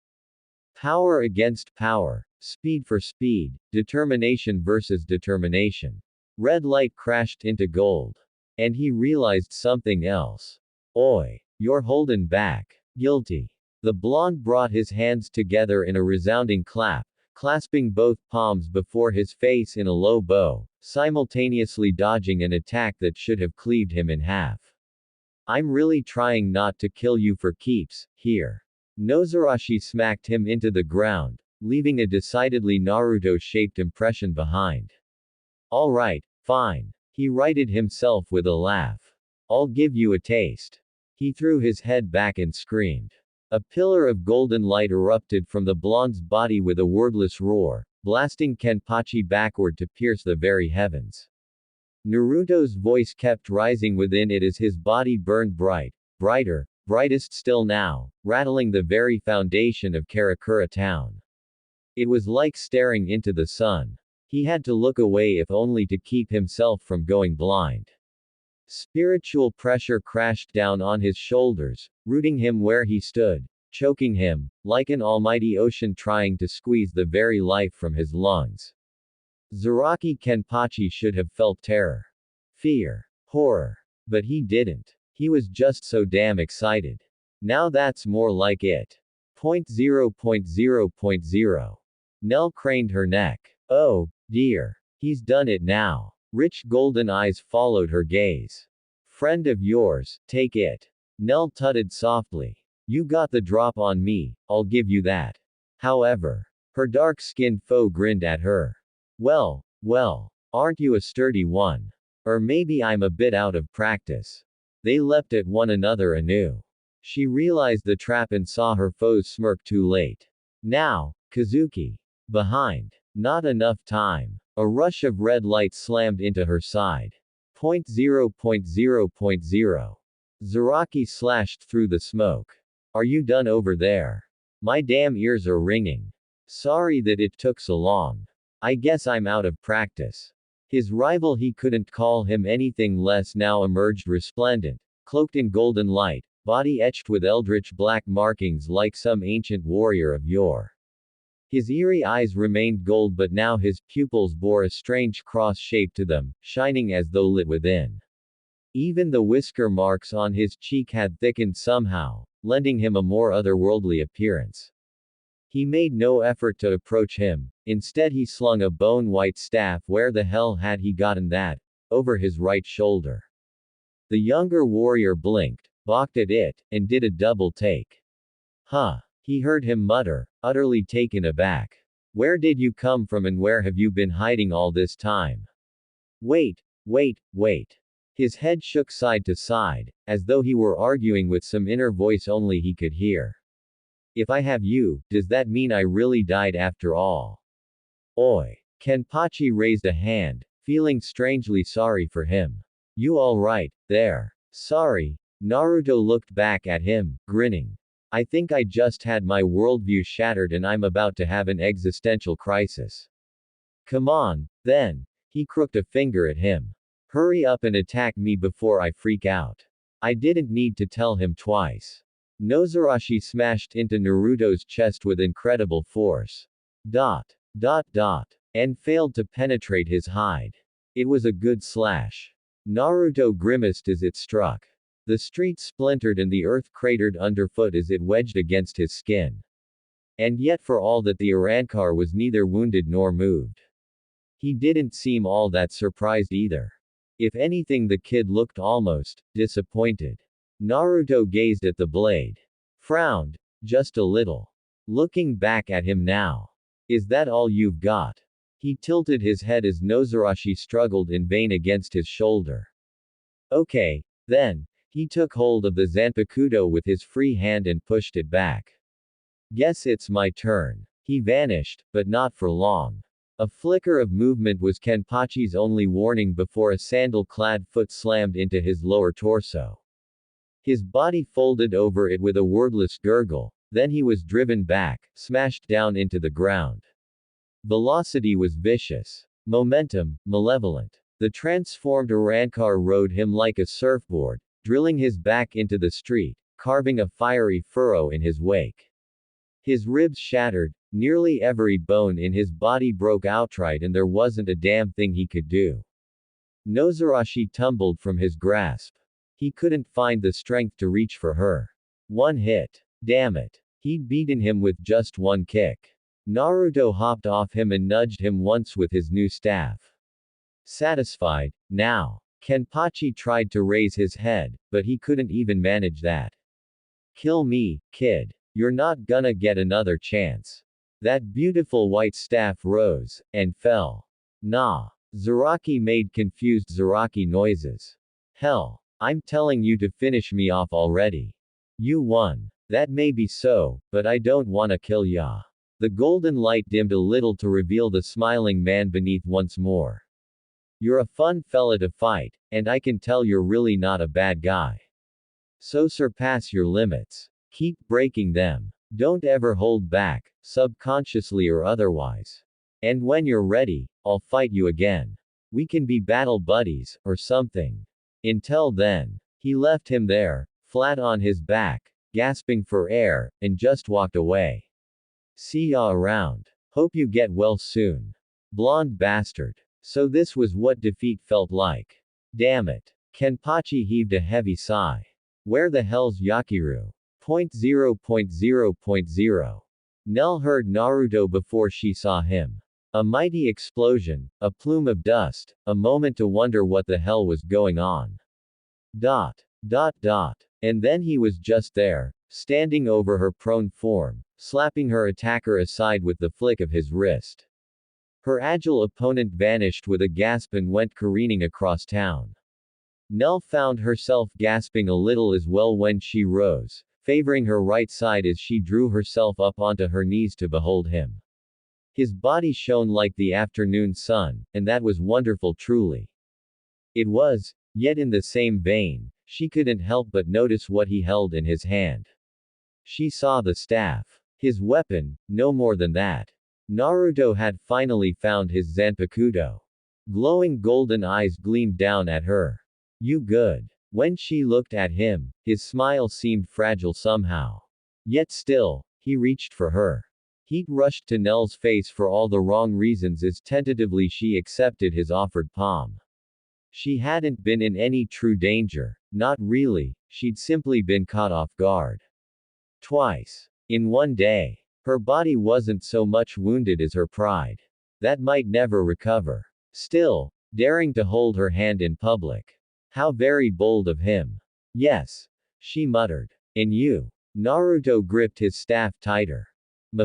Power against power, speed for speed, determination versus determination. Red light crashed into gold. And he realized something else. Oi, you're holding back. Guilty. The blonde brought his hands together in a resounding clap, clasping both palms before his face in a low bow, simultaneously dodging an attack that should have cleaved him in half. I'm really trying not to kill you for keeps, here. Nozarashi smacked him into the ground, leaving a decidedly Naruto-shaped impression behind. Alright, fine. He righted himself with a laugh. I'll give you a taste. He threw his head back and screamed. A pillar of golden light erupted from the blonde's body with a wordless roar, blasting Kenpachi backward to pierce the very heavens. Naruto's voice kept rising within it as his body burned bright, brighter, brightest still now, rattling the very foundation of Karakura town. It was like staring into the sun. He had to look away if only to keep himself from going blind. Spiritual pressure crashed down on his shoulders, rooting him where he stood, choking him, like an almighty ocean trying to squeeze the very life from his lungs. Zaraki Kenpachi should have felt terror, fear, horror. But he didn't. He was just so damn excited. Now that's more like it. 0.0.0.0. Nell craned her neck. Oh, dear. He's done it now. Rich golden eyes followed her gaze. Friend of yours, take it. Nell tutted softly. You got the drop on me, I'll give you that. However, her dark-skinned foe grinned at her. Well, aren't you a sturdy one? Or maybe I'm a bit out of practice. They leapt at one another anew. She realized the trap and saw her foe's smirk too late. Now, Kazuki. Behind. Not enough time. A rush of red light slammed into her side. 0.0.0.0. Zaraki slashed through the smoke. Are you done over there? My damn ears are ringing. Sorry that it took so long. I guess I'm out of practice. His rival, he couldn't call him anything less, now emerged resplendent, cloaked in golden light, body etched with eldritch black markings like some ancient warrior of yore. His eerie eyes remained gold, but now his pupils bore a strange cross shape to them, shining as though lit within. Even the whisker marks on his cheek had thickened somehow, lending him a more otherworldly appearance. He made no effort to approach him, instead he slung a bone-white staff. Where the hell had he gotten that? Over his right shoulder. The younger warrior blinked, balked at it, and did a double take. Huh. He heard him mutter, utterly taken aback. Where did you come from and where have you been hiding all this time? Wait, wait. His head shook side to side, as though he were arguing with some inner voice only he could hear. If I have you, does that mean I really died after all? Oi. Kenpachi raised a hand, feeling strangely sorry for him. You alright, there? Sorry. Naruto looked back at him, grinning. I think I just had my worldview shattered and I'm about to have an existential crisis. Come on, then. He crooked a finger at him. Hurry up and attack me before I freak out. I didn't need to tell him twice. Nozarashi smashed into Naruto's chest with incredible force. And failed to penetrate his hide. It was a good slash. Naruto grimaced as it struck. The street splintered and the earth cratered underfoot as it wedged against his skin. And yet for all that the Arankar was neither wounded nor moved. He didn't seem all that surprised either. If anything, the kid looked almost disappointed. Naruto gazed at the blade. Frowned, just a little. Looking back at him now. Is that all you've got? He tilted his head as Nozarashi struggled in vain against his shoulder. Okay, then. He took hold of the Zanpakuto with his free hand and pushed it back. Guess it's my turn. He vanished, but not for long. A flicker of movement was Kenpachi's only warning before a sandal-clad foot slammed into his lower torso. His body folded over it with a wordless gurgle, then he was driven back, smashed down into the ground. Velocity was vicious. Momentum, malevolent. The transformed Arankar rode him like a surfboard, drilling his back into the street, carving a fiery furrow in his wake. His ribs shattered, nearly every bone in his body broke outright and there wasn't a damn thing he could do. Nozarashi tumbled from his grasp. He couldn't find the strength to reach for her. One hit. Damn it. He'd beaten him with just one kick. Naruto hopped off him and nudged him once with his new staff. Satisfied, now. Kenpachi tried to raise his head, but he couldn't even manage that. Kill me, kid. You're not gonna get another chance. That beautiful white staff rose, and fell. Nah. Zaraki made confused Zaraki noises. Hell. I'm telling you to finish me off already. You won. That may be so, but I don't wanna kill ya. The golden light dimmed a little to reveal the smiling man beneath once more. You're a fun fella to fight, and I can tell you're really not a bad guy. So surpass your limits. Keep breaking them. Don't ever hold back, subconsciously or otherwise. And when you're ready, I'll fight you again. We can be battle buddies, or something. Until then. He left him there, flat on his back, gasping for air, and just walked away. See ya around. Hope you get well soon. Blonde bastard. So this was what defeat felt like. Damn it. Kenpachi heaved a heavy sigh. Where the hell's Yakiru? 0.0.0.0. Nell heard Naruto before she saw him. A mighty explosion, a plume of dust, a moment to wonder what the hell was going on. And then he was just there, standing over her prone form, slapping her attacker aside with the flick of his wrist. Her agile opponent vanished with a gasp and went careening across town. Nell found herself gasping a little as well when she rose, favoring her right side as she drew herself up onto her knees to behold him. His body shone like the afternoon sun, and that was wonderful truly. It was, yet in the same vein, she couldn't help but notice what he held in his hand. She saw the staff. His weapon, no more than that. Naruto had finally found his Zanpakuto. Glowing golden eyes gleamed down at her. You good. When she looked at him, his smile seemed fragile somehow. Yet still, he reached for her. Heat rushed to Nell's face for all the wrong reasons as tentatively she accepted his offered palm. She hadn't been in any true danger, not really, she'd simply been caught off guard. Twice. In one day. Her body wasn't so much wounded as her pride. That might never recover. Still, daring to hold her hand in public. How very bold of him. Yes, she muttered. And you? Naruto gripped his staff tighter.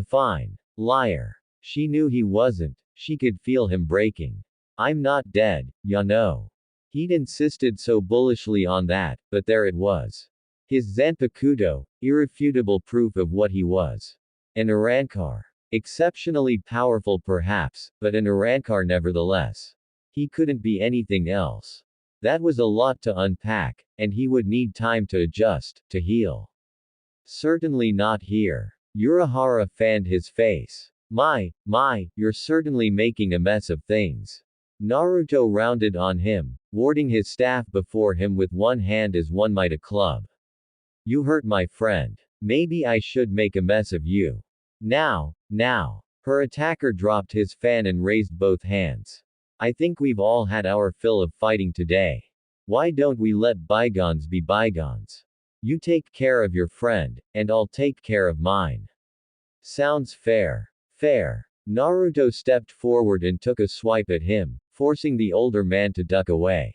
Fine. Liar. She knew he wasn't. She could feel him breaking. I'm not dead, ya know. He'd insisted so bullishly on that, but there it was. His Zanpakuto, irrefutable proof of what he was. An Arankar. Exceptionally powerful perhaps, but an Arankar nevertheless. He couldn't be anything else. That was a lot to unpack, and he would need time to adjust, to heal. Certainly not here. Urahara fanned his face. My, you're certainly making a mess of things. Naruto rounded on him, warding his staff before him with one hand as one might a club. You hurt my friend. Maybe I should make a mess of you. Now. Her attacker dropped his fan and raised both hands. I think we've all had our fill of fighting today. Why don't we let bygones be bygones? You take care of your friend, and I'll take care of mine. Sounds fair. Fair. Naruto stepped forward and took a swipe at him, forcing the older man to duck away.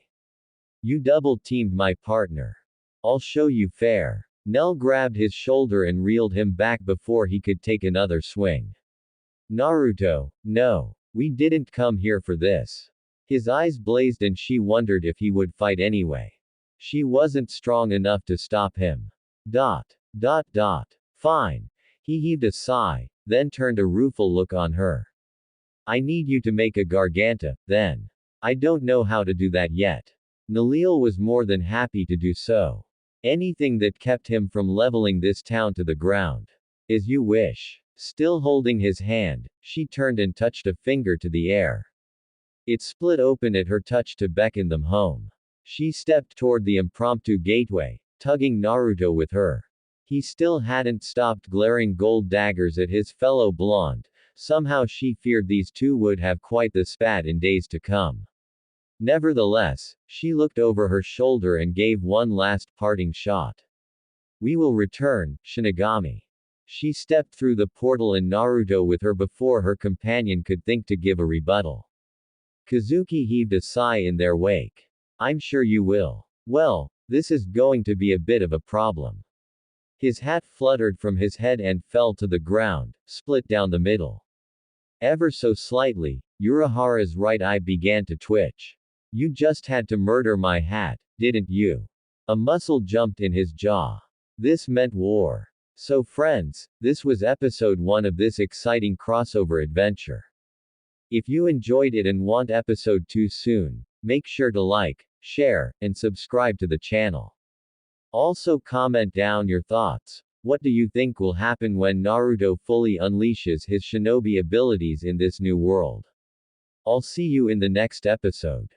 You double-teamed my partner. I'll show you fair. Nell grabbed his shoulder and reeled him back before he could take another swing. Naruto, no. We didn't come here for this. His eyes blazed and she wondered if he would fight anyway. She wasn't strong enough to stop him. Fine. He heaved a sigh, then turned a rueful look on her. I need you to make a garganta, then. I don't know how to do that yet. Nalil was more than happy to do so. Anything that kept him from leveling this town to the ground. As you wish. Still holding his hand, she turned and touched a finger to the air. It split open at her touch to beckon them home. She stepped toward the impromptu gateway, tugging Naruto with her. He still hadn't stopped glaring gold daggers at his fellow blonde. Somehow she feared these two would have quite the spat in days to come. Nevertheless, she looked over her shoulder and gave one last parting shot. We will return, Shinigami. She stepped through the portal and Naruto with her before her companion could think to give a rebuttal. Kazuki heaved a sigh in their wake. I'm sure you will. Well, this is going to be a bit of a problem. His hat fluttered from his head and fell to the ground, split down the middle. Ever so slightly, Urahara's right eye began to twitch. You just had to murder my hat, didn't you? A muscle jumped in his jaw. This meant war. So friends, this was episode 1 of this exciting crossover adventure. If you enjoyed it and want episode 2 soon, make sure to like, share, and subscribe to the channel. Also comment down your thoughts. What do you think will happen when Naruto fully unleashes his shinobi abilities in this new world? I'll see you in the next episode.